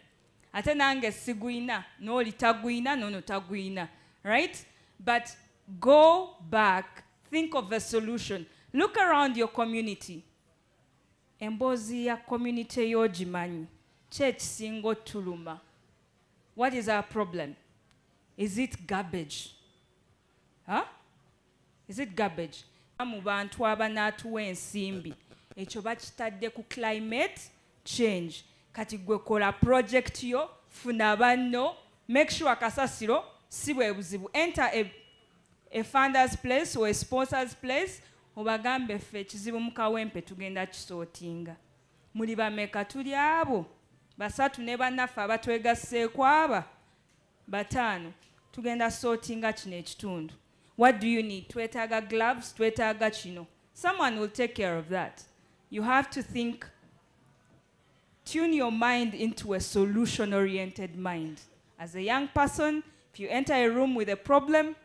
S9: Ate nange siguina, no litaguina, no taguina, right? But go back, think of a solution. Look around your community. Embozi ya community yojimanyi. Church singo tuluma. What is our problem? Is it garbage? Huh? Is it garbage? Mu bantu abanatuwa ensimbi. Ekyo bakitadde ku climate change. Kati gwe kola project yo, funa banno, make sure kasasiro si bwe buzibu. Enter a funder's place or a sponsor's place, obagambe ffe ekizibu mu Kawempe tugenda kisootinga. Muli bameka tuli abo? Basatu ne bannaffe abatwegasseeko aba? Bataano. Tugenda sortinga kino ekitundu. What do you need? Twetaaga gloves, twetaaga kino. Someone will take care of that. You have to think, tune your mind into a solution-oriented mind. As a young person, if you enter a room with a problem,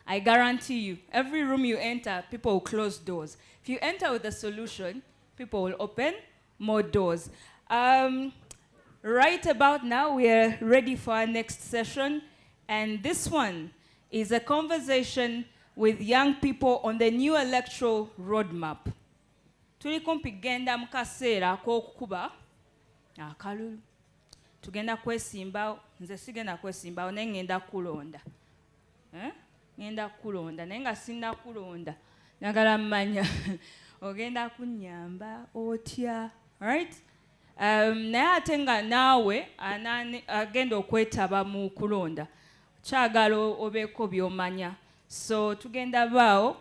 S9: I guarantee you, every room you enter, people will close doors. If you enter with a solution, people will open more doors. Right about now, we are ready for our next session. And this one is a conversation with young people on the new electoral roadmap. Tuli kumpi genda mu kaseera ak'okukuba akalulu. Tugenda kwesimbawo, nze sigenda kwesimbawo naye ngenda kulonda. Ngenda kulonda naye nga sinna kulonda. Njagala mmanya ogenda kunnyamba otya. Right? Naye ate nga naawe agenda okwetaba mu kulonda. Kyagala obeeko by'omanya. So tugenda baawo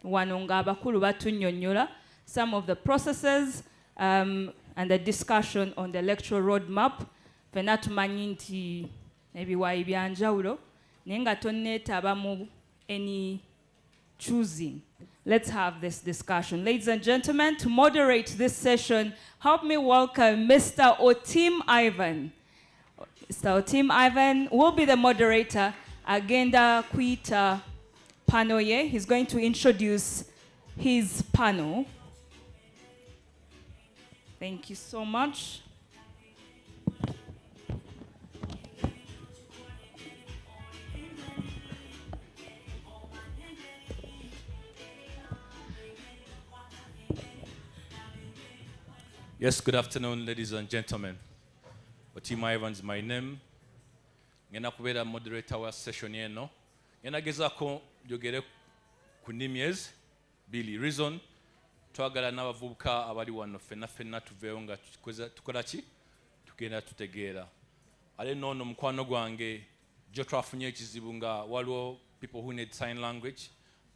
S9: wano ng'abakulu batunnyonnyola some of the processes and the discussion on the electoral roadmap. Fena tumanyi nti ebiwayi bya njawulo naye nga tonneetaba mu any choosing. Let's have this discussion. Ladies and gentlemen, to moderate this session, help me welcome Mr. Otim Ivan. Mr. Otim Ivan will be the moderator. Agenda Kuita Panoye. He's going to introduce his panel. Thank you so much.
S4: Yes, good afternoon, ladies and gentlemen. Otima Ivan is my name. Ngena kubeera moderator wa session eno. Ngena gezaako njogere ku nnimi bbiri. Reason twagala n'abavubuka abali wano ffenna tuveewo nga tukola ki? Tugenda tutegeera. Ale noono mukwano gwange jo twafunye ekizibu nga waliwo people who need sign language.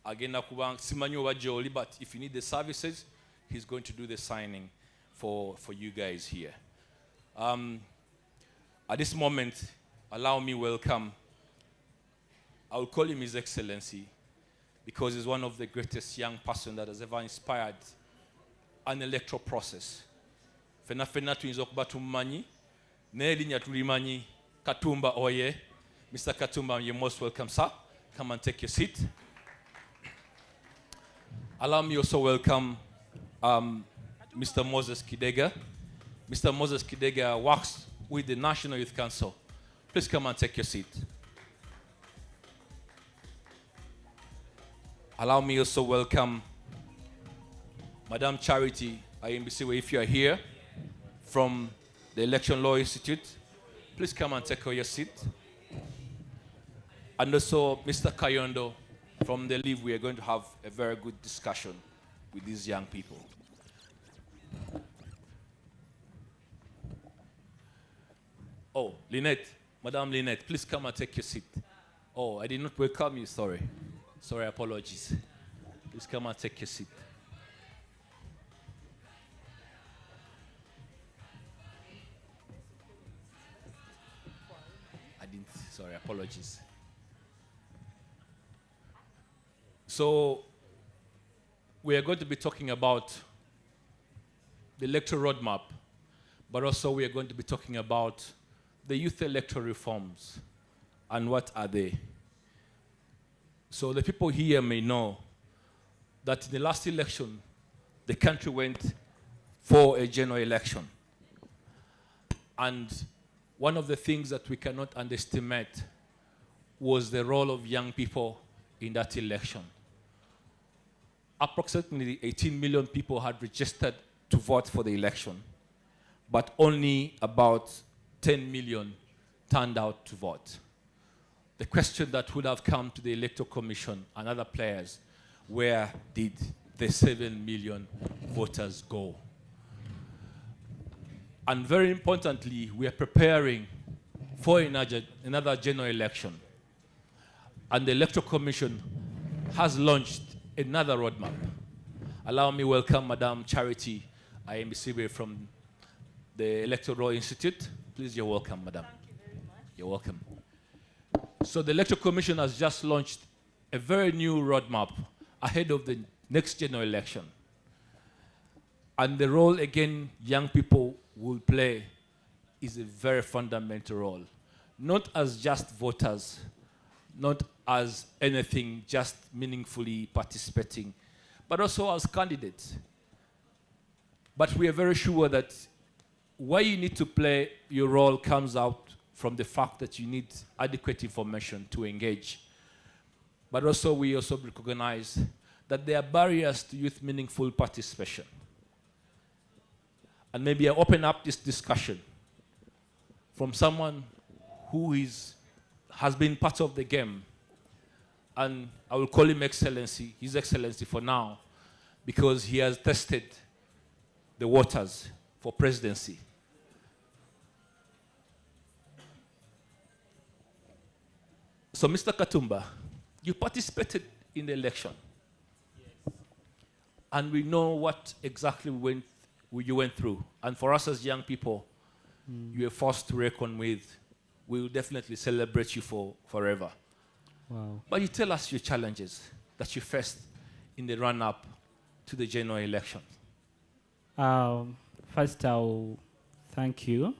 S4: Agenda kuba simanyi oba gy'oli, but if you need the services, he's going to do the signing for you guys here. At this moment, allow me welcome, I will call him His Excellency, because he's one of the greatest young person that has ever inspired an electoral process. Fena tuyinza okuba tumumanyi, naye erinnya tulimanyi, Katumba Oye. Mr. Katumba, you're most welcome, sir. Come and take your seat. Allow me also welcome Mr. Moses Kidega. Mr. Moses Kidega works with the National Youth Council. Please come and take your seat. Allow me also welcome Madam Charity Ayimbissiwe, if you are here, from the Election Law Institute. Please come and take your seat. And also Mr. Kayondo from the Leave. We are going to have a very good discussion with these young people. Oh, Lynette, Madam Lynette, please come and take your seat. Oh, I did not welcome you, sorry. Sorry, apologies. Please come and take your seat. Sorry, apologies. So we are going to be talking about the electoral roadmap, but also we are going to be talking about the youth electoral reforms and what are they. So the people here may know that in the last election, the country went for a general election. And one of the things that we cannot underestimate was the role of young people in that election. Approximately 18 million people had registered to vote for the election, but only about 10 million turned out to vote. The question that would have come to the Electoral Commission and other players, where did the 7 million voters go? And very importantly, we are preparing for another general election. And the Electoral Commission has launched another roadmap. Allow me welcome Madam Charity IMBCB from the Electoral Institute. Please, you're welcome, Madam. Thank you very much. You're welcome. So the Electoral Commission has just launched a very new roadmap ahead of the next general election. And the role, again, young people will play is a very fundamental role. Not as just voters, not as anything, just meaningfully participating, but also as candidates. But we are very sure that where you need to play your role comes out from the fact that you need adequate information to engage. But also we also recognize that there are barriers to youth meaningful participation. And maybe I open up this discussion from someone who has been part of the game. And I will call him Excellency, His Excellency for now, because he has tested the waters for presidency. So, Mr. Katumba, you participated in the election. Yes. And we know what exactly you went through. And for us as young people, you are forced to reckon with. We will definitely celebrate you forever.
S3: Wow.
S4: But you tell us your challenges that you faced in the run-up to the general election.
S3: First, I'll thank you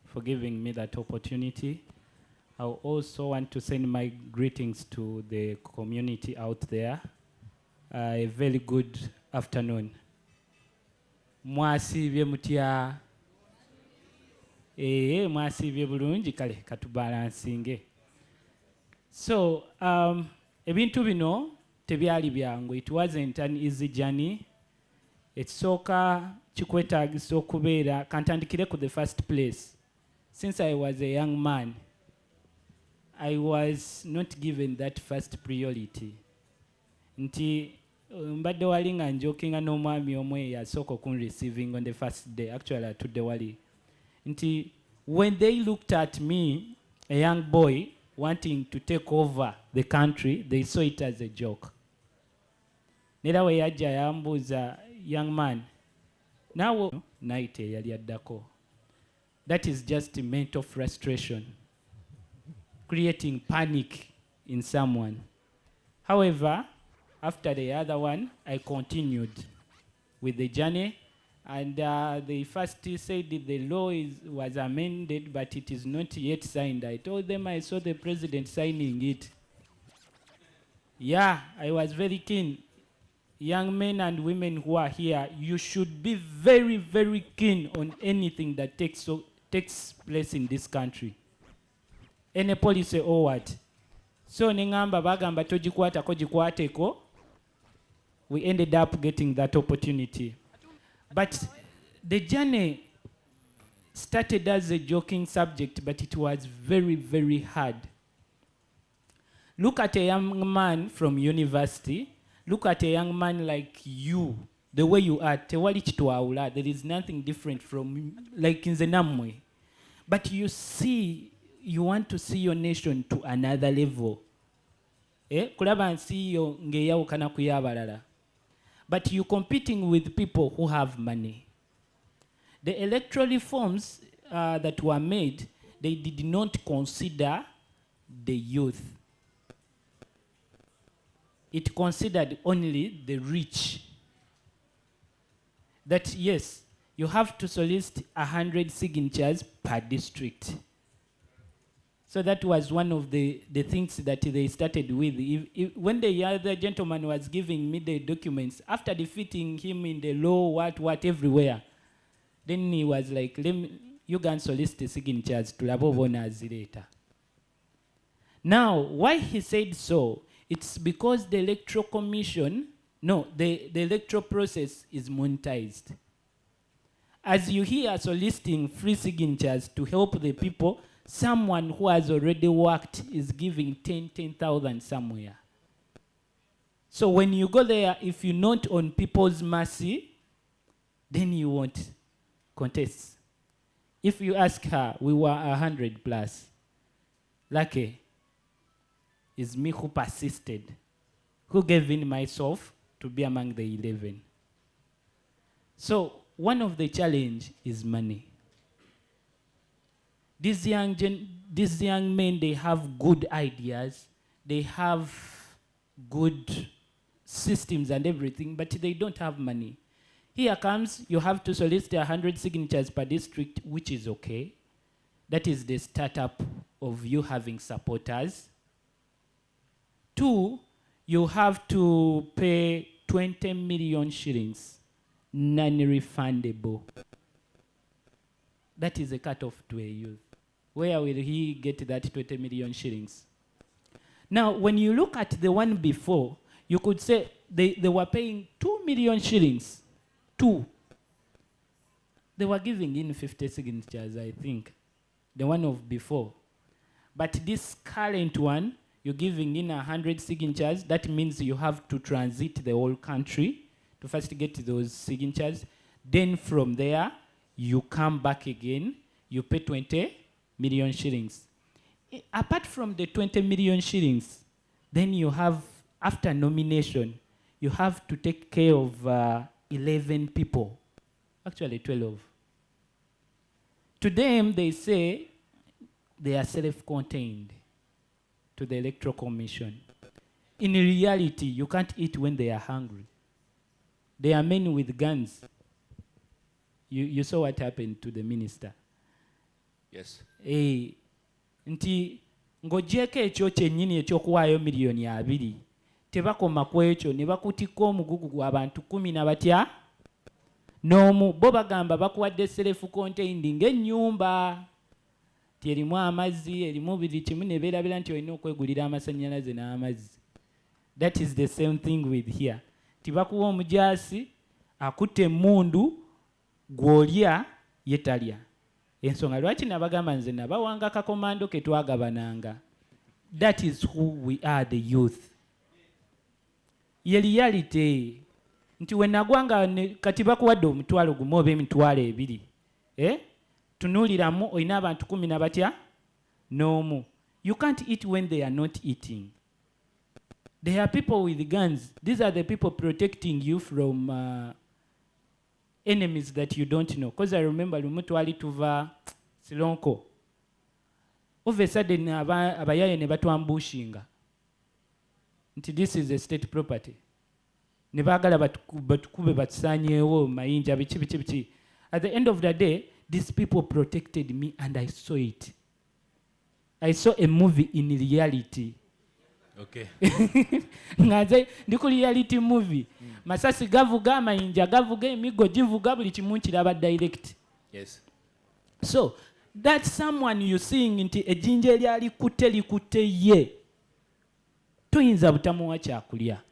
S3: for giving me that opportunity. I also want to send my greetings to the community out there. A very good afternoon. Mwasibye mutya. Mwasibye bulungi kale katubalansinge. So, ebintu bino tebyali byangu. It wasn't an easy journey. Ekisooka kikwetaagisa okubeera kantandikire ku the first place. Since I was a young man, I was not given that first priority. Nti mbadde wali nga njokinga n'omwami omwe yasooka okunreceiving on the first day. Actually, atudde wali. Nti when they looked at me, a young boy, wanting to take over the country, they saw it as a joke. Nera we yajja yambuuza, young man, now night yali addako. That is just mental frustration, creating panic in someone. However, after the other one, I continued with the journey, and they first said that the law was amended, but it is not yet signed. I told them I saw the president signing it. Yeah, I was very keen. Young men and women who are here, you should be very, very keen on anything that takes place in this country. Any policy or what. So ningamba bagamba tojikwatako jikwateko. We ended up getting that opportunity. But the journey started as a joking subject, but it was very, very hard. Look at a young man from university. Look at a young man like you, the way you are. There is nothing different from like in the Namwe. But you see, you want to see your nation to another level. Kulaba nsi yo ngeyawukana kuyabalala. But you're competing with people who have money. The electoral reforms that were made, they did not consider the youth. it considered only the rich. That yes, you have to solicit 100 signatures per district. So that was one of the things that they started with. When the other gentleman was giving me the documents, after defeating him in the law, what, everywhere, then he was like, you can solicit the signatures to Labobonaz later. Now, why he said so, it's because the electoral commission, the electoral process is monetized. As you hear soliciting free signatures to help the people, someone who has already worked is giving 10,000 somewhere. So when you go there, if you're not on people's mercy, then you won't contest. If you ask her, we were 100 plus. Lucky is me who persisted, who gave in myself to be among the 11. So one of the challenge is money. These young men, they have good ideas, they have good systems and everything, but they don't have money. Here comes, you have to solicit 100 signatures per district, which is okay. That is the startup of you having supporters. 2, you have to pay 20 million shillings, non-refundable. That is a cutoff to a youth. Where will he get that 20 million shillings? Now, when you look at the one before, you could say they were paying 2 million shillings. 2. They were giving in 50 signatures, I think. The one of before. But this current one, you're giving in 100 signatures. That means you have to transit the whole country to first get those signatures. Then from there, you come back again, you pay 20 million shillings. Apart from the 20 million shillings, then you have, after nomination, you have to take care of 11 people, actually 12. To them, they say they are self-contained to the Electoral Commission. In reality, you can't eat when they are hungry. They are men with guns. You saw what happened to the minister.
S4: Yes.
S3: Nti ng'oggyeko ekyo kyennyini ekyokuwaayo miliyoni 2, tebakoma ku ekyo ne bakutika omugugu abantu 10 na batya n'omu. Bo bagamba bakuwadde self-contained ng'ennyumba ti erimu amazzi, erimu buli kimu, ne beerabira nti olina okwegulira amasannyalaze n'amazzi. That is the same thing with here. Tibakuwa omujaasi akutte emmundu gw'olya ye talya. Ensonga lwaki nabagamba nze nabawanga kakomando ke twagabananga. That is who we are, the youth. Ye reality. Nti we nagwanga kati bakuwadde omutwalo gumu oba emitwalo 2. Tunuuliramu olina abantu 10 na batya n'omu. You can't eat when they are not eating. There are people with guns. These are the people protecting you from enemies that you don't know. Because I remember lumu twali tuva Silonko. All of a sudden abayaye ne batwambushinga. Nti this is a state property. Ne baagala batukube batusaanyeewo mayinja biki. At the end of the day, these people protected me and I saw it. I saw a movie in reality.
S4: Okay.
S3: Ngaze ndi ku reality movie. Masasi gavuga, amayinja gavuga, emigo givuga, buli kimu kiraba direct.
S4: Yes.
S3: So that's someone you seeing nti ejjinja eryali likutte ye. Toyinza butamuwa kyakulya.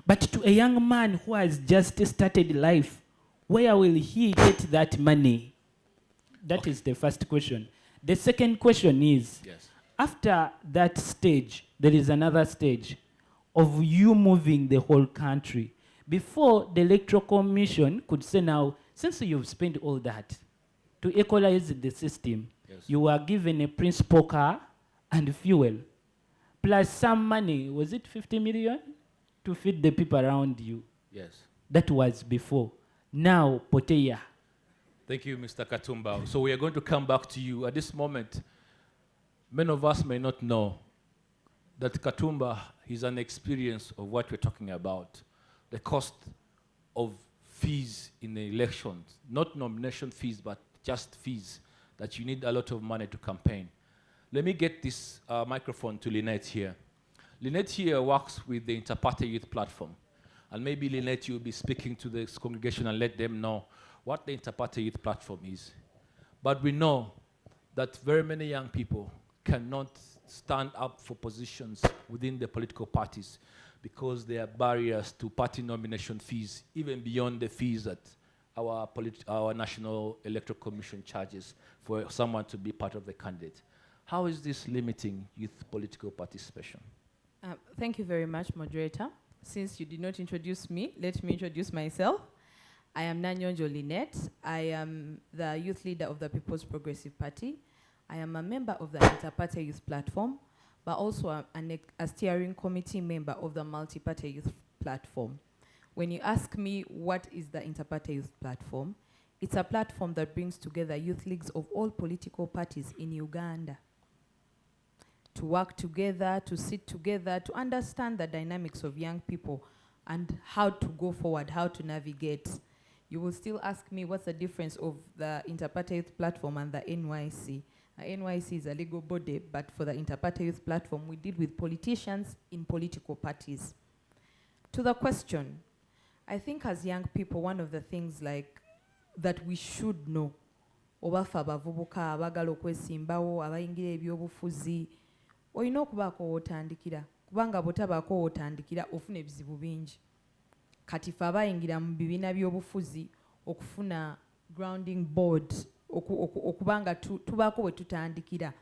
S3: But to a young man who has just started life, where will he get that money? That is the first question. The second question is,
S4: yes,
S3: after that stage, there is another stage of you moving the whole country. Before the Electoral Commission could say now, since you've spent all that to equalize the system, yes, you are given a principal car and fuel, plus some money, was it 50 million? To feed the people around you.
S4: Yes.
S3: That was before. Now, Poteya.
S4: Thank you, Mr. Katumba. So we are going to come back to you. At this moment, many of us may not know that Katumba is an experience of what we're talking about. The cost of fees in the elections, not nomination fees, but just fees, that you need a lot of money to campaign. Let me get this microphone to Lynette here. Lynette here works with the Interparty Youth Platform. And maybe Lynette, you'll be speaking to this congregation and let them know what the Interparty Youth Platform is. But we know that very many young people cannot stand up for positions within the political parties because there are barriers to party nomination fees, even beyond the fees that our National Electoral Commission charges for someone to be part of the candidate. How is this limiting youth political participation?
S2: Thank you very much, moderator. Since you did not introduce me, let me introduce myself. I am Nanyonjo Lynette. I am the youth leader of the People's Progressive Party. I am a member of the Interparty Youth Platform, but also a steering committee member of the Multi-Party Youth Platform. When you ask me what is the Interparty Youth Platform, it's a platform that brings together youth leagues of all political parties in Uganda to work together, to sit together, to understand the dynamics of young people and how to go forward, how to navigate. You will still ask me what's the difference of the Interparty Youth Platform and the NYC. The NYC is a legal body, but for the Interparty Youth Platform, we deal with politicians in political parties. To the question, I think as young people, one of the things that we should know, obafa abavubuka abagala okwesimbawo abayingira ebyobufuzi olina okubaako wootandikira kubanga bw'otabaako wootandikira ofuna ebizibu bingi. Kati ffe abayingira mu bibiina by'obufuzi okufuna grounding board okubanga tubaako bwe tutandikira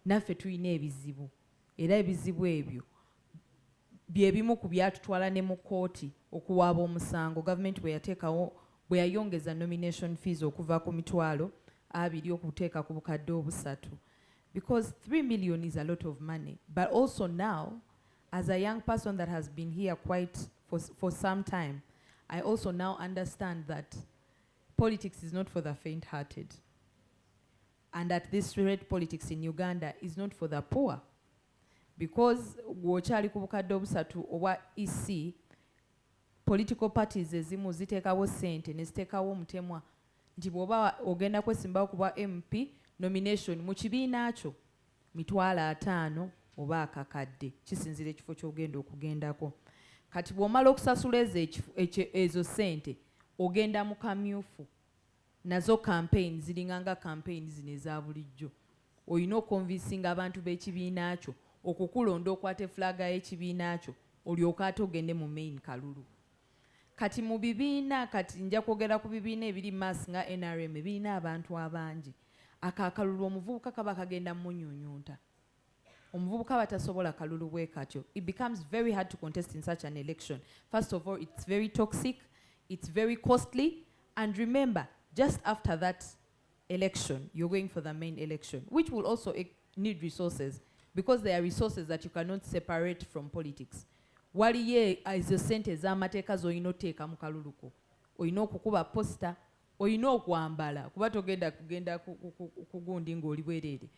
S2: naffe tulina ebizibu era ebizibu ebyo bye bimu ku byatutwala ne mu kooti okuwaaba omusango gavumenti bwe yayongeza nomination fees okuva ku mitwalo 20 okuteeka ku bukadde 3, because 3 million is a lot of money. But also now, as a young person that has been here for some time, I also now understand that politics is not for the faint-hearted. And at this rate, politics in Uganda is not for the poor. Because wochali kubukadde 3 owa EC, political parties ezimu ziteekawo ssente ne ziteekawo omutemwa nti bw'oba ogenda kwesimbawo kuba MP nomination mu kibiina kyo mitwalo 5 oba akakadde kisinzira ekifo ky'ogenda okugendako. Kati bw'omala okusasula ezo ssente ogenda mu kamyufu nazo campaign zilinganga campaign zino eza bulijjo. Olina okonvinsinga abantu b'ekibiina kyo okukulonda okwata flaga y'ekibiina kyo olyoka ate ogende mu main kalulu. Kati mu bibiina, kati nja kwogera ku bibiina ebiri mass nga NRM birina abantu abangi. Akakalulu omuvubuka kaba kagenda munnyuunyunta. Omuvubuka batasobola kalulu bwe katyo. It becomes very hard to contest in such an election. First of all, it's very toxic, it's very costly, and remember, just after that election, you're going for the main election, which will also need resources, because there are resources that you cannot separate from politics. Waliye izo sente z'amateeka z'olina oteeka mu kaluluko. Olina okukuba posta, olina okwambala kuba togenda kugenda kugundi ng'oli bwereere.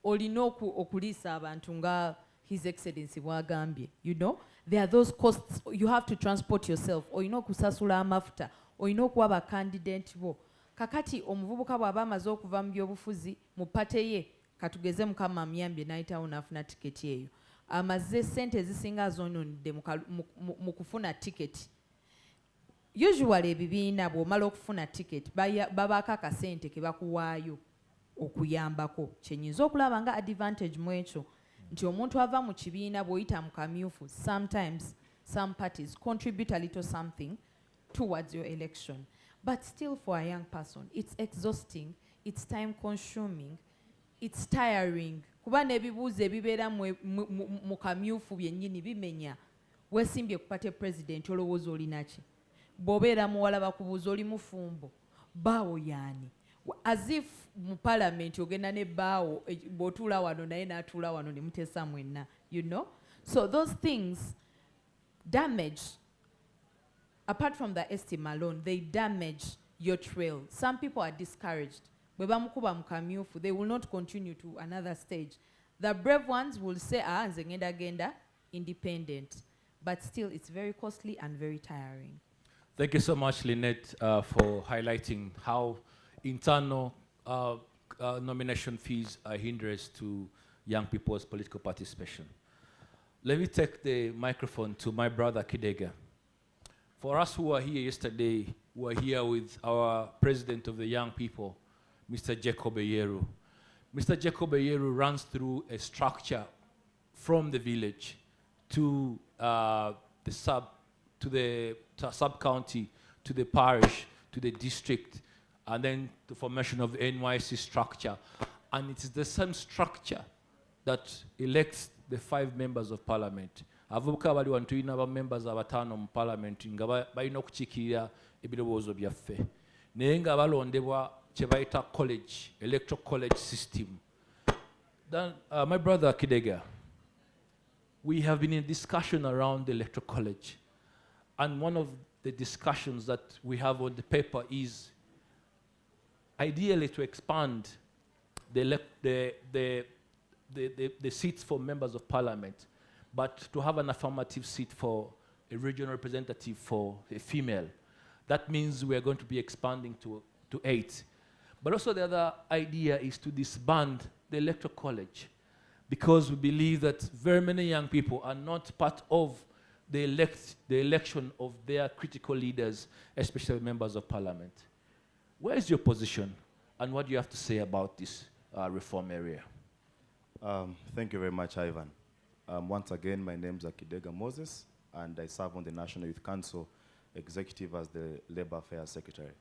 S2: Olina okuliisa abantu nga His Excellency bw'agambye. You know, there are those costs. You have to transport yourself. Olina okusasula amafuta. Olina okuwa bakandidate bo. Kakati omuvubuka bw'aba amaze okuva mu byobufuzi mu pate ye, katugeze Mukama amuyambye n'ayitawo n'afuna tiketi eyo. Amaze sente ezisinga zoononedde mu kufuna tiketi. Usually ebibiina bw'omala okufuna tiketi babaako akasente ke bakuwaayo okuyambako. Kyenyinza okulaba nga advantage mu ekyo nti omuntu ava mu kibiina bw'oyita mu kamyufu, sometimes some parties contribute a little something towards your election. But still, for a young person, it's exhausting, it's time consuming, it's tiring. Kuba n'ebibuuzo ebibeera mu kamyufu byennyini bimenya. Weesimbye kupate president olowooza olina ki? Bw'obeera muwala bakubuuza oli mufumbo. Baawo yaani? As if mu parliament ogenda ne baawo bw'otuula wano naye n'atuula wano ne muteesa mwenna. You know? So those things damage. Apart from the esteem alone, they damage your trail. Some people are discouraged. Bwe bamukuba mu kamyufu, they will not continue to another stage. The brave ones will say, nze genda independent. But still, it's very costly and very tiring.
S4: Thank you so much, Lynette, for highlighting how internal nomination fees are hindrance to young people's political participation. Let me take the microphone to my brother Kidega. For us who were here yesterday, we are here with our president of the young people, Mr. Jacob Eyeru. Mr. Jacob Eyeru runs through a structure from the village to the sub-county, to the parish, to the district, and then the formation of the NYC structure. And it is the same structure that elects the 5 members of parliament. Avubuka bali wano tulina ba members abataano mu parliament nga balina okukiikirira ebirowoozo byaffe. Naye nga balondebwa kye bayita college, electoral college system. Then, my brother Kidega, we have been in discussion around the electoral college. And one of the discussions that we have on the paper is ideally to expand the seats for members of parliament, but to have an affirmative seat for a regional representative for a female. That means we are going to be expanding to 8. But also the other idea is to disband the electoral college, because we believe that very many young people are not part of the election of their critical leaders, especially members of parliament. Where is your position, and what do you have to say about this reform area?
S11: Thank you very much, Ivan. Once again, my name is Akidega Moses, and I serve on the National Youth Council Executive as the Labor Affairs Secretary.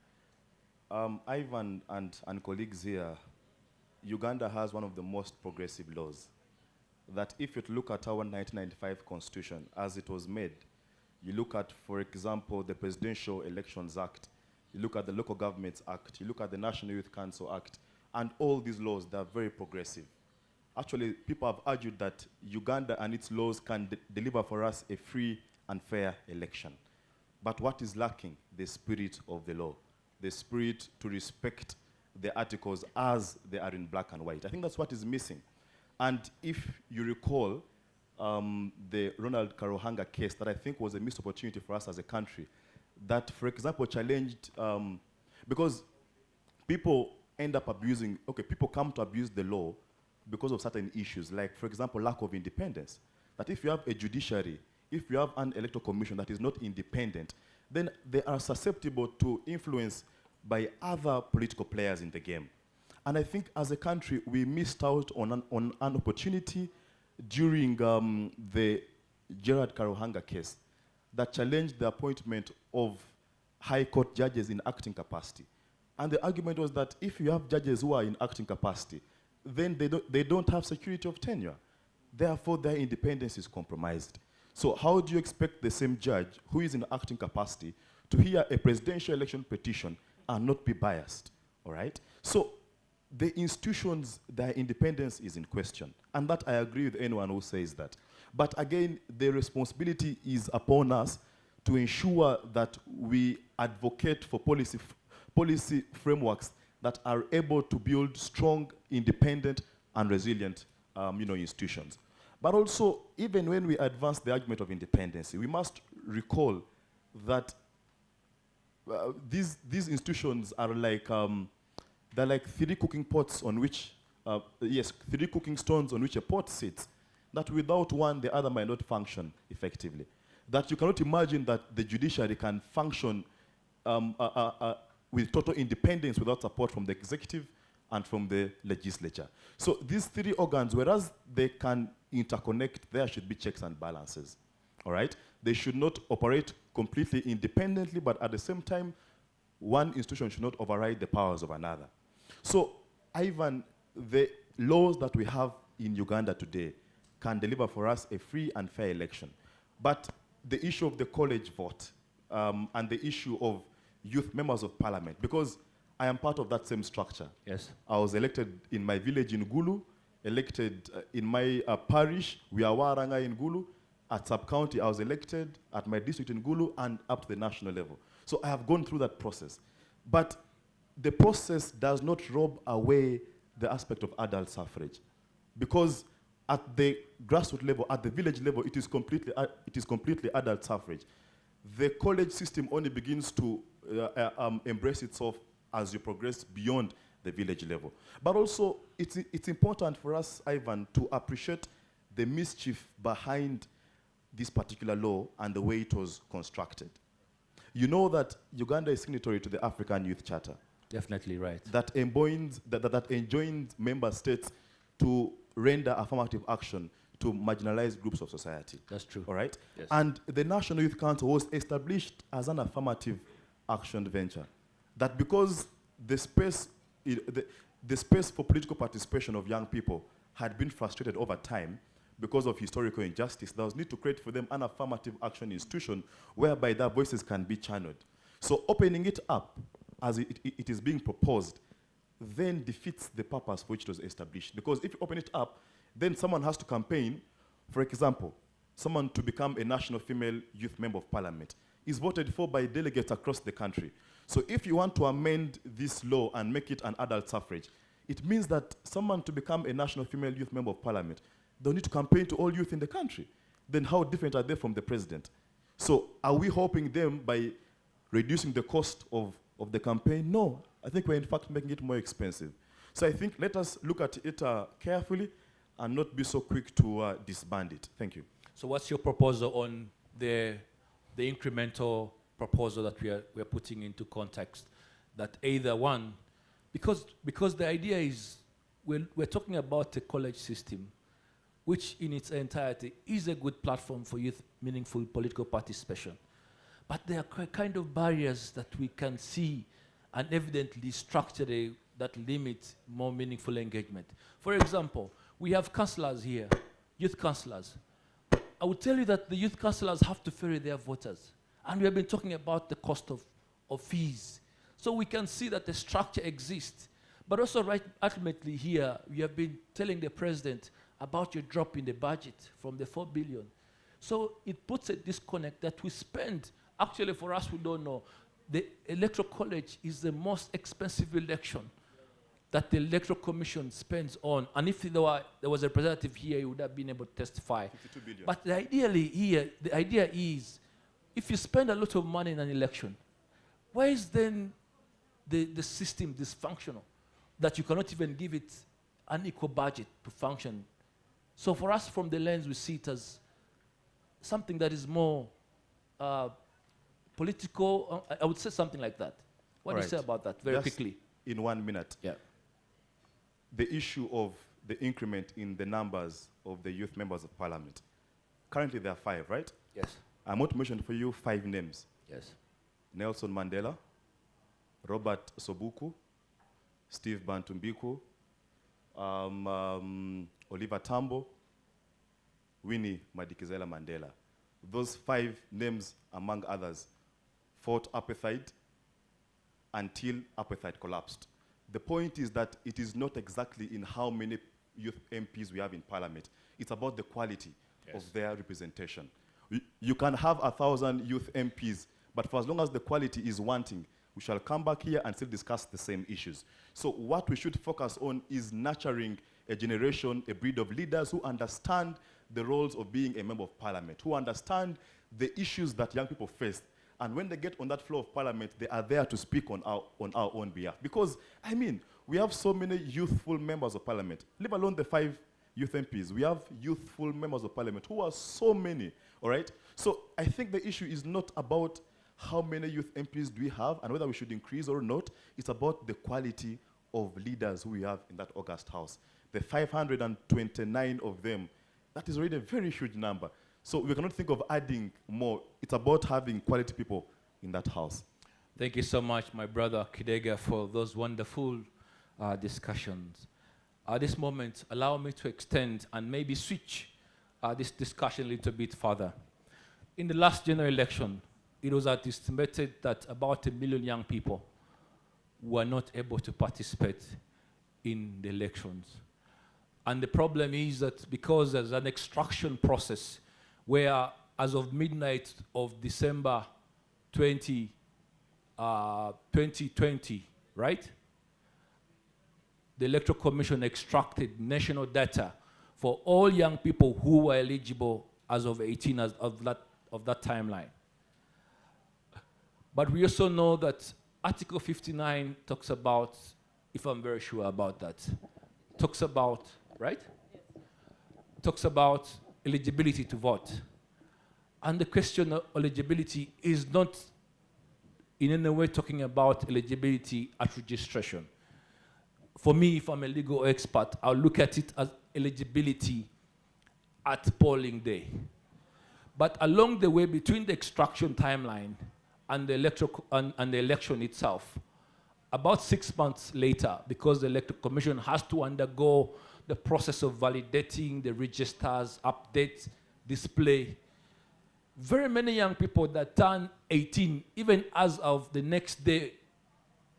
S11: Ivan and colleagues here, Uganda has one of the most progressive laws. That if you look at our 1995 constitution as it was made, you look at, for example, the Presidential Elections Act, you look at the Local Governments Act, you look at the National Youth Council Act, and all these laws, they're very progressive. Actually, people have argued that Uganda and its laws can deliver for us a free and fair election. But what is lacking? The spirit of the law, the spirit to respect the articles as they are in black and white. I think that's what is missing. And if you recall the Ronald Karuhanga case that I think was a missed opportunity for us as a country, that, for example, challenged, because people end up abusing, people come to abuse the law because of certain issues, like, for example, lack of independence. That if you have a judiciary, if you have an electoral commission that is not independent, then they are susceptible to influence by other political players in the game. And I think as a country, we missed out on an opportunity during the Gerard Karuhanga case that challenged the appointment of high court judges in acting capacity. And the argument was that if you have judges who are in acting capacity, then they don't have security of tenure. Therefore, their independence is compromised. So how do you expect the same judge who is in acting capacity to hear a presidential election petition and not be biased, all right? So the institutions, their independence is in question. And that I agree with anyone who says that. But again, the responsibility is upon us to ensure that we advocate for policy frameworks that are able to build strong, independent, and resilient institutions. But also, even when we advance the argument of independence, we must recall that these institutions are like, they're like 3 cooking pots on which, 3 cooking stones on which a pot sits, that without one, the other might not function effectively. That you cannot imagine that the judiciary can function with total independence without support from the executive and from the legislature. So these 3 organs, whereas they can interconnect, there should be checks and balances, all right? They should not operate completely independently, but at the same time, one institution should not override the powers of another. So, Ivan, the laws that we have in Uganda today can deliver for us a free and fair election. But the issue of the college vote and the issue of youth members of parliament, because I am part of that same structure.
S4: Yes.
S11: I was elected in my village in Gulu, elected in my parish, we are Waranga in Gulu. At sub-county, I was elected at my district in Gulu and up to the national level. So I have gone through that process. But the process does not rob away the aspect of adult suffrage. Because At the grassroots level, at the village level, it is completely adult suffrage. The college system only begins to embrace itself as you progress beyond the village level. But also, it's important for us, Ivan, to appreciate the mischief behind this particular law and the way it was constructed. You know that Uganda is signatory to the African Youth Charter.
S4: Definitely right.
S11: That enjoins member states to render affirmative action to marginalized groups of society.
S4: That's true.
S11: All right?
S4: Yes.
S11: And the National Youth Council was established as an affirmative action venture. That because the space for political participation of young people had been frustrated over time because of historical injustice, there was need to create for them an affirmative action institution whereby their voices can be channeled. So opening it up, as it is being proposed, then defeats the purpose for which it was established. Because if you open it up, then someone has to campaign. For example, someone to become a national female youth member of parliament is voted for by delegates across the country. So if you want to amend this law and make it an adult suffrage, it means that someone to become a national female youth member of parliament, they'll need to campaign to all youth in the country. Then how different are they from the president? So are we helping them by reducing the cost of the campaign? No. I think we're in fact making it more expensive. So I think let us look at it carefully and not be so quick to disband it. Thank you.
S4: So what's your proposal on the incremental proposal that we are putting into context? That either one, because the idea is we're talking about a college system which in its entirety is a good platform for youth meaningful political participation. But there are kind of barriers that we can see and evidently structurally that limit more meaningful engagement. For example, we have councillors here, youth councillors. I would tell you that the youth councillors have to ferry their voters. And we have been talking about the cost of fees. So we can see that the structure exists. But also ultimately here, we have been telling the president about your drop in the budget from the 4 billion. So it puts a disconnect that we spend. Actually, for us who don't know, the electoral college is the most expensive election that the electoral commission spends on. And if there was a representative here, he would have been able to testify.
S11: 52 billion.
S4: But the idea is, if you spend a lot of money in an election, why is then the system dysfunctional that you cannot even give it an equal budget to function? So for us, from the lens, we see it as something that is more political. I would say something like that. What do you say about that, very
S11: Just
S4: quickly?
S11: In 1 minute.
S4: Yeah.
S11: The issue of the increment in the numbers of the youth members of parliament. Currently there are 5, right?
S4: Yes.
S11: I'm going to mention for you 5 names.
S4: Yes.
S11: Nelson Mandela, Robert Sobuku, Steve Bantumbiku, Oliver Tambo, Winnie Madikizela Mandela. Those 5 names, among others, fought apartheid until apartheid collapsed. The point is that it is not exactly in how many youth MPs we have in parliament. It's about the quality of their representation. You can have 1,000 youth MPs, but for as long as the quality is wanting, we shall come back here and still discuss the same issues. So what we should focus on is nurturing a generation, a breed of leaders who understand the roles of being a member of parliament, who understand the issues that young people face. And when they get on that floor of parliament, they are there to speak on our own behalf. Because, I mean, we have so many youthful members of parliament, leave alone the 5 youth MPs. We have youthful members of parliament who are so many, all right? So I think the issue is not about how many youth MPs do we have and whether we should increase or not. It's about the quality of leaders who we have in that august house. The 529 of them, that is already a very huge number. So we cannot think of adding more. It's about having quality people in that house.
S4: Thank you so much, my brother Kidega, for those wonderful discussions. At this moment, allow me to extend and maybe switch this discussion a little bit further. In the last general election, it was estimated that about 1 million young people were not able to participate in the elections. And the problem is that because there's an extraction process where as of midnight of December 2020, right? The Electoral Commission extracted national data for all young people who were eligible as of 18 as of that timeline. But we also know that Article 59 talks about, if I'm very sure about that, talks about, right? Talks about eligibility to vote. And the question of eligibility is not in any way talking about eligibility at registration. For me, if I'm a legal expert, I'll look at it as eligibility at polling day. But along the way, between the extraction timeline and the, and the election itself, about 6 months later, because the Electoral Commission has to undergo the process of validating the registers, update, display, very many young people that turn 18, even as of the next day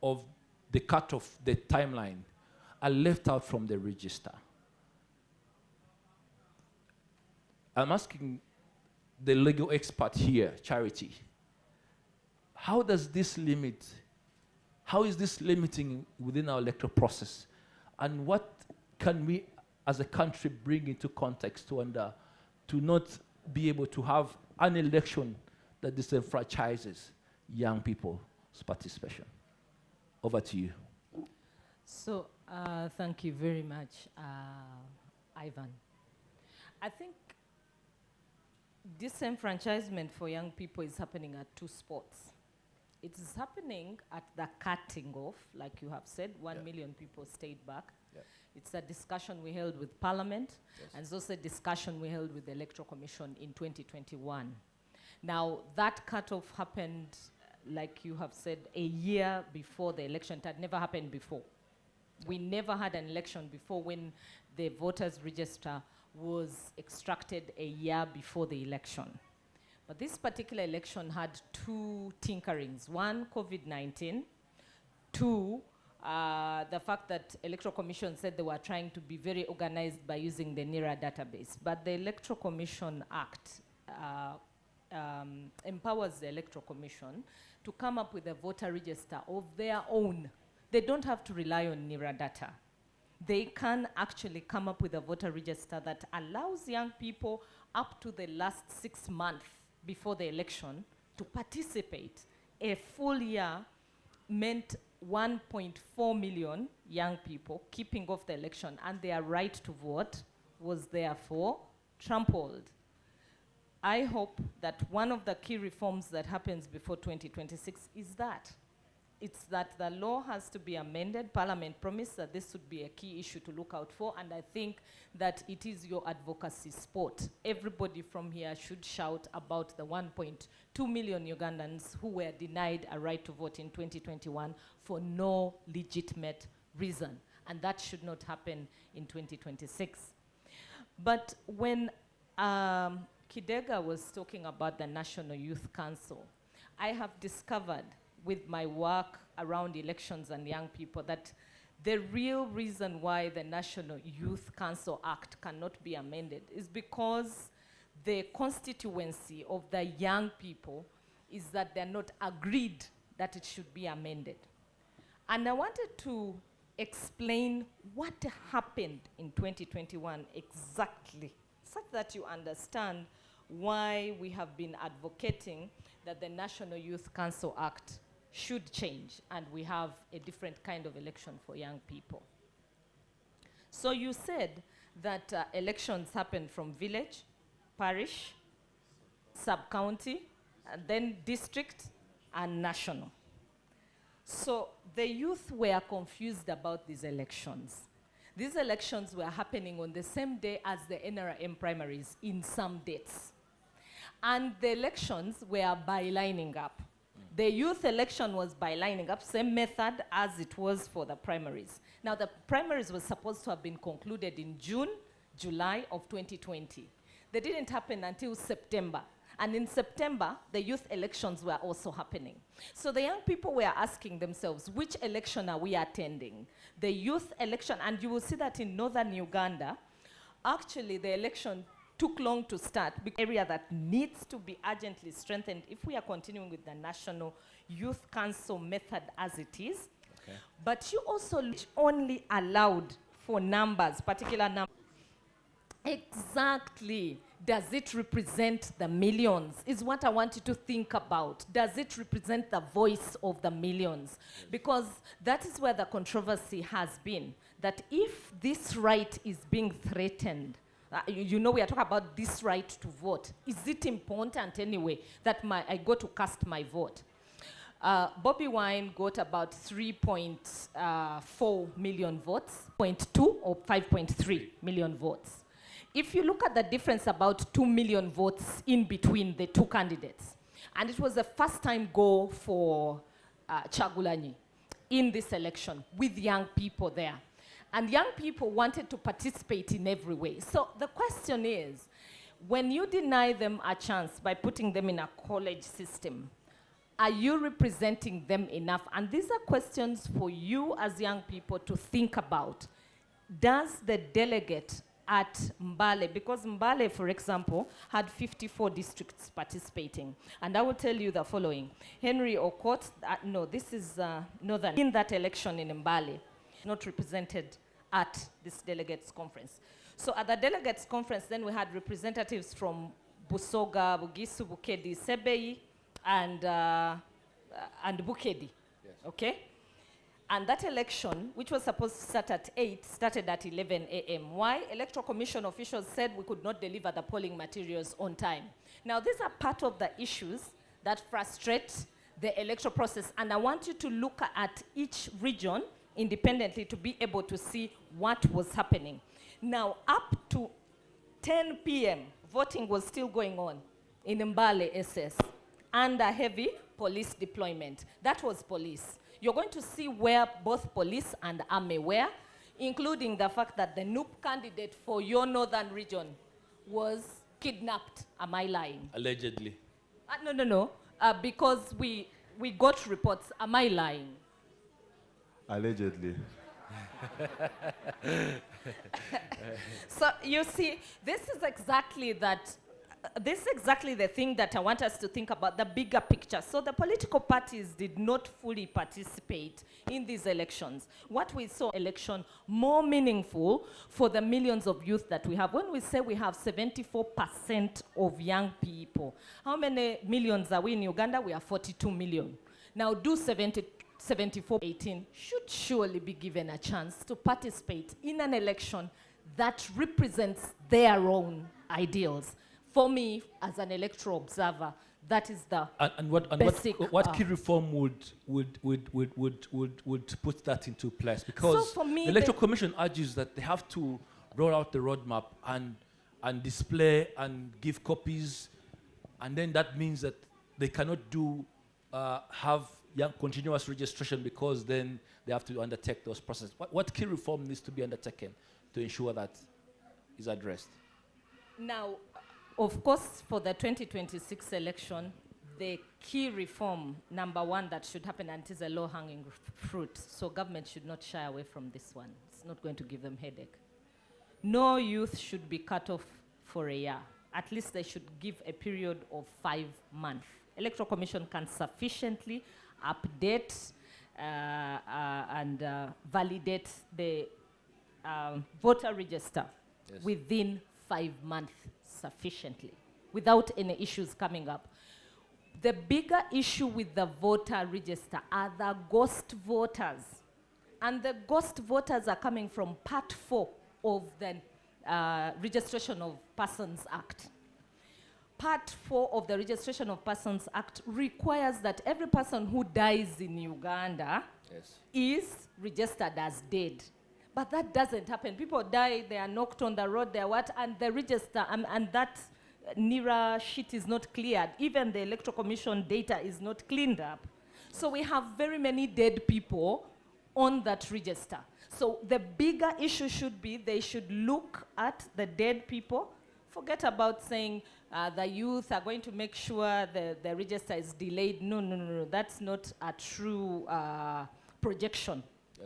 S4: of the cutoff, the timeline, are left out from the register. I'm asking the legal expert here, Charity, how does this limit, how is this limiting within our electoral process? And what can we as a country bring into context to not be able to have an election that disenfranchises young people's participation? Over to you.
S5: So, thank you very much, Ivan. I think disenfranchisement for young people is happening at two spots. It is happening at the cutting off, like you have said, 1 million people stayed back. It's a discussion we held with Parliament, and it's also a discussion we held with the Electoral Commission in 2021. Now, that cutoff happened, like you have said, a year before the election. It had never happened before. We never had an election before when the voters' register was extracted a year before the election. But this particular election had two tinkerings. One, COVID-19. Two, the fact that Electoral Commission said they were trying to be very organized by using the NERA database. But the Electoral Commission Act empowers the Electoral Commission to come up with a voter register of their own. They don't have to rely on NERA data. They can actually come up with a voter register that allows young people up to the last 6 months before the election to participate. A full year meant 1.4 million young people keeping off the election, and their right to vote was therefore trampled. I hope that one of the key reforms that happens before 2026 is that. It's that the law has to be amended. Parliament promised that this would be a key issue to look out for, and I think that it is your advocacy sport. Everybody from here should shout about the 1.2 million Ugandans who were denied a right to vote in 2021 for no legitimate reason, and that should not happen in 2026. But when Kidega was talking about the National Youth Council, I have discovered with my work around elections and young people that the real reason why the National Youth Council Act cannot be amended is because the constituency of the young people is that they're not agreed that it should be amended. And I wanted to explain what happened in 2021 exactly, such that you understand why we have been advocating that the National Youth Council Act should change and we have a different kind of election for young people. So you said that elections happen from village, parish, sub-county, and then district and national. So the youth were confused about these elections. These elections were happening on the same day as the NRM primaries in some dates. And the elections were by lining up. The youth election was by lining up, same method as it was for the primaries. Now, the primaries were supposed to have been concluded in June, July of 2020. They didn't happen until September. And in September, the youth elections were also happening. So the young people were asking themselves, which election are we attending? The youth election, and you will see that in northern Uganda, actually the election took long to start, because area that needs to be urgently strengthened if we are continuing with the National Youth Council method as it is. Okay. But you also only allowed for numbers, particular numbers. Exactly. Does it represent the millions? Is what I want you to think about. Does it represent the voice of the millions? Because that is where the controversy has been. That if this right is being threatened, you know, we are talking about this right to vote. Is it important anyway that I go to cast my vote? Bobby Wine got about 3.4 million votes, 0.2 or 5.3 million votes. If you look at the difference, about 2 million votes in between the two candidates, and it was a first-time goal for Chagulanyi in this election with young people there. And young people wanted to participate in every way. So the question is, when you deny them a chance by putting them in a college system, are you representing them enough? And these are questions for you as young people to think about. Does the delegate at Mbale, because Mbale, for example, had 54 districts participating. And I will tell you the following. Henry Okot, no, this is Northern, in that election in Mbale, not represented at this delegates conference. So at the delegates conference, then we had representatives from Busoga, Bugisu, Bukedi, Sebei, and Bukedi, yes. Okay? And that election, which was supposed to start at 8, started at 11 a.m. Why? Electoral Commission officials said we could not deliver the polling materials on time. Now, these are part of the issues that frustrate the electoral process, and I want you to look at each region independently to be able to see what was happening. Now, up to 10 p.m., voting was still going on in Mbale SS under heavy police deployment. That was police. You're going to see where both police and army were, including the fact that the NUP candidate for your northern region was kidnapped. Am I lying?
S4: Allegedly.
S5: No. Because we got reports. Am I lying?
S11: Allegedly.
S5: So you see, this is exactly the thing that I want us to think about, the bigger picture. So the political parties did not fully participate in these elections. What we saw election more meaningful for the millions of youth that we have. When we say we have 74% of young people, how many millions are we in Uganda? We are 42 million. Now do 74, 18 should surely be given a chance to participate in an election that represents their own ideals. For me, as an electoral observer, that is the basic.
S4: What key reform would put that into place? Because
S5: so for me,
S4: the Electoral Commission argues that they have to roll out the roadmap and display and give copies, and then that means that they cannot have young continuous registration because then they have to undertake those processes. What key reform needs to be undertaken to ensure that is addressed?
S5: Now, of course, for the 2026 election, the key reform, number one, that should happen, and it is a low-hanging fruit, so government should not shy away from this one. It's not going to give them headache. No youth should be cut off for a year. At least they should give a period of 5 months. Electoral Commission can sufficiently update and validate the voter register within 5 months sufficiently, without any issues coming up. The bigger issue with the voter register are the ghost voters. And the ghost voters are coming from Part 4 of the Registration of Persons Act. Part 4 of the Registration of Persons Act requires that every person who dies in Uganda is registered as dead. But that doesn't happen. People die, they are knocked on the road, and the register, and that NIRA sheet is not cleared. Even the Electoral Commission data is not cleaned up. So we have very many dead people on that register. So the bigger issue should be they should look at the dead people. Forget about saying the youth are going to make sure the register is delayed. No. That's not a true projection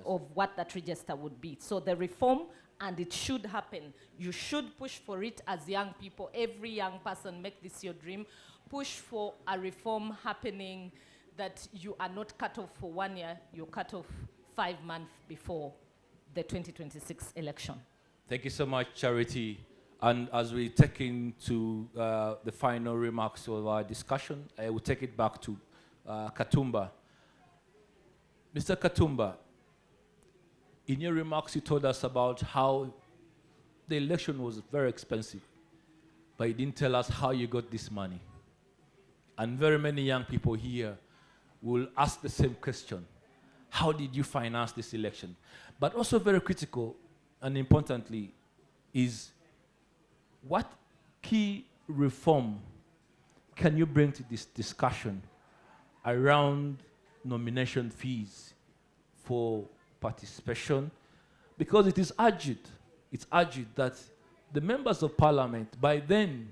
S5: of what that register would be. So the reform, and it should happen. You should push for it as young people. Every young person, make this your dream. Push for a reform happening that you are not cut off for 1 year, you're cut off 5 months before the 2026 election.
S4: Thank you so much, Charity. And as we take into the final remarks of our discussion, I will take it back to Katumba. Mr. Katumba, in your remarks, you told us about how the election was very expensive, but you didn't tell us how you got this money. And very many young people here will ask the same question. How did you finance this election? But also very critical and importantly is what key reform can you bring to this discussion around nomination fees for participation? Because it is urgent that the members of parliament, by then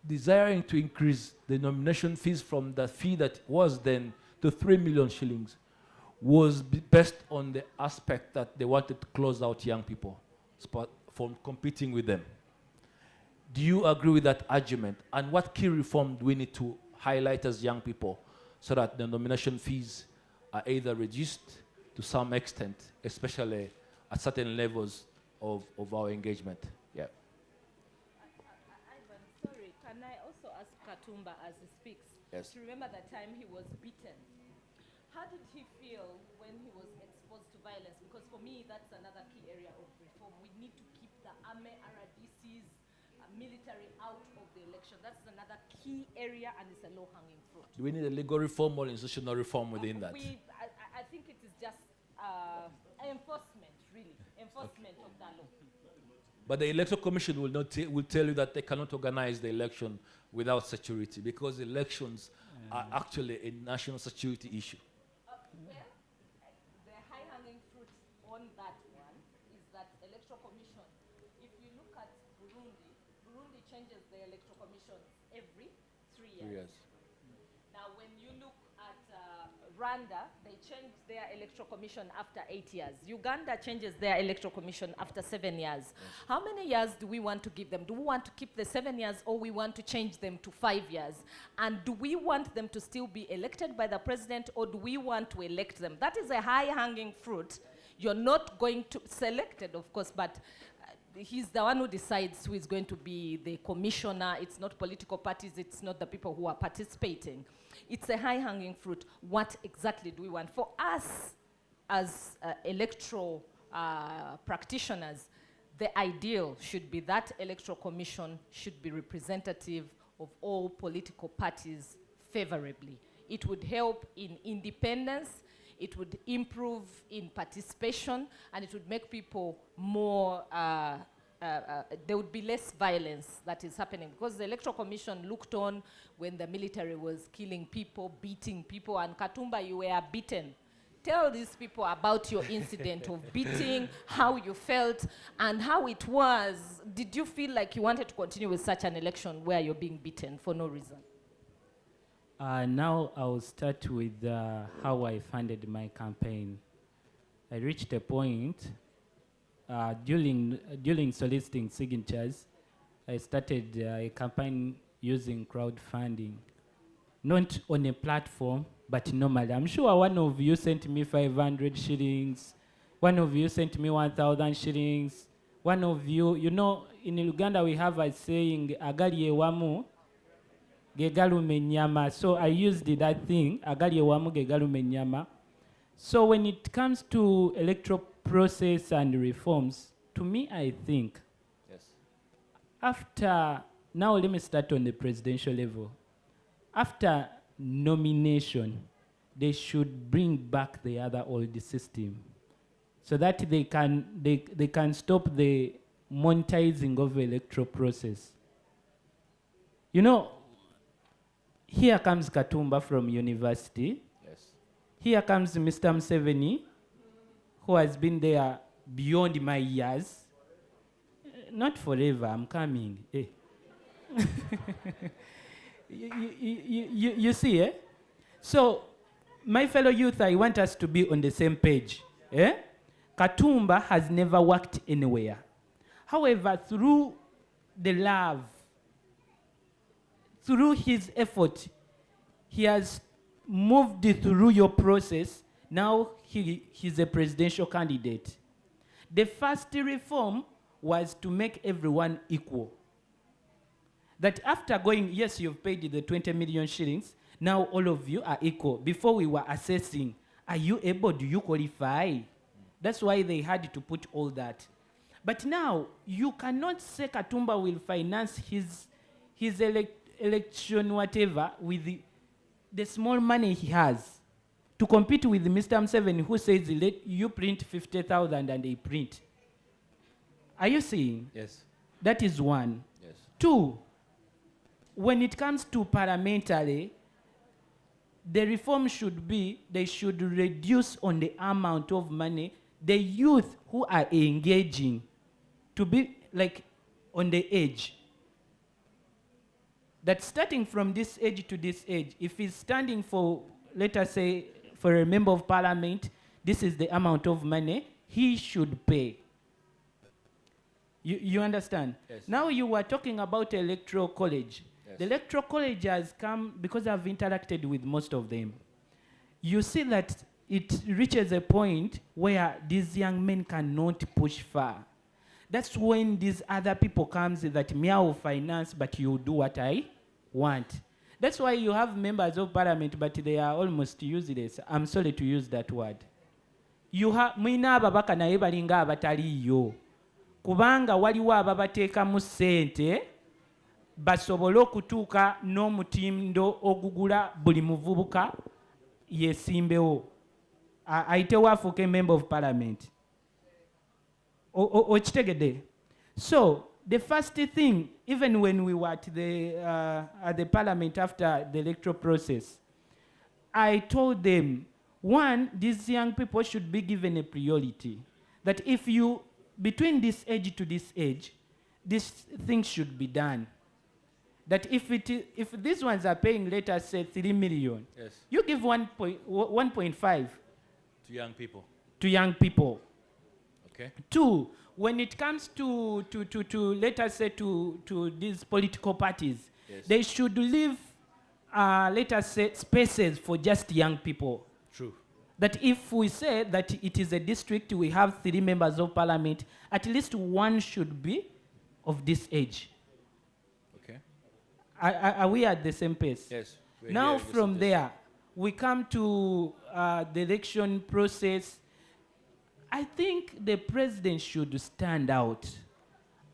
S4: desiring to increase the nomination fees from the fee that was then to 3 million shillings, was based on the aspect that they wanted to close out young people from competing with them. Do you agree with that argument? And what key reform do we need to highlight as young people so that the nomination fees are either reduced to some extent, especially at certain levels of our engagement? Yeah.
S5: Ivan, sorry, can I also ask Katumba as he speaks to remember the time he was beaten? How did he feel when he was exposed to violence? Because for me, that's another key area of reform. We need to keep the army, RDCs, military out of the election. That's another key area, and it's a low-hanging fruit.
S4: Do we need a legal reform or institutional reform within that?
S5: I think it is just enforcement, really, enforcement of that law.
S4: But the Electoral Commission will tell you that they cannot organize the election without security because elections are actually a national security issue.
S5: The high-hanging fruit on that one is that Electoral Commission, if you look at Burundi changes the Electoral Commission every 3 years. Now, when you look at Rwanda, they change their Electoral Commission after 8 years. Uganda changes their Electoral Commission after 7 years. Yes. How many years do we want to give them? Do we want to keep the 7 years, or we want to change them to 5 years? And do we want them to still be elected by the president, or do we want to elect them? That is a high-hanging fruit. You're not going to select it, of course, but he's the one who decides who is going to be the commissioner. It's not political parties. It's not the people who are participating. It's a high-hanging fruit. What exactly do we want? For us, as electoral practitioners, the ideal should be that electoral commission should be representative of all political parties favorably. It would help in independence, it would improve in participation, and it would make people more, there would be less violence that is happening, because the Electoral Commission looked on when the military was killing people, beating people, and Katumba, you were beaten. Tell these people about your incident of beating, how you felt, and how it was. Did you feel like you wanted to continue with such an election where you're being beaten for no reason?
S3: Now I'll start with how I funded my campaign. I reached a point during soliciting signatures. I started a campaign using crowdfunding, not on a platform, but normally. I'm sure one of you sent me 500 shillings, one of you sent me 1,000 shillings, one of you, you know, in Uganda we have a saying, agali wamu, gegalume nyama. So I used that thing, agali wamu, gegalume nyama. So when it comes to electoral process and reforms, to me I think, after, now let me start on the presidential level. After nomination, they should bring back the other old system so that they can stop the monetizing of the electoral process. You know, here comes Katumba from university.
S4: Yes.
S3: Here comes Mr. Museveni, who has been there beyond my years. Not forever, I'm coming. Eh. You see, eh? So, my fellow youth, I want us to be on the same page. Eh? Katumba has never worked anywhere. However, through the love, through his effort, he has moved through your process. Now he's a presidential candidate. The first reform was to make everyone equal. That after going, yes, you've paid the 20 million shillings, now all of you are equal. Before we were assessing, are you able, do you qualify? That's why they had to put all that. But now, you cannot say Katumba will finance his election, whatever, with the small money he has to compete with Mr. M7 who says, let you print 50,000 and they print. Are you seeing?
S4: Yes.
S3: That is one.
S4: Yes.
S3: Two, when it comes to parliamentary, the reform should be, they should reduce on the amount of money the youth who are engaging to be like on the edge. That starting from this age to this age, if he's standing for, let us say, for a member of parliament, this is the amount of money he should pay. You understand?
S4: Yes.
S3: Now you were talking about electoral college.
S4: Yes.
S3: The electoral college has come, because I've interacted with most of them, you see that it reaches a point where these young men cannot push far. That's when these other people comes that me I will finance, but you do what I want. That's why you have members of parliament, but they are almost useless. I'm sorry to use that word. You have mwina ababaka naye balinga abataliyo. Kubanga waliwo ababateekamu ssente basobole okutuuka n'omutindo ogugula buli muvubuka yesimbewo. Ayitewo afuuke member of parliament. Okitegedde? So, the first thing, even when we were at the parliament after the electoral process, I told them, one, these young people should be given a priority. That if you, between this age to this age, this thing should be done. That if these ones are paying, let us say, 3 million,
S4: yes,
S3: you give 1.5
S4: to young people.
S3: To young people.
S4: Okay.
S3: Two, when it comes to let us say, to these political parties,
S4: yes,
S3: they should leave, let us say, spaces for just young people.
S4: True.
S3: That if we say that it is a district, we have 3 members of parliament, at least one should be of this age.
S4: Okay.
S3: Are we at the same pace?
S4: Yes.
S3: Now from there, we come to the election process. I think the president should stand out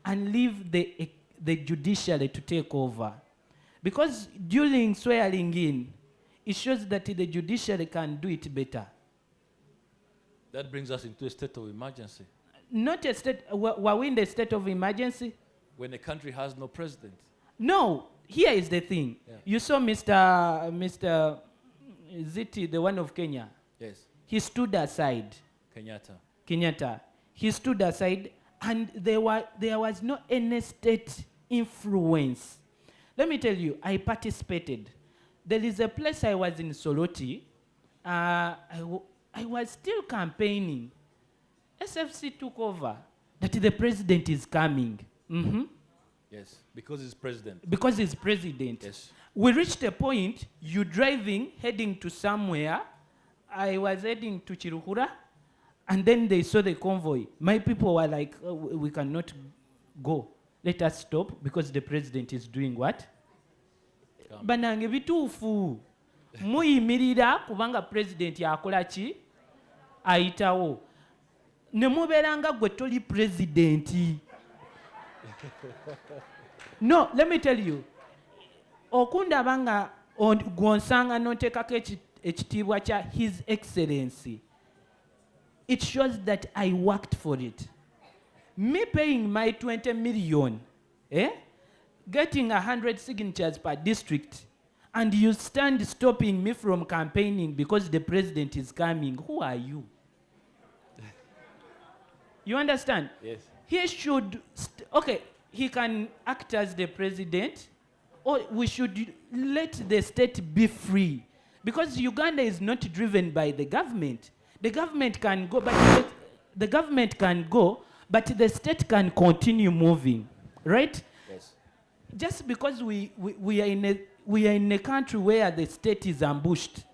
S3: and leave the judiciary to take over. Because during swearing in, it shows that the judiciary can do it better.
S4: That brings us into a state of emergency.
S3: Not a state, were we in the state of emergency?
S4: When a country has no president.
S3: No, here is the thing.
S4: Yeah.
S3: You saw Mr. Ziti, the one of Kenya.
S4: Yes.
S3: He stood aside. Kenyatta. He stood aside, and there was no any state influence. Let me tell you, I participated. There is a place I was in Soloti. I was still campaigning. SFC took over. That the president is coming. Mm-hmm.
S4: Yes, because he's president.
S3: Because he's president.
S4: Yes.
S3: We reached a point, you driving, heading to somewhere. I was heading to Chiruhura, and then they saw the convoy. My people were like, oh, we cannot go. Let us stop, because the president is doing what? Banange bituufu. Muyimirira kubanga president yakola ki? Ayitawo. Ne mubeeranga gwe toli presidenti. No, let me tell you. Okundaba nga gwonsanga n'oteekako ekitiibwa kya His Excellency. It shows that I worked for it. Me paying my 20 million, getting 100 signatures per district, and you stand stopping me from campaigning because the president is coming. Who are you? You understand?
S4: Yes.
S3: He should, okay, he can act as the president, or we should let the state be free. Because Uganda is not driven by the government. The government can go, but the state can continue moving, right?
S4: Yes.
S3: Just because we are in a country where the state is ambushed.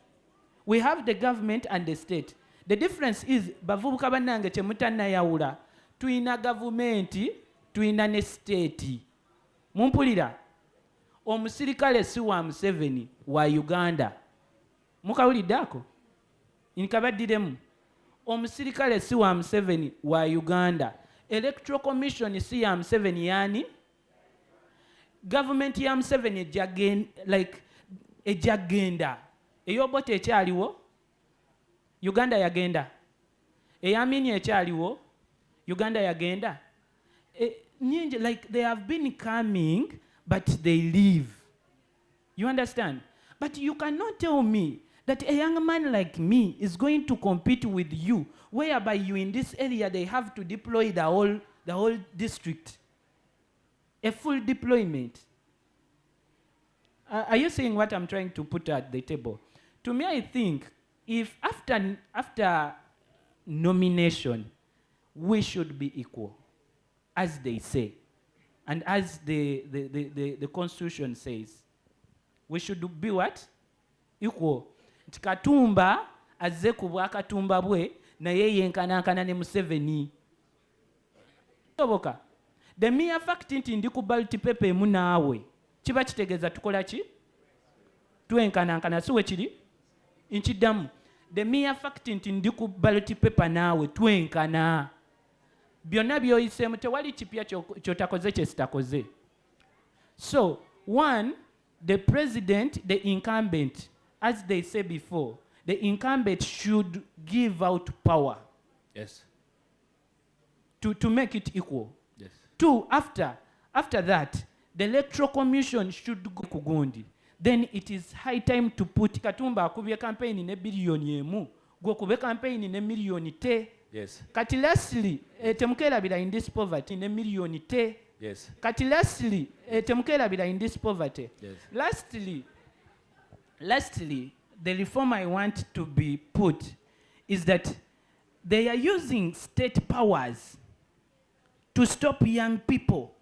S3: We have the government and the state. The difference is, bavubuka bannange kye mutannayawula, tuyina gavumenti tulina ne state. Mumpulira? Omusirikale si wa Museveni wa Uganda. Mukawulidde ako? Nkabaddiremu. Omusirikale si wa Museveni wa Uganda. Electoral Commission si ya Museveni yani? Government ya Museveni ejagenda. Ey'Obote ekyaliwo? Uganda yagenda. Eyamini ekyaliwo? Uganda yagenda. Like they have been coming, but they leave. You understand? But you cannot tell me that a young man like me is going to compete with you, whereby you in this area they have to deploy the whole district. A full deployment. Are you seeing what I'm trying to put at the table? To me, I think if after nomination, we should be equal, as they say, and as the Constitution says. We should be what? Equal. Katumba azze ku bwakatumba bwe naye yenkanankana ne Museveni. Toboka. The mere fact nti ndi ku ballot paper emu naawe kiba kitegeeza tukola ki? Twenkanankana si we kiri? Nkiddamu. The mere fact nti ndi ku ballot paper naawe twenkana. Byonna by'oyiseemu tewali kipya ky'otakoze kye sitakoze. So, one, the president, the incumbent, as they said before, the incumbent should give out power.
S4: Yes.
S3: To make it equal.
S4: Yes.
S3: Two, after that, the Electoral Commission should go kugundi. Then it is high time to put Katumba akubye campaign ne billioni emu. Gwe kube campaign ne millioni te.
S4: Yes.
S3: Kati lastly, temukerabira in this poverty ne millioni te.
S4: Yes.
S3: Kati lastly, temukerabira in this poverty.
S4: Yes.
S3: Lastly, the reform I want to be put is that they are using state powers to stop young people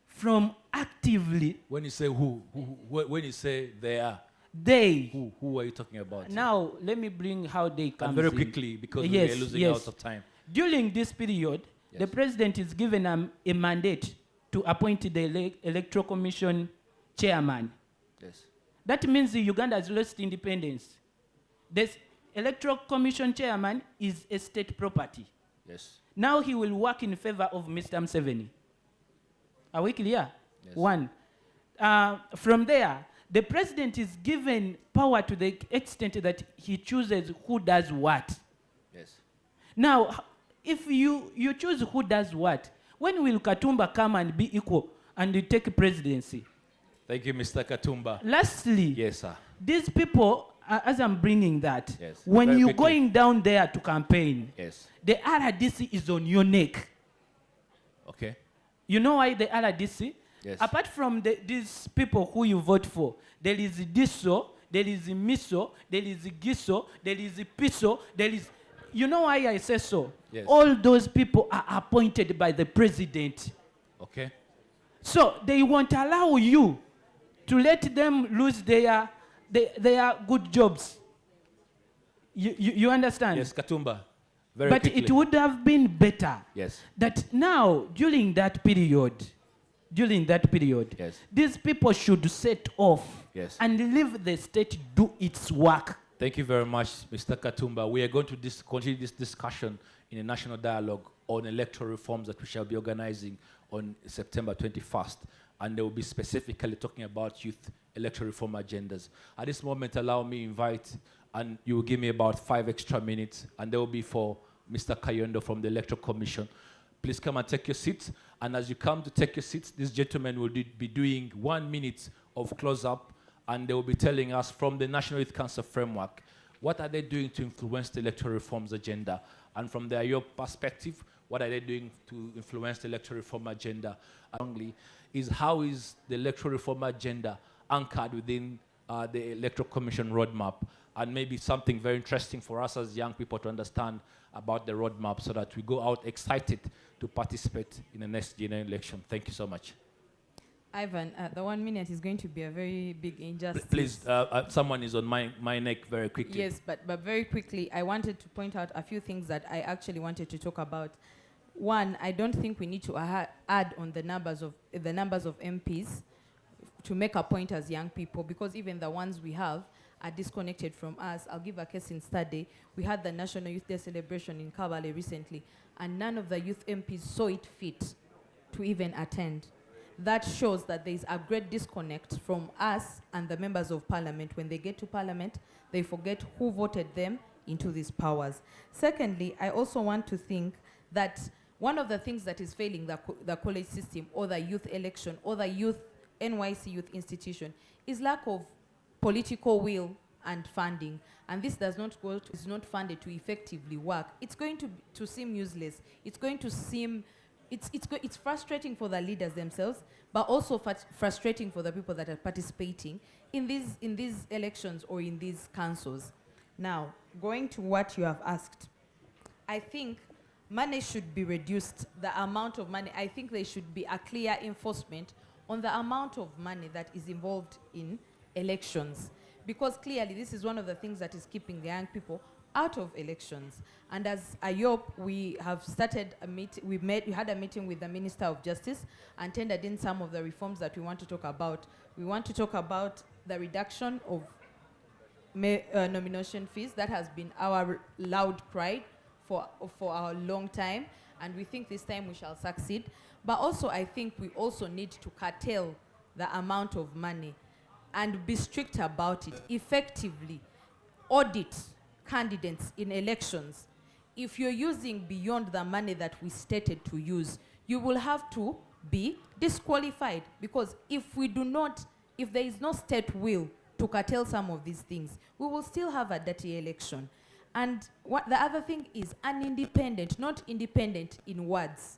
S3: from actively.
S4: When you say who when you say they are,
S3: they.
S4: Who are you talking about?
S3: Now, let me bring how they come.
S4: And very quickly, because we are losing out of time.
S3: During this period, the president is given a mandate to appoint the Electoral Commission chairman.
S4: Yes.
S3: That means Uganda has lost independence. The Electoral Commission chairman is a state property.
S4: Yes.
S3: Now he will work in favor of Mr. Museveni. Are we clear?
S4: Yes.
S3: One. From there, the president is given power to the extent that he chooses who does what.
S4: Yes.
S3: Now, if you choose who does what, when will Katumba come and be equal and take presidency?
S4: Thank you, Mr. Katumba.
S3: Lastly,
S4: yes, sir.
S3: These people, as I'm bringing that,
S4: yes.
S3: when
S4: Very
S3: you're
S4: quickly.
S3: going down there to campaign,
S4: yes.
S3: the RDC is on your neck.
S4: Okay.
S3: You know why the RDC?
S4: Yes.
S3: Apart from these people who you vote for, there is DISO, there is MISO, there is GISO, there is PISO, there is... You know why I say so?
S4: Yes.
S3: All those people are appointed by the president.
S4: Okay.
S3: So they won't allow you to let them lose their good jobs. You understand?
S4: Yes, Katumba. Very
S3: but
S4: quickly.
S3: it would have been better
S4: yes.
S3: that now, during that period,
S4: yes.
S3: these people should set off
S4: yes.
S3: and leave the state do its work.
S4: Thank you very much, Mr. Katumba. We are going to continue this discussion in a national dialogue on electoral reforms that we shall be organizing on September 21st. And they will be specifically talking about youth electoral reform agendas. At this moment, allow me invite, and you will give me about 5 extra minutes, and they will be for Mr. Kayondo from the Electoral Commission. Please come and take your seats. And as you come to take your seats, this gentleman will be doing 1 minute of close-up, and they will be telling us from the National Youth Council framework, what are they doing to influence the electoral reforms agenda? And from there, your perspective, what are they doing to influence the electoral reform agenda? Is how is the electoral reform agenda anchored within the Electoral Commission roadmap? And maybe something very interesting for us as young people to understand about the roadmap so that we go out excited to participate in the next general election. Thank you so much.
S2: Ivan, the 1 minute is going to be a very big injustice.
S4: Please, someone is on my neck very quickly.
S2: Yes, but very quickly, I wanted to point out a few things that I actually wanted to talk about. one, I don't think we need to add on the numbers of MPs to make a point as young people, because even the ones we have are disconnected from us. I'll give a case in study. We had the National Youth Day celebration in Kabale recently, and none of the youth MPs saw it fit to even attend. That shows that there is a great disconnect from us and the members of parliament. When they get to parliament, they forget who voted them into these powers. Secondly, I also want to think that one of the things that is failing the college system or the youth election or the NYC youth institution is lack of political will and funding. And this is not funded to effectively work. It's going to seem useless. It's going to seem, it's frustrating for the leaders themselves, but also frustrating for the people that are participating in these elections or in these councils. Now, going to what you have asked, I think money should be reduced, the amount of money. I think there should be a clear enforcement on the amount of money that is involved in elections. Because clearly this is one of the things that is keeping the young people out of elections. And as IOP, we have started a meeting, we had a meeting with the Minister of Justice and tendered in some of the reforms that we want to talk about. We want to talk about the reduction of nomination fees. That has been our loud cry for a long time, and we think this time we shall succeed. But also I think we also need to curtail the amount of money and be strict about it, effectively audit candidates in elections. If you're using beyond the money that we stated to use, you will have to be disqualified, because if there is no state will to curtail some of these things, we will still have a dirty election. And what the other thing is an independent, not independent in words,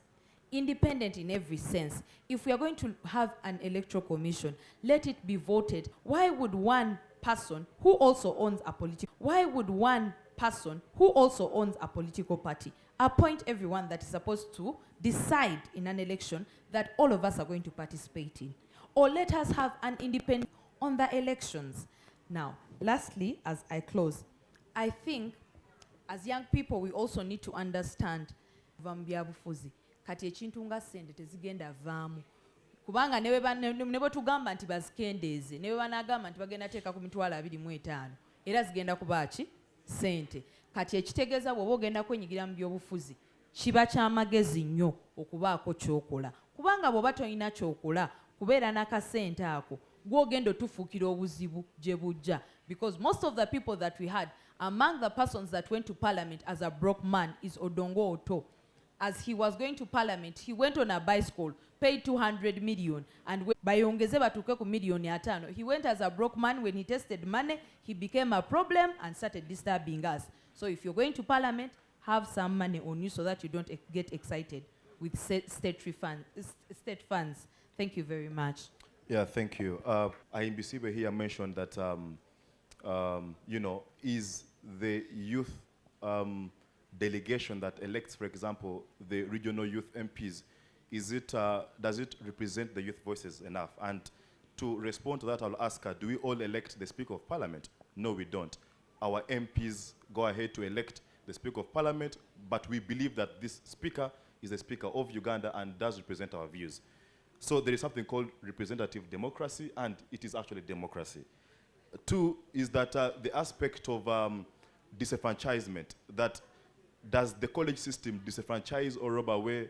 S2: independent in every sense. If we are going to have an electoral commission, let it be voted. Why would one person who also owns a political party appoint everyone that is supposed to decide in an election that all of us are going to participate in? Or let us have an independent on the elections. Now, lastly, as I close, I think as young people we also need to understand vambyabufuzi kati ekintu nga sente tezigenda vaamu kubanga ne bwe tugamba nti bazikendeeze ne bwe banagamba nti bagenda teeka ku mitwalo 25 era zigenda kuba ki sente. Kati ekitegeeza bw'oba ogenda kwenyigira mu byobufuzi kiba kyamagezi nnyo okubaako kyokola, kubanga bw'oba tolina kyokola kubeera n'akasente ako gw'ogenda otufuukira obuzibu gye bujja. Because most of the people that we had, among the persons that went to parliament as a broke man is Odongo Oto. As he was going to parliament, he went on a bicycle, paid 200 million, and bayongeze batuke ku milioni 5. He went as a broke man. When he tested money, he became a problem and started disturbing us. So if you're going to parliament, have some money on you so that you don't get excited with state funds. Thank you very much.
S11: Yeah, thank you. Imbisibe here mentioned that, is the youth delegation that elects, for example, the regional youth MPs, does it represent the youth voices enough? And to respond to that, I'll ask her, do we all elect the Speaker of Parliament? No, we don't. Our MPs go ahead to elect the Speaker of Parliament, but we believe that this Speaker is the Speaker of Uganda and does represent our views. So there is something called representative democracy, and it is actually democracy. Two is that the aspect of disenfranchisement, that does the college system disenfranchise or rob away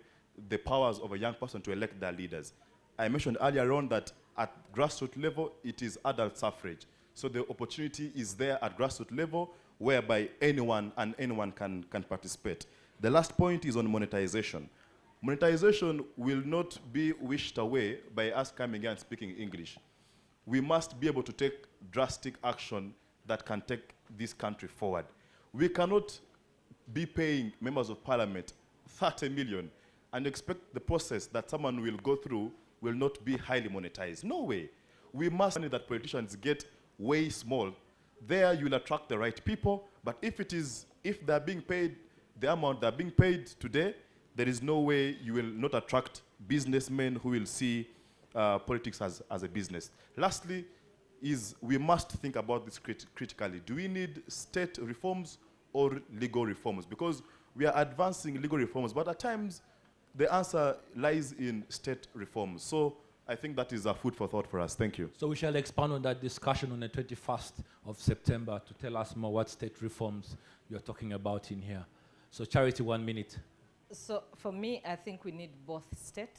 S11: the powers of a young person to elect their leaders? I mentioned earlier on that at grassroots level, it is adult suffrage. So the opportunity is there at grassroots level whereby anyone can participate. The last point is on monetization. Monetization will not be wished away by us coming here and speaking English. We must be able to take drastic action that can take this country forward. We cannot be paying members of parliament 30 million and expect the process that someone will go through will not be highly monetized. No way. We must know that politicians get way small. There you'll attract the right people, but if they're being paid the amount they're being paid today, there is no way you will not attract businessmen who will see politics as a business. Lastly, we must think about this critically. Do we need state reforms or legal reforms? Because we are advancing legal reforms, but at times the answer lies in state reforms. So I think that is a food for thought for us. Thank you.
S4: So we shall expand on that discussion on the 21st of September to tell us more what state reforms you're talking about in here. So Charity, 1 minute.
S5: So for me, I think we need both state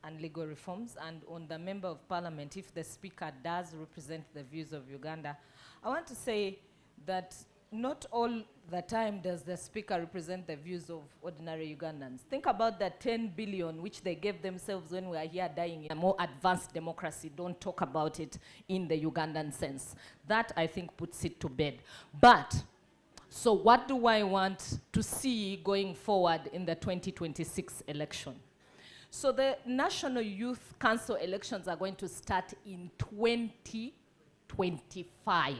S5: and legal reforms. And on the member of parliament, if the speaker does represent the views of Uganda, I want to say that not all the time does the speaker represent the views of ordinary Ugandans. Think about the 10 billion which they gave themselves when we are here dying in a more advanced democracy. Don't talk about it in the Ugandan sense. That, I think, puts it to bed. But, so what do I want to see going forward in the 2026 election? So the National Youth Council elections are going to start in 2025.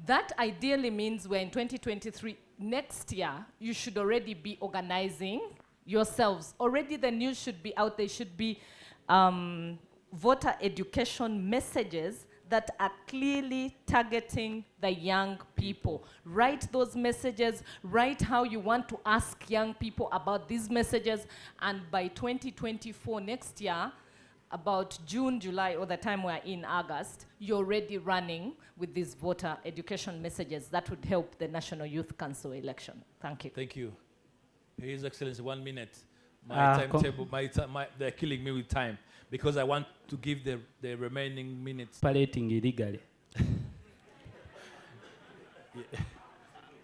S5: That ideally means we're in 2023. Next year, you should already be organizing yourselves. Already the news should be out. There should be voter education messages that are clearly targeting the young people. Write those messages, write how you want to ask young people about these messages, and by 2024, next year, about June, July, or the time we're in August, you're already running with these voter education messages. That would help the National Youth Council election. Thank you.
S4: Thank you. His Excellency, 1 minute. My timetable, they're killing me with time because I want to give the remaining minutes.
S3: Operating illegally.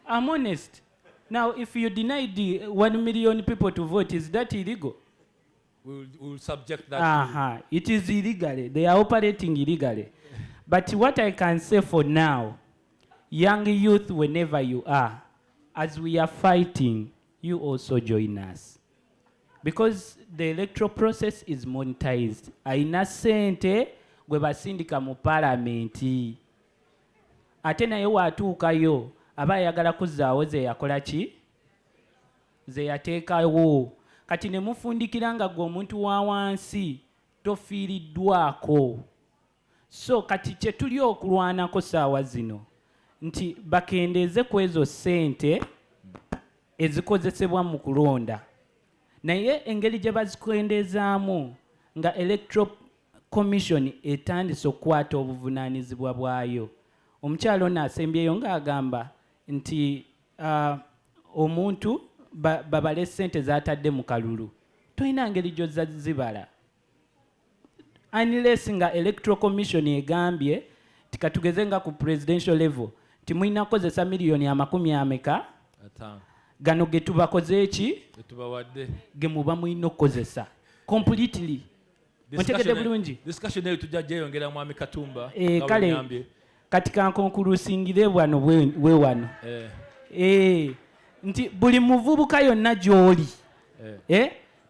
S3: I'm honest. Now, if you deny the 1 million people to vote, is that illegal?
S4: We'll subject that.
S3: It is illegally. They are operating illegally. But what I can say for now, young youth, whenever you are, as we are fighting, you also join us. Because the electoral process is monetized. Aina sente gwe basindika mu palamenti. Ate naye watuukayo aba ayagala kuzzaawo ze yakola ki? Ze yateekawo. Kati ne mufundikira nga gwe omuntu wa wansi tofiiriddwako. So kati kye tuli okulwanako saawa zino nti bakendeeze ku ezo ssente ezikozesebwa mu kulonda. Naye engeri gye bazikendeezaamu nga Electoral Commission etandise okukwata obuvunaanyizibwa bwayo. Omukyalo ono asembyeyo ng'agamba nti omuntu babale ssente z'atadde mu kalulu. Toyina ngeri gy'ozza zibala. Unless nga Electoral Commission egambye tikatugeze nga ku presidential level timulina kukozesa miliyoni amakumi ameka gano ge tubakoze eki ge muba mulina okukozesa completely. Ontegedde bulungi?
S4: Discussion eyo tujja gyeyongera Mwami Katumba.
S3: Kale kati kankonkuluusingire bwano bwe wano. Nti buli muvubuka yonna gy'oli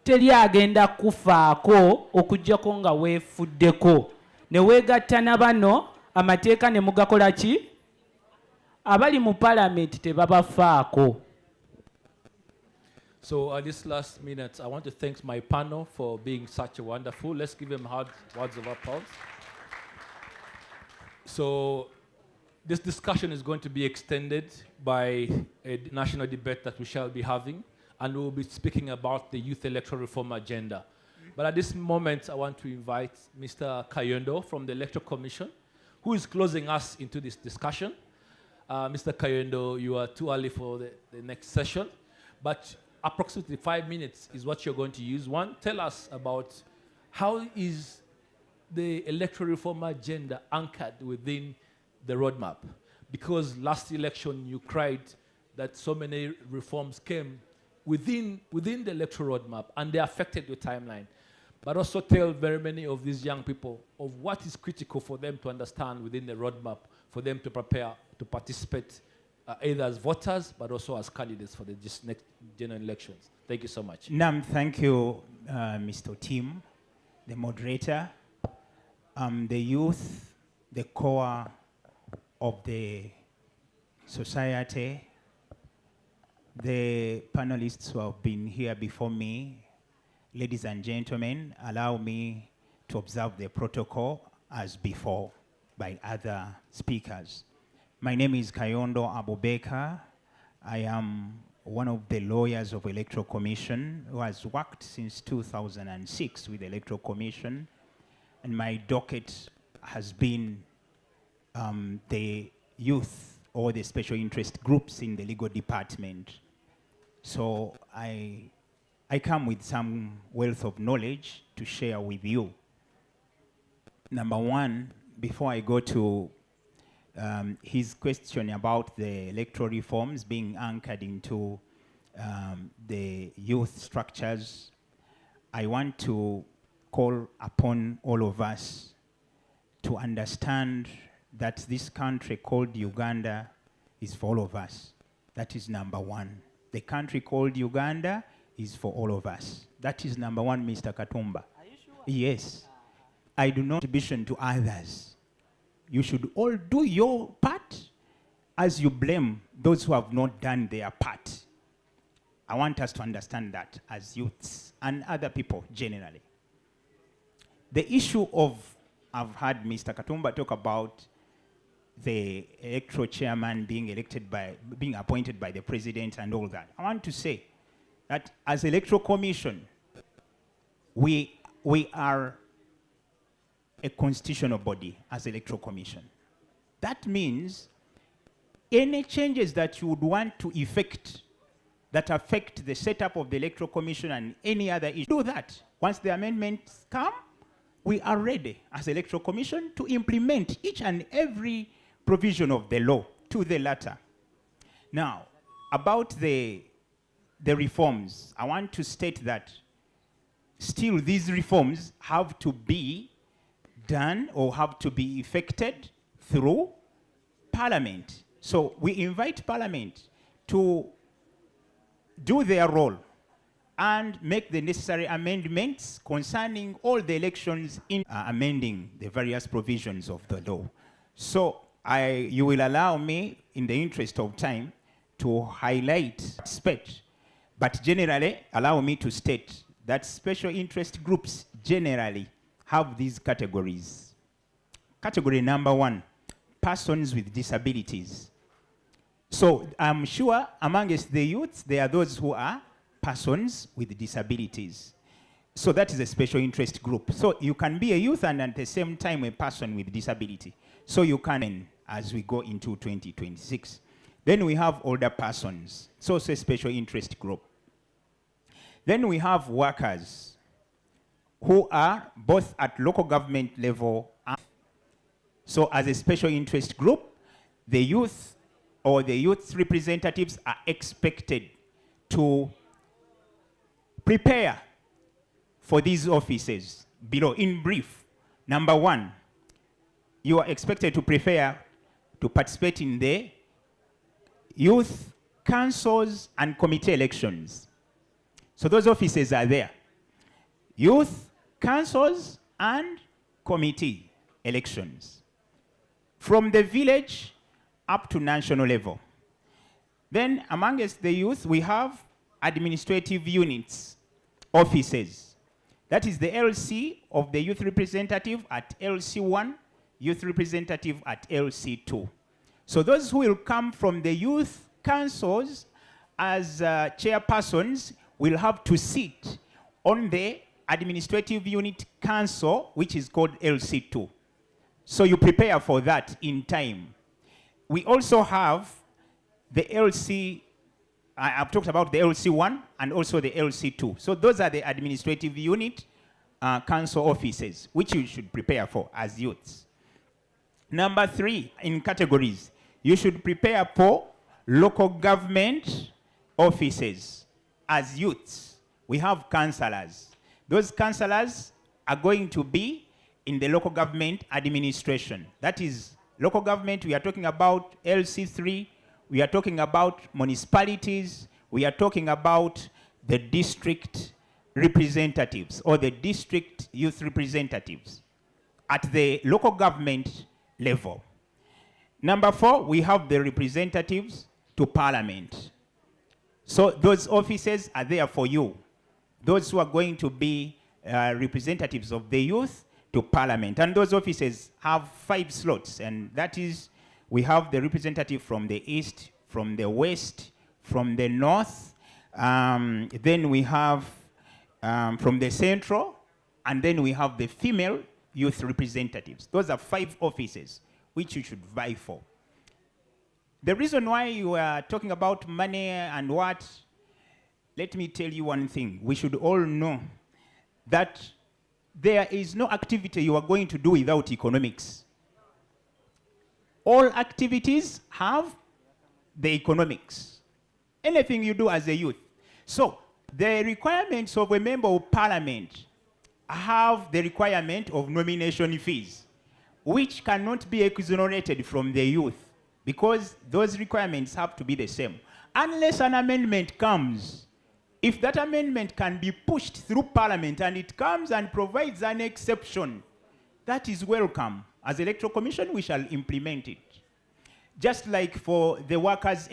S3: teri agenda kufaako okuggyako nga weefuddeko ne weegatta na bano amateeka ne mugakola ki? Abali mu palamenti tebabafaako.
S4: So at this last minute, I want to thank my panel for being such a wonderful. Let's give them hard words of applause. So this discussion is going to be extended by a national debate that we shall be having, and we'll be speaking about the youth electoral reform agenda. But at this moment, I want to invite Mr. Kayondo from the Electoral Commission, who is closing us into this discussion. Mr. Kayondo, you are too early for the next session, but approximately 5 minutes is what you're going to use. One, tell us about how is the electoral reform agenda anchored within the roadmap? Because last election you cried that so many reforms came within the electoral roadmap and they affected your timeline. But also tell very many of these young people of what is critical for them to understand within the roadmap, for them to prepare to participate either as voters but also as candidates for the next general elections. Thank you so much.
S8: Nam, thank you, Mr. Tim, the moderator. The youth, the core of the society, the panelists who have been here before me, ladies and gentlemen, allow me to observe the protocol as before by other speakers. My name is Kayondo Abubeka. I am one of the lawyers of Electoral Commission who has worked since 2006 with the Electoral Commission, and my docket has been the youth or the special interest groups in the legal department. So I come with some wealth of knowledge to share with you. Number one, before I go to his question about the electoral reforms being anchored into the youth structures, I want to call upon all of us to understand that this country called Uganda is for all of us. That is number one. The country called Uganda is for all of us. That is number one, Mr. Katumba. Are you sure? Yes. I do not contribution to others. You should all do your part as you blame those who have not done their part. I want us to understand that as youths and other people generally. The issue of, I've heard Mr. Katumba talk about the electoral chairman being appointed by the president and all that. I want to say that as Electoral Commission, we are a constitutional body as Electoral Commission. That means any changes that you would want to effect that affect the setup of the Electoral Commission and any other issue, do that. Once the amendments come, we are ready as Electoral Commission to implement each and every provision of the law to the letter. Now, about the reforms, I want to state that still these reforms have to be done or have to be effected through Parliament. So we invite Parliament to do their role and make the necessary amendments concerning all the elections in amending the various provisions of the law. So you will allow me, in the interest of time, to highlight aspect, but generally allow me to state that special interest groups generally have these categories. Category number one, persons with disabilities. So I'm sure amongst the youths, there are those who are persons with disabilities. So that is a special interest group. So you can be a youth and at the same time a person with disability. So you can, as we go into 2026. Then we have older persons. So it's a special interest group. Then we have workers who are both at local government level. So as a special interest group, the youth or the youth representatives are expected to prepare for these offices below. In brief, number one, you are expected to prepare to participate in the youth councils and committee elections. So those offices are there. Youth councils and committee elections. From the village up to national level. Then amongst the youth, we have administrative units, offices. That is the LC of the youth representative at LC1, youth representative at LC2. So those who will come from the youth councils as chairpersons will have to sit on the administrative unit council, which is called LC2. So you prepare for that in time. We also have the LC, I've talked about the LC1 and also the LC2. So those are the administrative unit council offices, which you should prepare for as youths. Number three, in categories, you should prepare for local government offices as youths. We have councillors. Those councillors are going to be in the local government administration. That is local government, we are talking about LC3, we are talking about municipalities, we are talking about the district representatives or the district youth representatives at the local government level. Number four, we have the representatives to Parliament. So those offices are there for you. Those who are going to be representatives of the youth to Parliament. And those offices have 5 slots, and that is, we have the representative from the east, from the west, from the north, then we have from the central, and then we have the female youth representatives. Those are 5 offices which you should vie for. The reason why you are talking about money and what, let me tell you one thing. We should all know that there is no activity you are going to do without economics. All activities have the economics. Anything you do as a youth. So the requirements of a member of parliament have the requirement of nomination fees, which cannot be exonerated from the youth, because those requirements have to be the same. Unless an amendment comes, if that amendment can be pushed through parliament and it comes and provides an exception, that is welcome. As Electoral Commission, we shall implement it. Just like for the workers'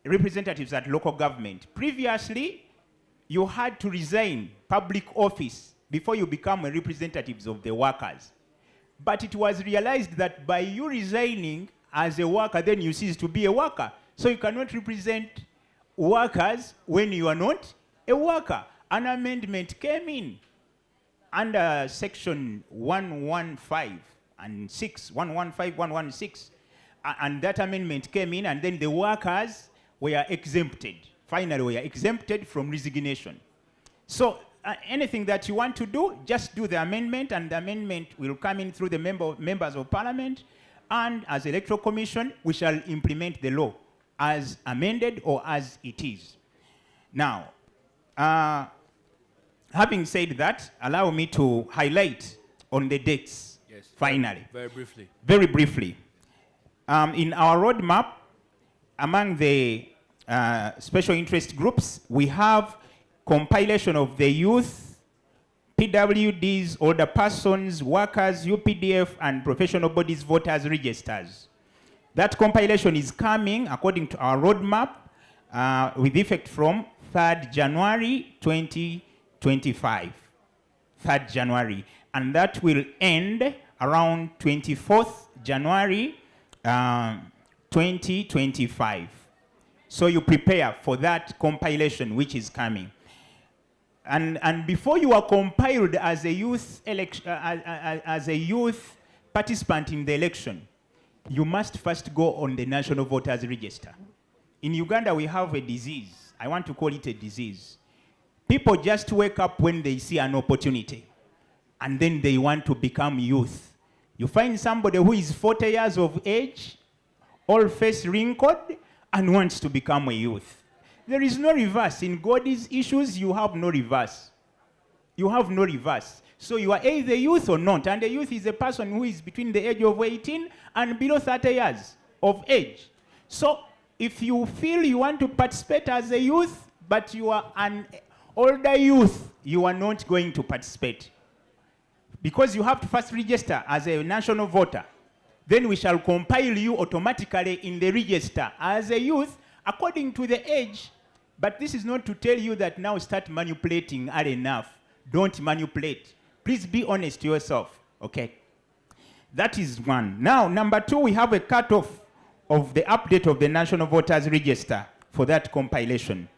S8: representatives at local government. Previously, you had to resign public office before you become a representative of the workers. But it was realized that by you resigning as a worker, then you cease to be a worker. So you cannot represent workers when you are not a worker. An amendment came in under section 115 and 6, 115, 116. And that amendment came in, and then the workers were exempted. Finally, we are exempted from resignation. So anything that you want to do, just do the amendment, and the amendment will come in through the members of parliament, and as Electoral Commission, we shall implement the law as amended or as it is. Now, having said that, allow me to highlight on the dates,
S4: Yes.
S8: finally.
S4: Very briefly.
S8: Very briefly. In our roadmap, among the special interest groups, we have compilation of the youth, PWDs, older persons, workers, UPDF, and professional bodies voters registers. That compilation is coming, according to our roadmap, with effect from 3rd January 2025. 3rd January. And that will end around 24th January 2025. So you prepare for that compilation which is coming. And before you are compiled as a youth participant in the election, you must first go on the National Voters Register. In Uganda, we have a disease. I want to call it a disease. People just wake up when they see an opportunity, and then they want to become youth. You find somebody who is 40 years of age, all face wrinkled, and wants to become a youth. There is no reverse. In God's issues, you have no reverse. You have no reverse. So you are either youth or not. And a youth is a person who is between the age of 18 and below 30 years of age. So if you feel you want to participate as a youth, but you are an older youth, you are not going to participate. Because you have to first register as a national voter. Then we shall compile you automatically in the register as a youth according to the age. But this is not to tell you that now start manipulating are enough. Don't manipulate. Please be honest to yourself, okay? That is one. Now, number 2, we have a cutoff of the update of the National Voters Register for that compilation,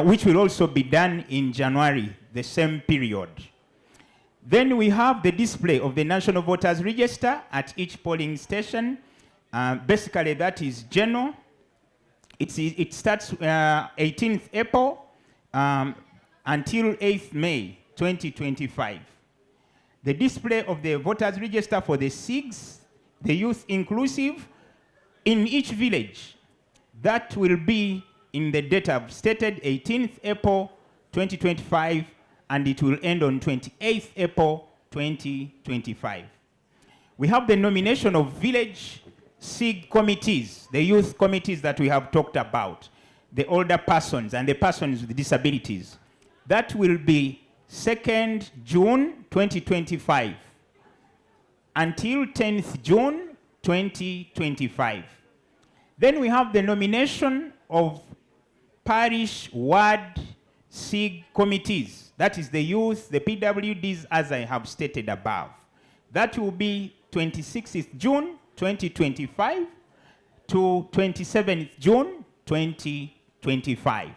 S8: which will also be done in January, the same period. Then we have the display of the National Voters Register at each polling station. Basically, that is general. It starts 18th April until 8th May 2025. The display of the voters register for the SIGs, the youth inclusive, in each village. That will be in the date I've stated, 18th April 2025, and it will end on 28th April 2025. We have the nomination of village SIG committees, the youth committees that we have talked about, the older persons and the persons with disabilities. That will be 2nd June 2025 until 10th June 2025. Then we have the nomination of parish ward SIG committees. That is the youth, the PWDs, as I have stated above. That will be 26th June 2025 to 27th June 2025.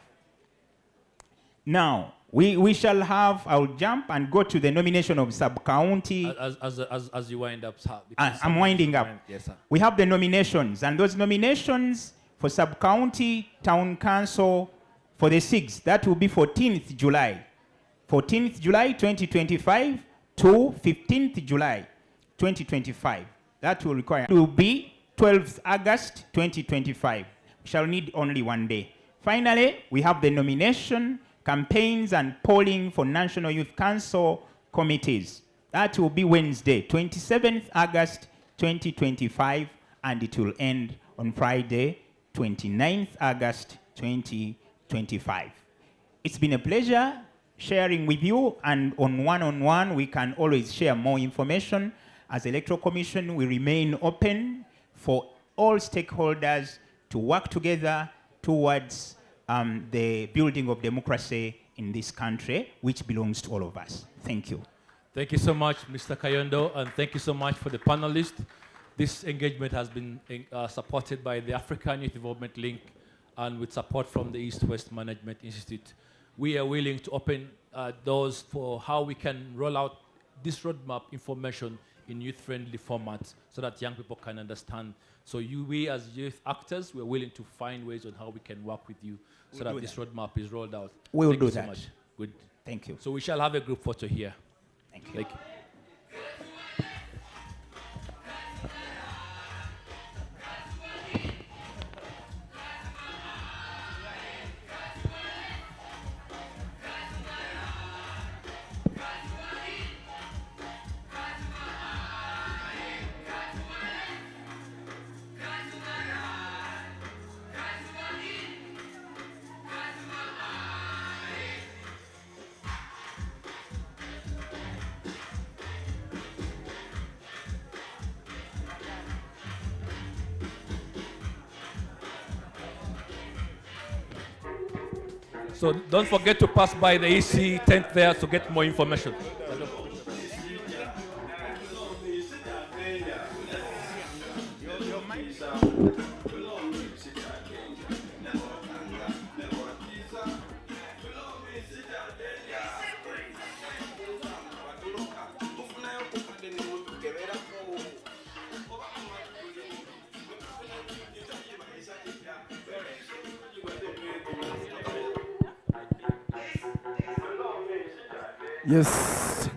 S8: Now, we shall have, I'll jump and go to the nomination of sub-county.
S4: As you wind up, sir.
S8: I'm winding up.
S4: Yes, sir.
S8: We have the nominations, and those nominations for sub-county town council for the 6th, that will be 14th July. 14th July 2025 to 15th July 2025. That will require, it will be 12th August 2025. We shall need only one day. Finally, we have the nomination, campaigns and polling for National Youth Council committees. That will be Wednesday, 27th August 2025, and it will end on Friday, 29th August 2025. It's been a pleasure sharing with you, and on one-on-one, we can always share more information. As Electoral Commission, we remain open for all stakeholders to work together towards the building of democracy in this country, which belongs to all of us. Thank you.
S4: Thank you so much, Mr. Kayondo, and thank you so much for the panelists. This engagement has been supported by the African Youth Development Link and with support from the East-West Management Institute. We are willing to open doors for how we can roll out this roadmap information in youth-friendly formats so that young people can understand. So we as youth actors, we're willing to find ways on how we can work with you so that this roadmap is rolled out.
S8: We will
S4: Thank
S8: do
S4: you so
S8: that.
S4: much. Good.
S8: Thank you.
S4: So we shall have a group photo here.
S8: Thank you.
S4: Thank you. So don't forget to pass by the EC tent there to get more information.
S15: Yes.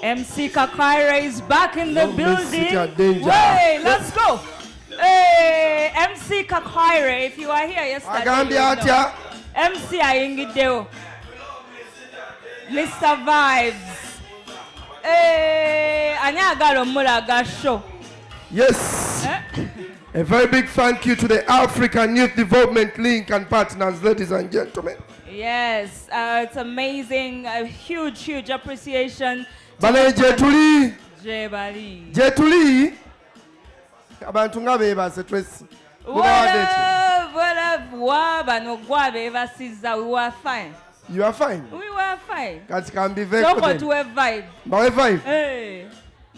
S9: MC Kakaira is back in the
S15: Don't miss
S9: building.
S15: it, you're danger.
S9: Wait, let's go. Hey, MC Kakaira, if you are here yesterday,
S15: Agambia
S9: you know.
S15: atya.
S9: MC Ayingideo. Mr. Vibes. Hey, Anyagalo Mulaga show.
S15: Yes. A very big thank you to the African Youth Development Link and partners, ladies and gentlemen.
S9: Yes, it's amazing. A huge, huge appreciation.
S15: Bale Jetuli.
S9: Jebali.
S15: Jetuli. Abantu nga beebase Tracy.
S9: We were fine.
S15: You are fine.
S9: We were fine.
S15: Kati can be very
S9: So
S15: good.
S9: to a vibe.
S15: Bawe vibe.
S9: Hey,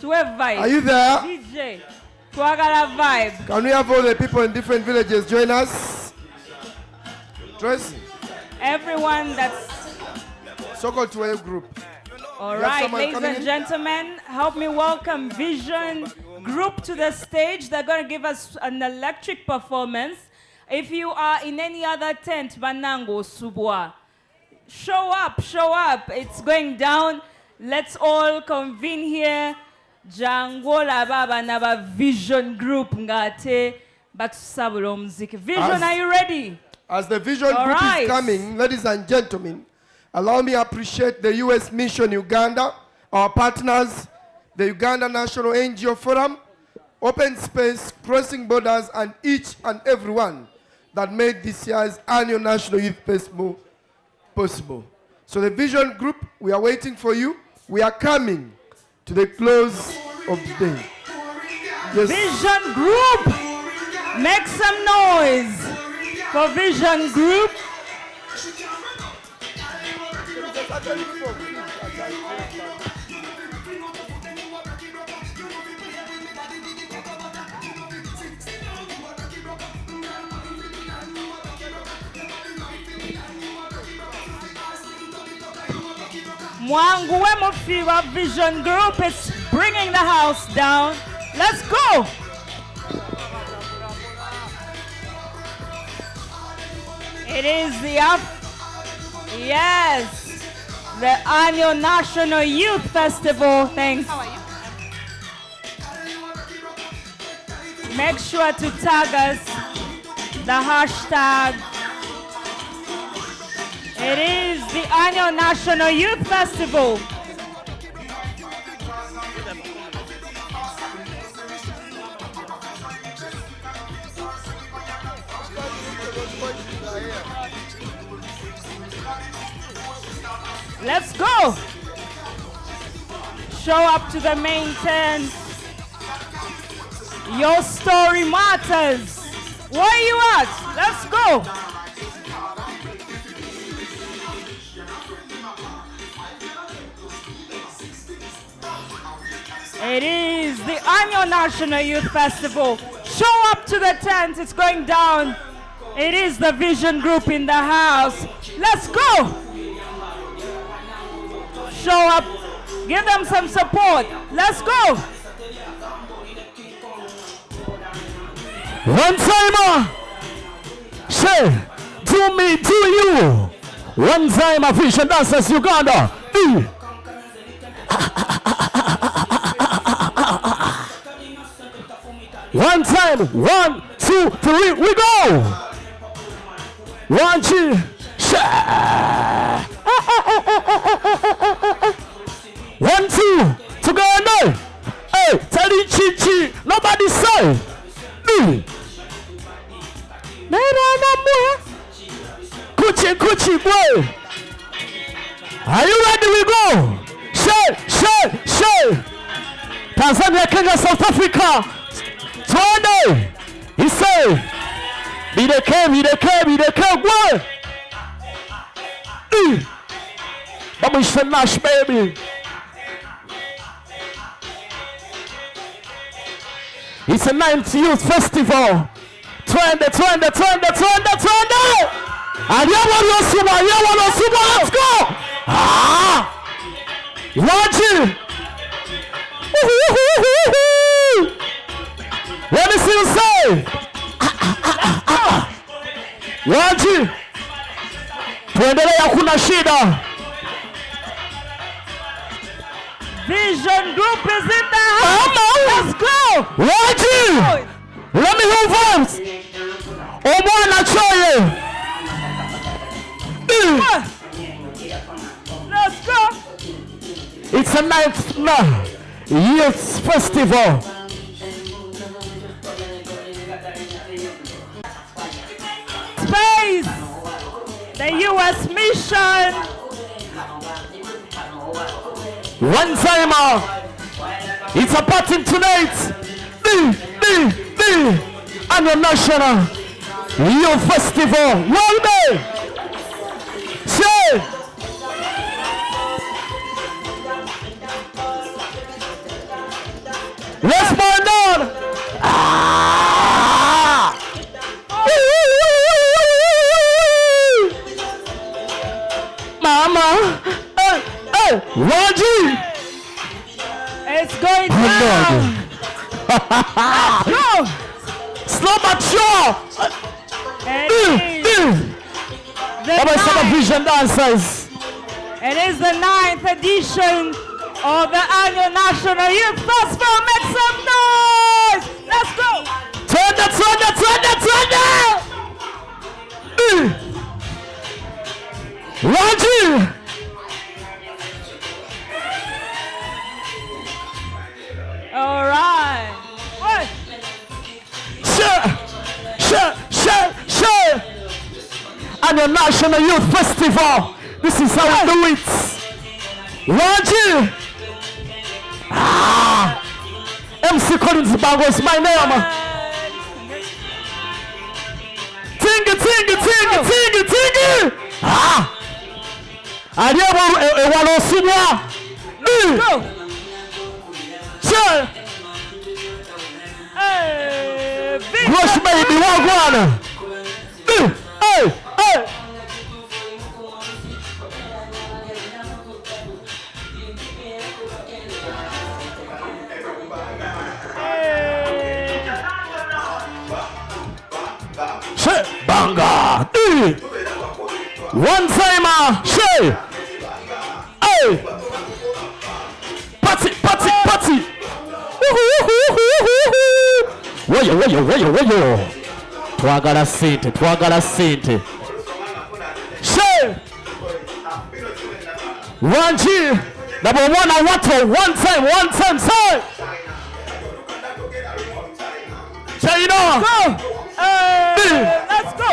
S9: to a vibe.
S15: Are you there?
S9: DJ, Twagala vibe.
S15: Can we have all the people in different villages join us? Tracy.
S9: Everyone that's...
S15: Soko to a group.
S9: All
S15: You have
S9: right,
S15: someone
S9: ladies
S15: coming
S9: and
S15: in?
S9: gentlemen, help me welcome Vision Group to the stage. They're going to give us an electric performance. If you are in any other tent, Banango, Subwa, show up, show up. It's going down. Let's all convene here. Jangola Baba Naba Vision Group ngate batusabula omuziki. Vision, are you ready?
S15: As the Vision
S9: All
S15: Group
S9: right.
S15: is coming, ladies and gentlemen, allow me to appreciate the U.S. Mission Uganda, our partners, the Uganda National NGO Forum, Open Space, Crossing Borders, and each and everyone that made this year's annual National Youth Festival possible. So the Vision Group, we are waiting for you. We are coming to the close of the day. Yes.
S9: Vision Group, make some noise for Vision Group. Mwanguwe Mufiwa Vision Group is bringing the house down. Let's go. It is the the annual National Youth Festival. Thanks. Make sure to tag us, the hashtag. It is the annual National Youth Festival. Let's go. Show up to the main tent. Your story matters. Where are you at? Let's go. It is the annual National Youth Festival. Show up to the tent. It's going down. It is the Vision Group in the house. Let's go. Show up. Give them some support. Let's go.
S1: One timer. Say, do me, do you. One timer, Vision Dancers Uganda. One time, 1, 2, 3, we go. 1, 2, share. 1, 2, together. Hey, Tali Chichi, nobody say. Kuchi, Kuchi, boy. Are you ready? We go. Share. Tanzania, Kenya, South Africa. 20. He say, be the care, boy. Baba Shanash, baby. It's a 9th Youth Festival. 20. And let's go. Watch it. Let me see you say. Watch it. Tuendelea, kuna shida.
S9: Vision Group is in the house. Let's go.
S1: Watch it. Let me move on. Omwana choye.
S9: Let's go.
S1: It's a 9th Youth Festival.
S9: Space. The U.S. mission.
S1: One timer. It's a party tonight. Annual National Youth Festival. Well done. Say. Let's burn down. Mama. Raji.
S9: It's going down. Go.
S1: Slow but sure. Vision Dancers.
S9: It is the 9th edition of the annual National Youth Festival. Make some noise. Let's go.
S1: Turn that. Raji.
S9: All right. What?
S1: Sure. Annual National Youth Festival. This is how we do it. Raji. MC Collins Bango is my name. Tingy. Ariabo Ewalosubwa.
S9: Go.
S1: Sure. Rush baby, wagwana. Hey. One timer. Shay. Hey. Party. Woyo. Twagala sente. Shay. One G. Number one, I want to one time, say. Say it on.
S9: Go. Let's go.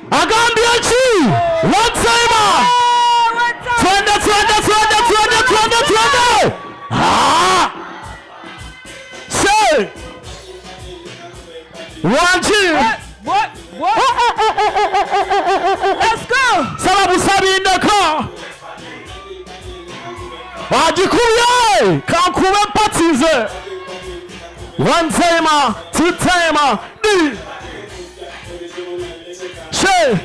S1: Agambia G. One timer. 20. Say. One G.
S9: What? Let's go.
S1: Sababu sabi in the car. Wajikuye. Kankuwe patize. One timer, two timer. Shay.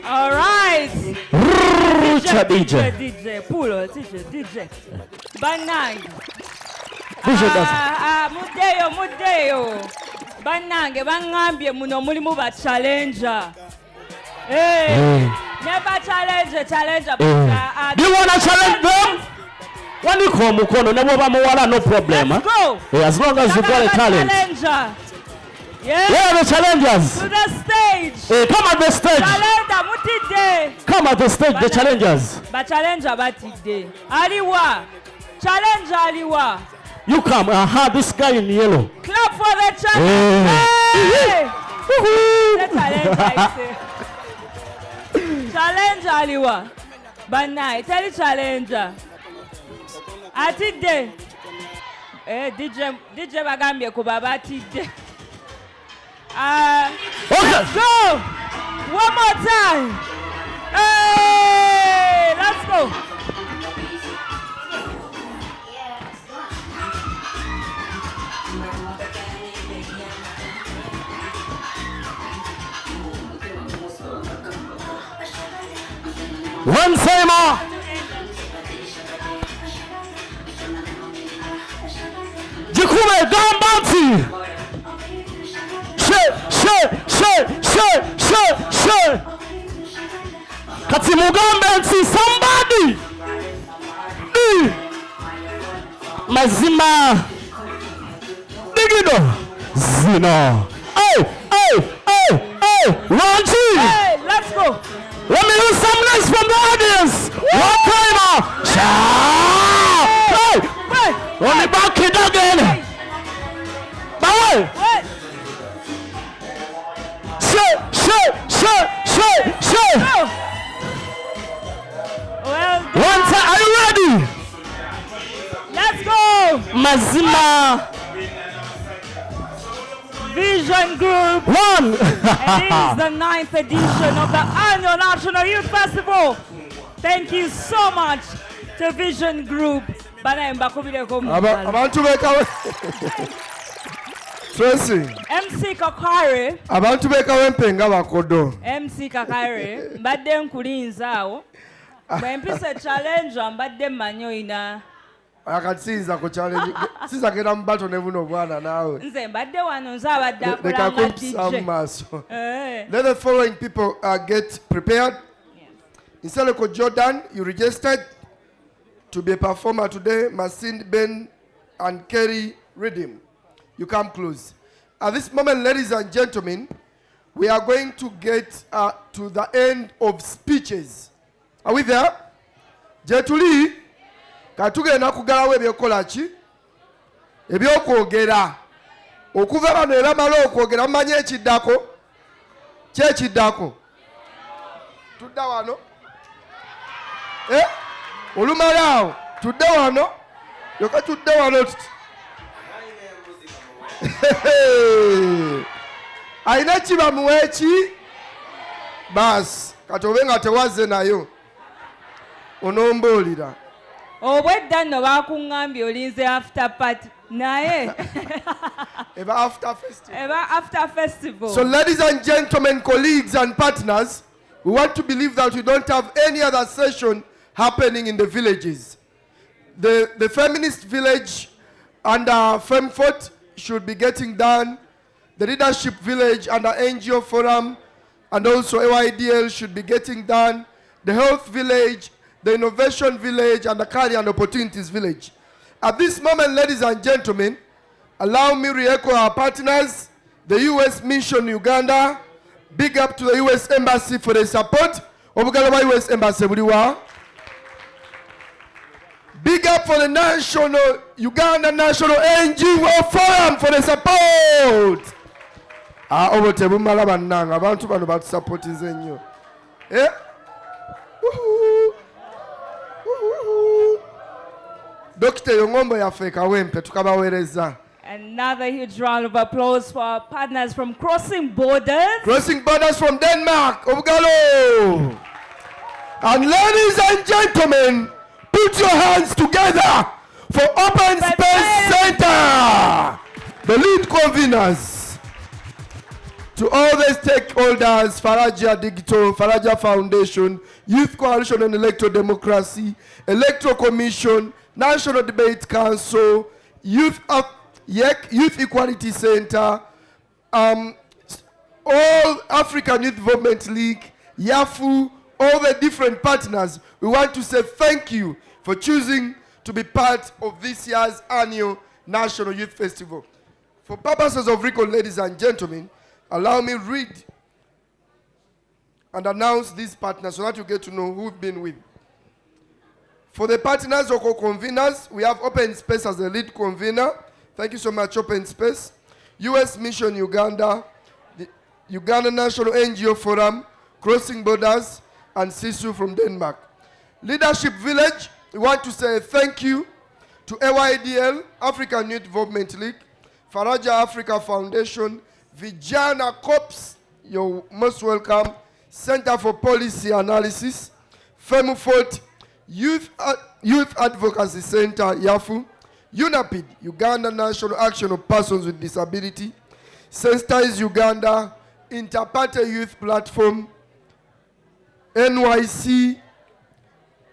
S9: All right. DJ, pull it, DJ. Banange. Mudeyo. Banange, bangambye muno mulimu ba challenger. Never challenge.
S1: Do you want to challenge them? When you come, no problem.
S9: Let's go.
S1: As long as you got a talent.
S9: Challenger. Yeah.
S1: Where are the challengers?
S9: To the stage.
S1: Come at the stage.
S9: Challenger, mutide.
S1: Come at the stage, the challengers.
S9: But challenger, batide. Aliwa. Challenger, Aliwa.
S1: You come. This guy in yellow.
S9: Clap for the challenger. Hey. The challenger, I say. Challenger, Aliwa. Banai, tell the challenger. Atide. DJ bagambye kubaba atide. Let's go! One more time! Hey! Let's go!
S1: One timer! Jikume, down bounty! Share. Kati mugambe nti somebody. Mazima. Digido. Zino. Hey. Ranchi.
S9: Hey, let's go.
S1: Let me hear some noise from the audience. One timer. Hey. Only back it again. Bye. Sure.
S9: Well done.
S1: One time, are you ready?
S9: Let's go.
S1: Mazima.
S9: Vision Group.
S1: One.
S9: It is the 9th edition of the annual National Youth Festival. Thank you so much to Vision Group.
S6: Abantu bekawe. Tracy.
S9: MC Kakare.
S6: Abantu bekawe mpenga bakodo.
S9: MC Kakare. Mbadde nkulinza awo. Mwempise challenger mbadde manyo ina.
S6: Akatinza ko challenge. Siza kera mbato nevuno bwana nawe.
S9: Nze mbadde wano nza abadde akulanga DJ.
S6: Let the following people get prepared. Yes. Inseleko Jordan, you registered to be a performer today. Masin Ben and Kerry Redeem. You come close. At this moment, ladies and gentlemen, we are going to get to the end of speeches. Are we there? Jetuli, katugenda kugalawo ebyokola ki? Ebyokwogera. Okuva bano era malo okwogera mumanye ekiddako? Kyekiddako? Tudda wano? Olumala awo? Tudde wano? Yoka tudde wano tuti. Aina kiba muweki? Bas, katobe nga tewazze nayo. Onombolira.
S9: Obwedda nno bakuŋŋambye olinze after party. Naye.
S6: Eba after festival.
S9: Eba after festival.
S6: So ladies and gentlemen, colleagues and partners, We want to believe that we don't have any other session happening in the villages. The feminist village under FemFort should be getting done. The leadership village under NGO forum and also AYDL should be getting done. The health village, the innovation village, and the career and opportunities village. At this moment, ladies and gentlemen, allow me to re-echo our partners, the U.S. Mission Uganda. Big up to the U.S. Embassy for the support. Obugala U.S. Embassy, big up for the Uganda National NGO Forum for the support. Obotebumala bannanga abantu bano batusupportinze nnyo. Dr. Yongombo yaffe kawempe tukabaweereza.
S9: Another huge round of applause for our partners from Crossing Borders.
S6: Crossing Borders from Denmark, Obugalo. And ladies and gentlemen, put your hands together for Open Space Center, the lead conveners. To all the stakeholders, Faraja Digital, Faraja Foundation, Youth Coalition on Electoral Democracy, Electoral Commission, National Debate Council, Youth Equality Center, all African Youth Development League, YAFU, all the different partners, we want to say thank you for choosing to be part of this year's annual National Youth Festival. For purposes of record, ladies and gentlemen, allow me read and announce these partners so that you get to know who we've been with. For the partners or co-conveners, we have Open Space as the lead convener. Thank you so much, Open Space. U.S. Mission Uganda, the Uganda National NGO Forum, Crossing Borders, and Sisu from Denmark. Leadership Village, we want to say thank you to AYDL, African Youth Development League, Faraja Africa Foundation, Vijana Corps, you're most welcome, Center for Policy Analysis, FemFort, Youth Advocacy Center, YAFU, UNAPID, Uganda National Action of Persons with Disability, Sensitize Uganda, Interparty Youth Platform, NYC,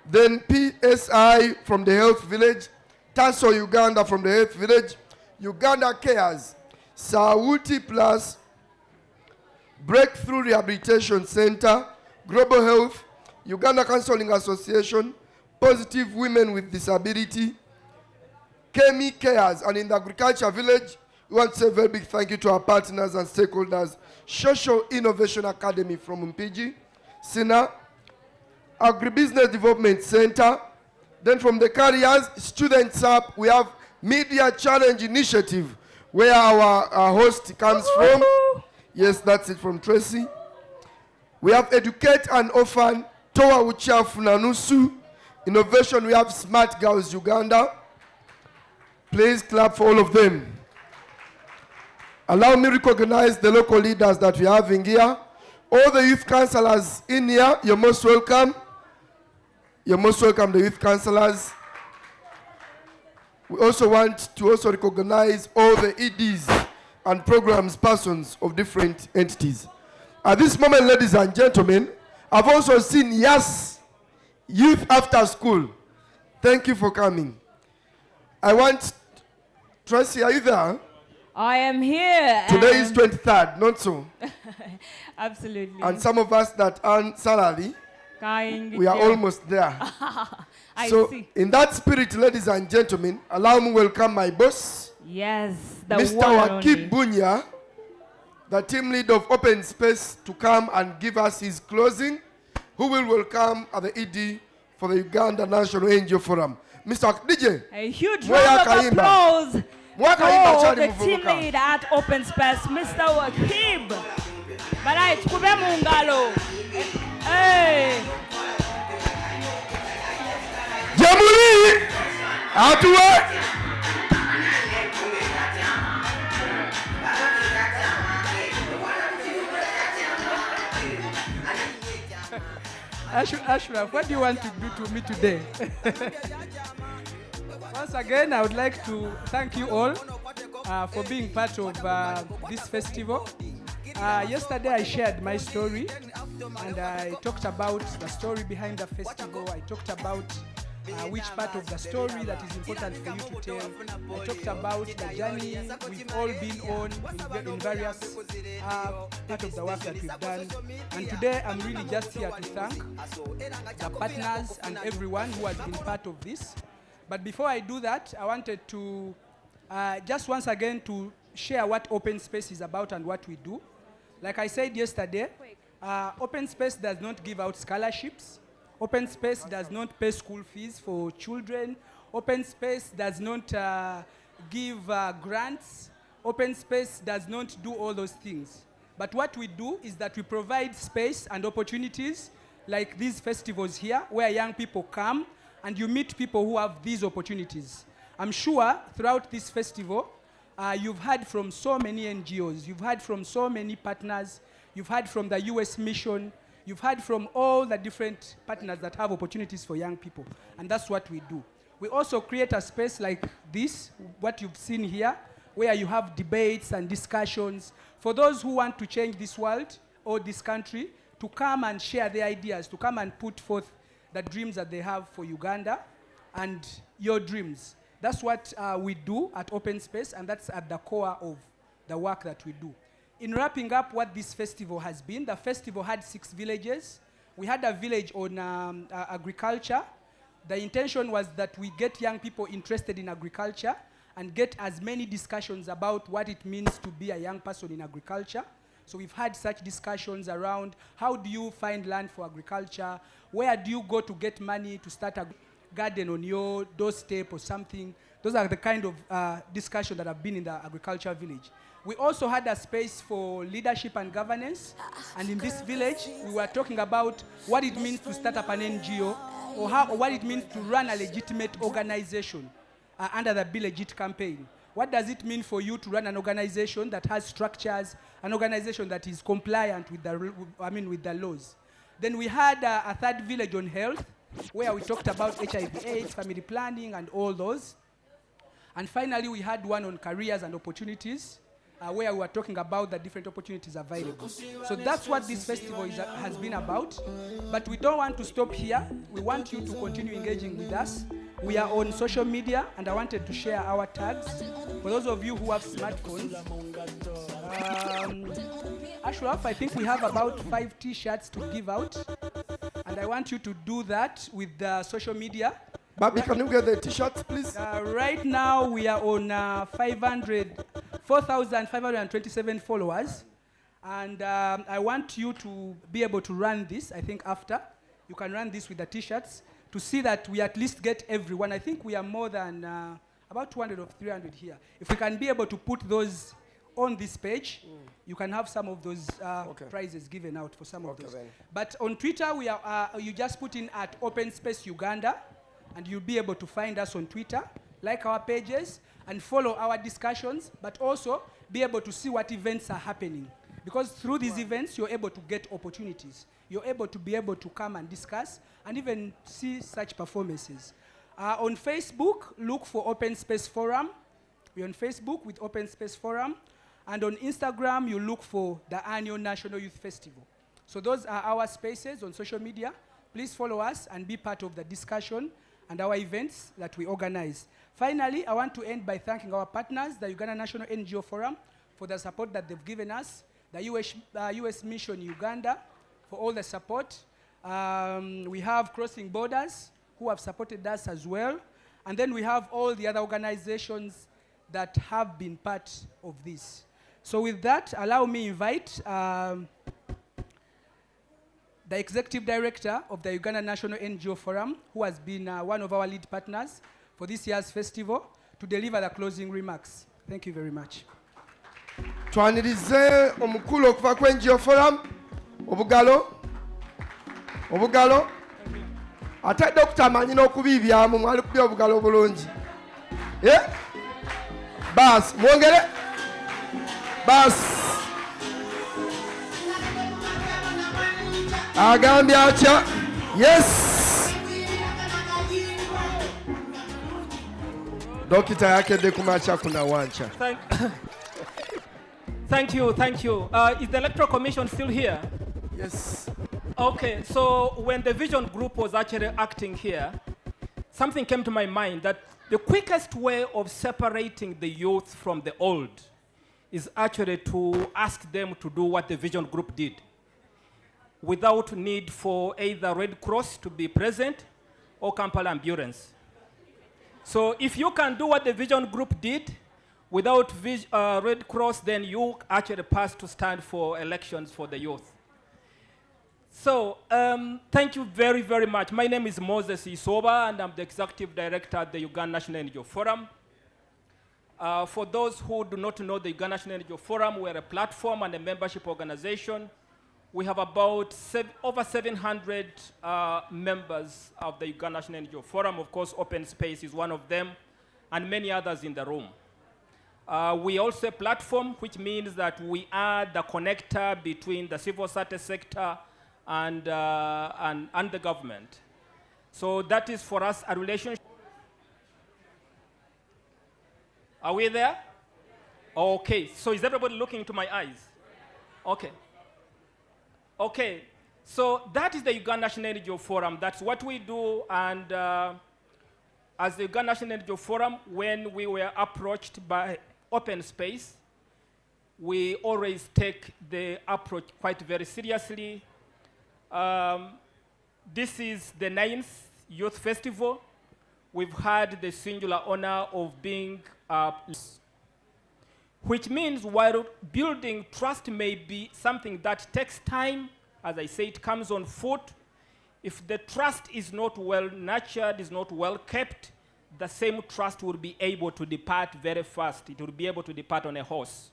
S6: then PSI from the Health Village, TASO Uganda from the Health Village, Uganda Cares, Sauti Plus, Breakthrough Rehabilitation Center, Global Health, Uganda Counseling Association, Positive Women with Disability, Kemi Cares, and in the Agriculture Village, we want to say a very big thank you to our partners and stakeholders, Social Innovation Academy from Mpiji, SINA, Agribusiness Development Center, then from the carriers, Students Up, we have Media Challenge Initiative, where our host comes from. Yes, that's it from Tracy. We have Educate and Orphan, Toa Uchafu Nanusu. Innovation, we have Smart Girls Uganda. Please clap for all of them. Allow me to recognize the local leaders that we're having here. All the youth councillors in here, you're most welcome. You're most welcome, the youth councillors. We also want to also recognize all the EDs and programs persons of different entities. At this moment, ladies and gentlemen, I've also seen YAS, Youth After School. Thank you for coming. I want, Tracy, are you there?
S9: I am here.
S6: Today is 23rd, not so?
S9: Absolutely.
S6: And some of us that earn salary, we are almost there. So, in that spirit, ladies and gentlemen, allow me to welcome my boss,
S9: yes, the
S6: Mr. Wakib Bunya, the team lead of Open Space, to come and give us his closing, who will welcome at the ED for the Uganda National NGO Forum. Mr. DJ.
S9: A huge round of applause for the team lead at Open Space, Mr. Wakib. Balai, tukube mungalo. Hey.
S6: Jamuli, atuwe.
S10: Ashraf, what do you want to do to me today? Once again, I would like to thank you all for being part of this festival. Yesterday, I shared my story and I talked about the story behind the festival. I talked about which part of the story that is important for you to tell. I talked about the journey we've all been on in various part of the work that we've done. And today I'm really just here to thank the partners and everyone who has been part of this. But before I do that, I wanted to just once again to share what Open Space is about and what we do. Like I said yesterday, Open Space does not give out scholarships. Open Space does not pay school fees for children. Open Space does not give grants. Open Space does not do all those things. But what we do is that we provide space and opportunities like these festivals here, where young people come and you meet people who have these opportunities. I'm sure throughout this festival, you've heard from so many NGOs, you've heard from so many partners, you've heard from the US Mission, you've heard from all the different partners that have opportunities for young people, and that's what we do. We also create a space like this, what you've seen here, where you have debates and discussions for those who want to change this world or this country, to come and share their ideas, to come and put forth the dreams that they have for Uganda and your dreams. That's what we do at Open Space, and that's at the core of the work that we do. In wrapping up what this festival has been, the festival had 6 villages. We had a village on agriculture. The intention was that we get young people interested in agriculture and get as many discussions about what it means to be a young person in agriculture. So we've had such discussions around how do you find land for agriculture, where do you go to get money to start a garden on your doorstep or something. Those are the kind of discussions that have been in the agriculture village. We also had a space for leadership and governance, and in this village we were talking about what it means to start up an NGO, or what it means to run a legitimate organization under the Be Legit campaign. What does it mean for you to run an organization that has structures, an organization that is compliant with the laws? Then we had a third village on health, where we talked about HIV/AIDS, family planning, and all those. And finally, we had one on careers and opportunities, where we were talking about the different opportunities available. So that's what this festival has been about. But we don't want to stop here. We want you to continue engaging with us. We are on social media, and I wanted to share our tags. For those of you who have smartphones, Ashraf, I think we have about 5 T-shirts to give out. And I want you to do that with the social media.
S6: Bobby, can you get the T-shirts, please?
S10: Right now, we are on 4,527 followers. And I want you to be able to run this, I think, after. You can run this with the T-shirts to see that we at least get everyone. I think we are more than about 200 or 300 here. If we can be able to put those on this page, you can have some of those prizes given out for some of those. Then. But on Twitter, we are, you just put in at Open Space Uganda, and you'll be able to find us on Twitter, like our pages, and follow our discussions, but also be able to see what events are happening. Because through these events, you're able to get opportunities. You're able to be able to come and discuss and even see such performances. On Facebook, look for Open Space Forum. We're on Facebook with Open Space Forum. And on Instagram, you look for the annual National Youth Festival. So those are our spaces on social media. Please follow us and be part of the discussion and our events that we organize. Finally, I want to end by thanking our partners, the Uganda National NGO Forum, for the support that they've given us, the US Mission Uganda, for all the support. We have Crossing Borders, who have supported us as well. And then we have all the other organizations that have been part of this. So with that, allow me invite the Executive Director of the Uganda National NGO Forum, who has been one of our lead partners for this year's festival, to deliver the closing remarks. Thank you very much.
S6: Twanirize omukulu okuva ku NGO Forum, obugalo. Ate Dr. amanyi n'okubibyamu, mwali kubya obugalo bulungi. Bas, mwongere. Bas. Agambye atya. Yes. Dokita yakedde kumacha kuna wancha.
S7: Thank you. Is the Electoral Commission still here?
S6: Yes.
S7: Okay, so when the vision group was actually acting here, something came to my mind that the quickest way of separating the youth from the old is actually to ask them to do what the vision group did, without need for either Red Cross to be present or Kampala ambulance. So if you can do what the vision group did without Red Cross, then you actually pass to stand for elections for the youth. So thank you very, very much. My name is Moses Isoba, and I'm the Executive Director at the Uganda National NGO Forum. For those who do not know the Uganda National NGO Forum, we're a platform and a membership organization. We have about over 700 members of the Uganda National NGO Forum. Of course, Open Space is one of them, and many others in the room. We also a platform, which means that we are the connector between the civil society sector and the government. So that is for us a relationship. Are we there? Okay, so is everybody looking into my eyes? Okay. Okay, so that is the Uganda National NGO Forum. That's what we do, and as the Uganda National NGO Forum, when we were approached by Open Space, we always take the approach quite very seriously. This is the 9th Youth Festival. We've had the singular honor of being, which means while building trust may be something that takes time, as I say, it comes on foot. If the trust is not well nurtured, is not well kept, the same trust will be able to depart very fast. It will be able to depart on a horse.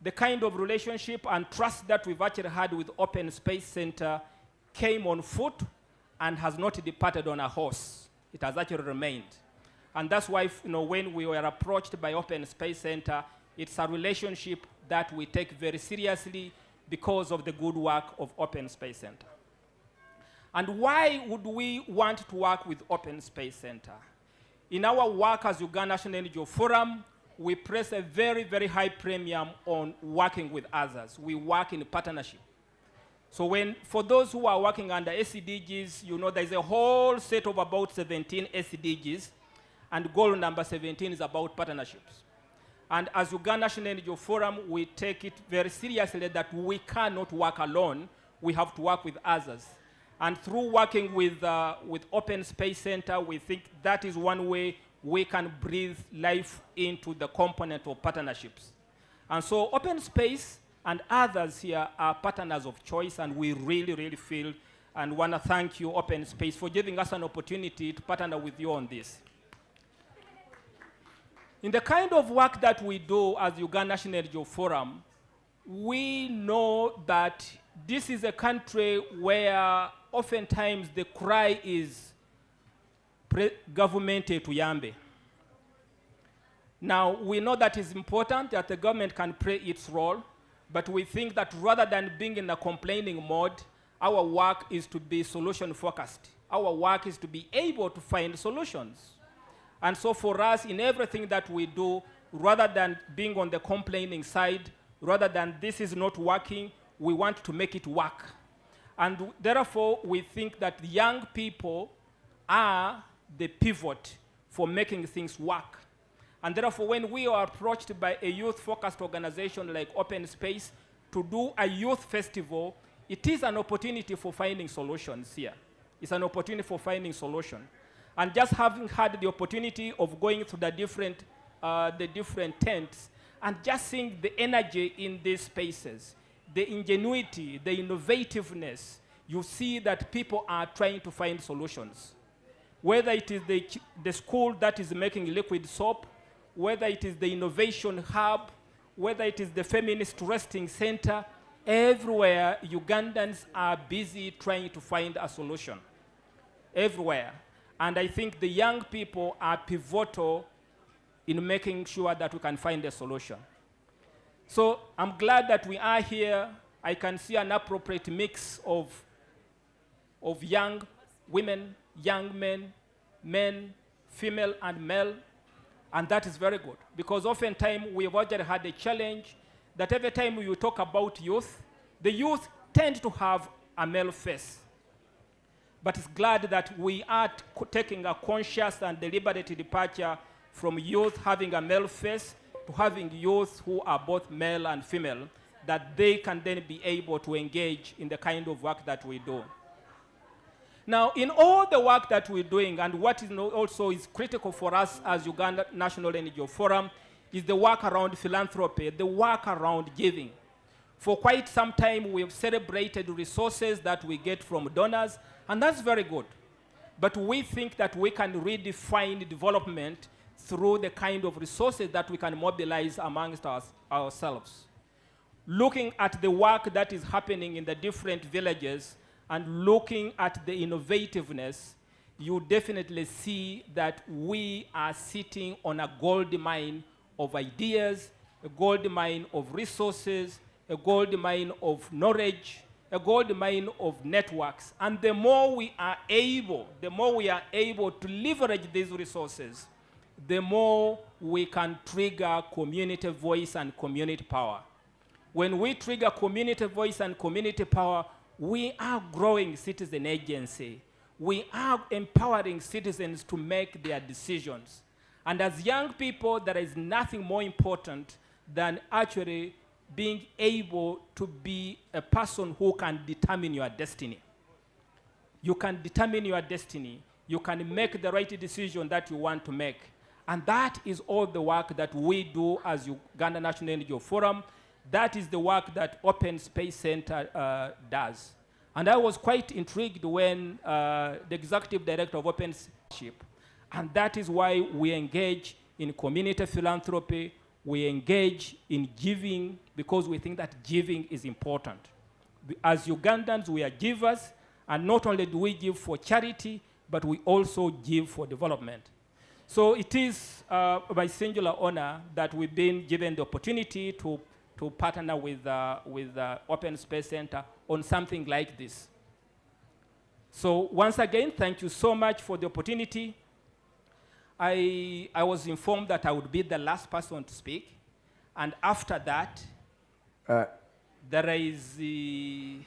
S7: The kind of relationship and trust that we've actually had with Open Space Center came on foot and has not departed on a horse. It has actually remained. And that's why, when we were approached by Open Space Center, it's a relationship that we take very seriously because of the good work of Open Space Center. And why would we want to work with Open Space Center? In our work as Uganda National NGO Forum, we place a very, very high premium on working with others. We work in partnership. So for those who are working under SDGs, there's a whole set of about 17 SDGs, and goal number 17 is about partnerships. And as Uganda National NGO Forum, we take it very seriously that we cannot work alone. We have to work with others. And through working with Open Space Center, we think that is one way we can breathe life into the component of partnerships. And so Open Space and others here are partners of choice, and we really, really feel and want to thank you, Open Space, for giving us an opportunity to partner with you on this. In the kind of work that we do as Uganda National NGO Forum, we know that this is a country where oftentimes the cry is government tuyambe. Now, we know that it's important that the government can play its role, but we think that rather than being in a complaining mode, our work is to be solution-focused. Our work is to be able to find solutions. And so for us, in everything that we do, rather than being on the complaining side, rather than this is not working, we want to make it work. And therefore, we think that young people are the pivot for making things work. And therefore, when we are approached by a youth-focused organization like Open Space to do a youth festival, it is an opportunity for finding solutions here. It's an opportunity for finding solutions. And just having had the opportunity of going to the different tents and just seeing the energy in these spaces, the ingenuity, the innovativeness, you see that people are trying to find solutions. Whether it is the school that is making liquid soap, whether it is the innovation hub, whether it is the feminist resting center, everywhere Ugandans are busy trying to find a solution. Everywhere. And I think the young people are pivotal in making sure that we can find a solution. So I'm glad that we are here. I can see an appropriate mix of young women, young men, men, female and male, and that is very good. Because oftentimes we've already had a challenge that every time you talk about youth, the youth tend to have a male face. But it's glad that we are taking a conscious and deliberate departure from youth having a male face to having youth who are both male and female, that they can then be able to engage in the kind of work that we do. Now, in all the work that we're doing, and what is also is critical for us as Uganda National NGO Forum, is the work around philanthropy, the work around giving. For quite some time, we've celebrated resources that we get from donors, and that's very good. But we think that we can redefine development through the kind of resources that we can mobilize amongst ourselves. Looking at the work that is happening in the different villages and looking at the innovativeness, you definitely see that we are sitting on a gold mine of ideas, a gold mine of resources, a gold mine of knowledge, a gold mine of networks. And the more we are able to leverage these resources, the more we can trigger community voice and community power. When we trigger community voice and community power, we are growing citizen agency. We are empowering citizens to make their decisions. And as young people, there is nothing more important than actually being able to be a person who can determine your destiny. You can determine your destiny. You can make the right decision that you want to make. And that is all the work that we do as Uganda National NGO Forum. That is the work that Open Space Center does. And I was quite intrigued when the executive director of Open Space, and that is why we engage in community philanthropy, we engage in giving, because we think that giving is important. As Ugandans, we are givers, and not only do we give for charity, but we also give for development. So it is my singular honor that we've been given the opportunity to partner with Open Space Center on something like this. So once again, thank you so much for the opportunity. I was informed that I would be the last person to speak. And after that, there is the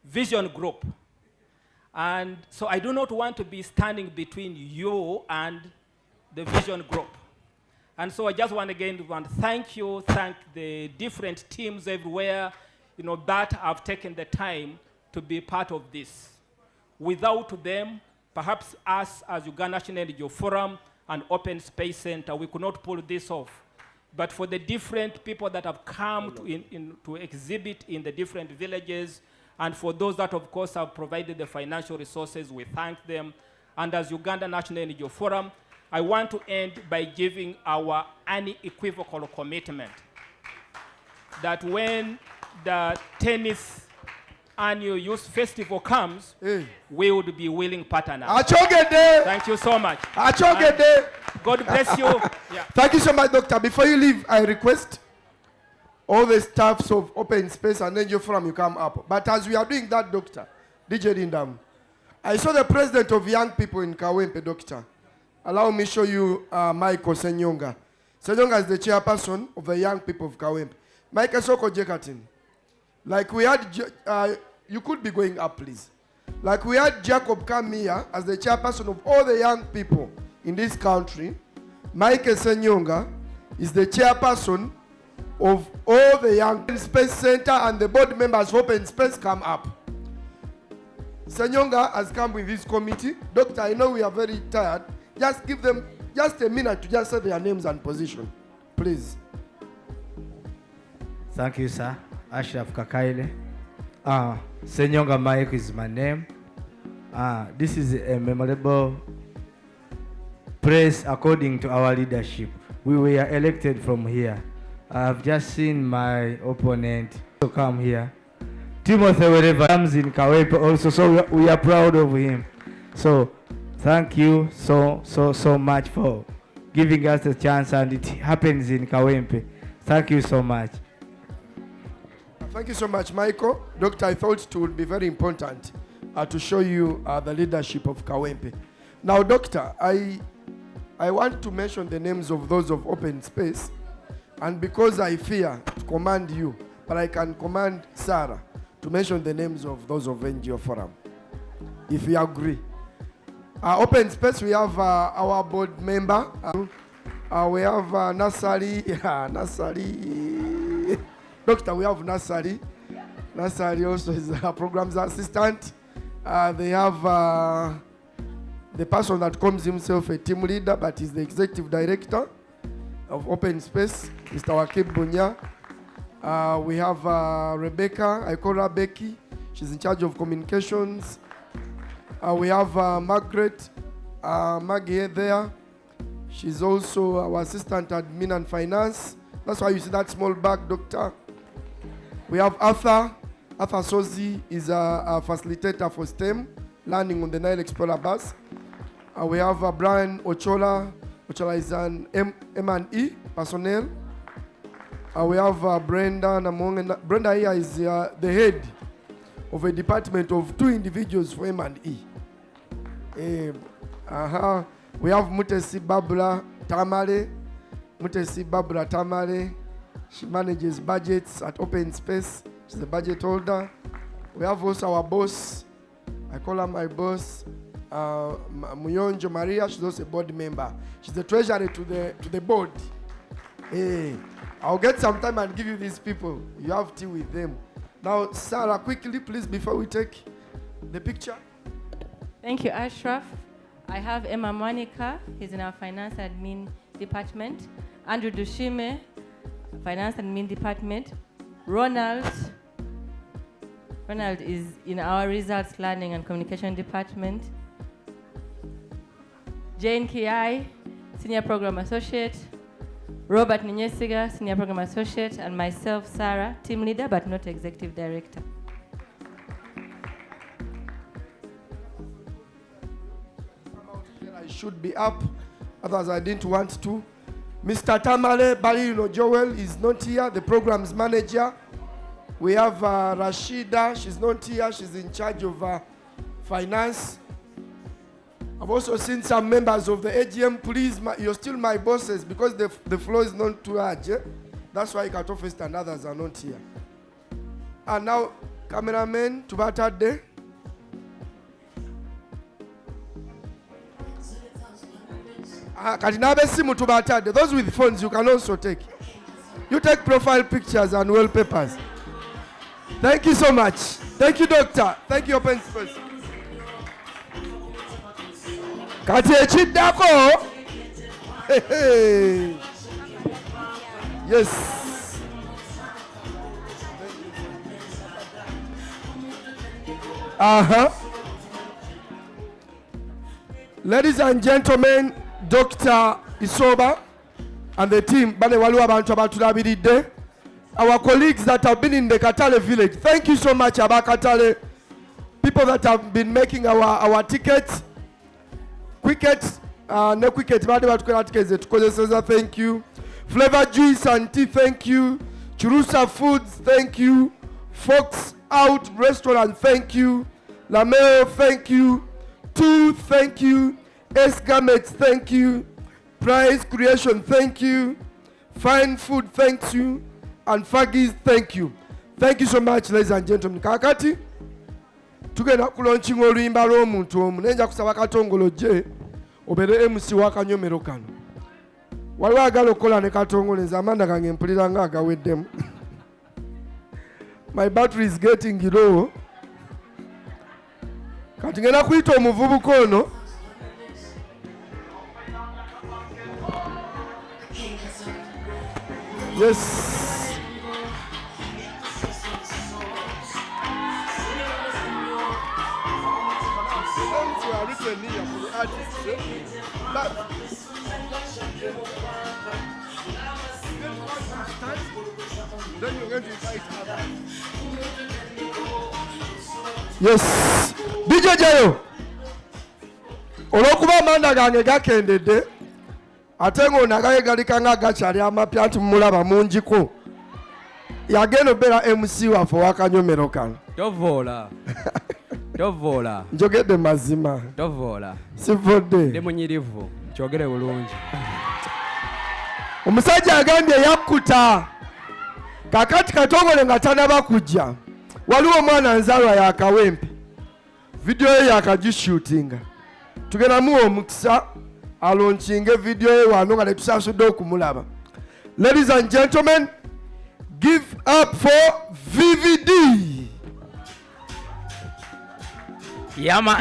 S7: vision group. And so I do not want to be standing between you and the vision group. And so I just want again to thank the different teams everywhere, that have taken the time to be part of this. Without them, perhaps us as Uganda National NGO Forum and Open Space Center, we could not pull this off. But for the different people that have come to exhibit in the different villages, and for those that, of course, have provided the financial resources, we thank them. And as Uganda National NGO Forum, I want to end by giving our unequivocal commitment that when the 10th annual youth festival comes, we would be willing partners. Thank you so much. God bless you. Yeah.
S6: Thank you so much, Doctor. Before you leave, I request all the staffs of Open Space and NGO Forum, you come up. But as we are doing that, Doctor, DJ Lindam, I saw the president of young people in Kawempe, Doctor. Allow me show you Michael Senyonga. Senyonga is the chairperson of the young people of Kawempe. Michael Soko Jekatin. Like we had, you could be going up, please. Like we had Jacob come here as the chairperson of all the young people in this country. Michael Senyonga is the chairperson of all the young Space Center, and the board members of Open Space come up. Senyonga has come with this committee. Doctor, I know we are very tired. Just give them just a minute to just say their names and position, please.
S16: Thank you, sir. Ashraf Kakaile. Senyonga Mike is my name. This is a memorable place according to our leadership. We were elected from here. I've just seen my opponent to come here. Timothy wherever comes in Kawempe also, so we are proud of him. So thank you so much for giving us a chance, and it happens in Kawempe. Thank you so much.
S6: Thank you so much, Michael. Doctor, I thought it would be very important to show you the leadership of Kawempe. Now, Doctor, I want to mention the names of those of Open Space, and because I fear to command you, but I can command Sarah to mention the names of those of NGO Forum, if you agree. Open space, we have our board member. We have Nasari. Nasari. Doctor, we have Nasari. Nasari also is a programs assistant. They have the person that calls himself a team leader, but is the executive director of Open Space, Mr. Wakib Bunya. We have Rebecca, I call her Becky. She's in charge of communications. We have Margaret, Maggie there. She's also our assistant admin and finance. That's why you see that small bag, doctor. We have Arthur. Arthur Sozi is a facilitator for STEM, learning on the Nile Explorer bus. We have Brian Ochola. Ochola is an M&E personnel. We have Brenda Namong. Brenda here is the head of a department of 2 individuals for M&E. We have Mutesi Babula Tamale. She manages budgets at Open Space. She's a budget holder. We have also our boss. I call her my boss, Muyonjo Maria. She's also a board member. She's the treasurer to the board. I'll get some time and give you these people. You have tea with them. Now, Sarah, quickly, please, before we take the picture.
S17: Thank you, Ashraf. I have Emma Monica. He's in our finance admin department. Andrew Dushime, finance admin department. Ronald is in our results learning and communication department. Jane Kiai, senior program associate. Robert Ninyesiga, senior program associate, and myself, Sarah, team leader but not executive director.
S6: I should be up, otherwise I didn't want to. Mr. Tamale Balino Joel is not here, the programs manager. We have Rashida, she's not here, she's in charge of finance. I've also seen some members of the AGM. Please, you're still my bosses because the floor is not too large. That's why Katofist and others are not here. And now, cameraman, Tubatade. Those with phones, you can also take. You take profile pictures and wallpapers. Thank you so much. Thank you, doctor. Thank you, Open Space. Kati echiddako. Yes. Ladies and gentlemen, Dr. Isoba and the team, our colleagues that have been in the Katale village, thank you so much, Aba Katale. People that have been making our tickets, Quicket, no Quicket, thank you. Flavor Juice and Tea, thank you. Churusa Foods, thank you. Fox Out Restaurant, thank you. Lameo, thank you. Two, thank you. Esgamets, thank you. Price Creation, thank you. Fine Food, thank you. And Faggies, thank you. Thank you so much, ladies and gentlemen. Kakati, tugenda kulaunchinga oluyimba lw'omuntu omu nenja kusaba Katongolo je obere MC wa Kanyomero kano. Waliwo agala okukola ne Katongolo nze amanda gange mpulira nga agaweddemu. My battery is getting low. Kati ngenda kuyita omuvubuka ono. Yes. Written here for the artists, but then you're going to invite others. Yes. DJ Jayo. Olwokuba amanda gange gakendedde ate ng'onagaye galika nga gakyali amapya nti mulaba mungiko yagenda obeera MC waffe wa Kanyomero kano.
S22: Tovoola. Tovoola.
S6: Njogedde mazima.
S22: Tovoola.
S6: Sivodde.
S22: Ndi munyirivu. Kyogere bulungi.
S6: Omusajja agambye yakkuta. Kakati Katongole nga tanaba kujja. waliwo omwana nzaalwa yakawempe video ye yakagishootinga tugenda muwa omukisa alonkinge video ye wano nga netusasudde okumulaba. Ladies and gentlemen, give up for VVD.
S14: Yama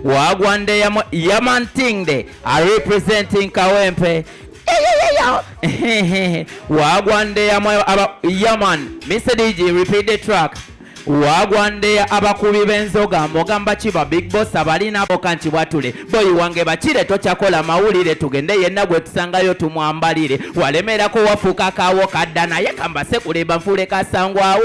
S14: Wagwande Yaman Tingde are representing Kawempe. Wagwande Yaman. Mr. DJ, repeat the track. Wagwande abakubi benzoga mogamba chiba big boss abalina bokanchi watule boy wange bachire tochakola mawulire tugende yenna gwe tusangayo tumwambalire walemera ko wafuka kawo kadda naye kamba sekuleba mfule kasangwawo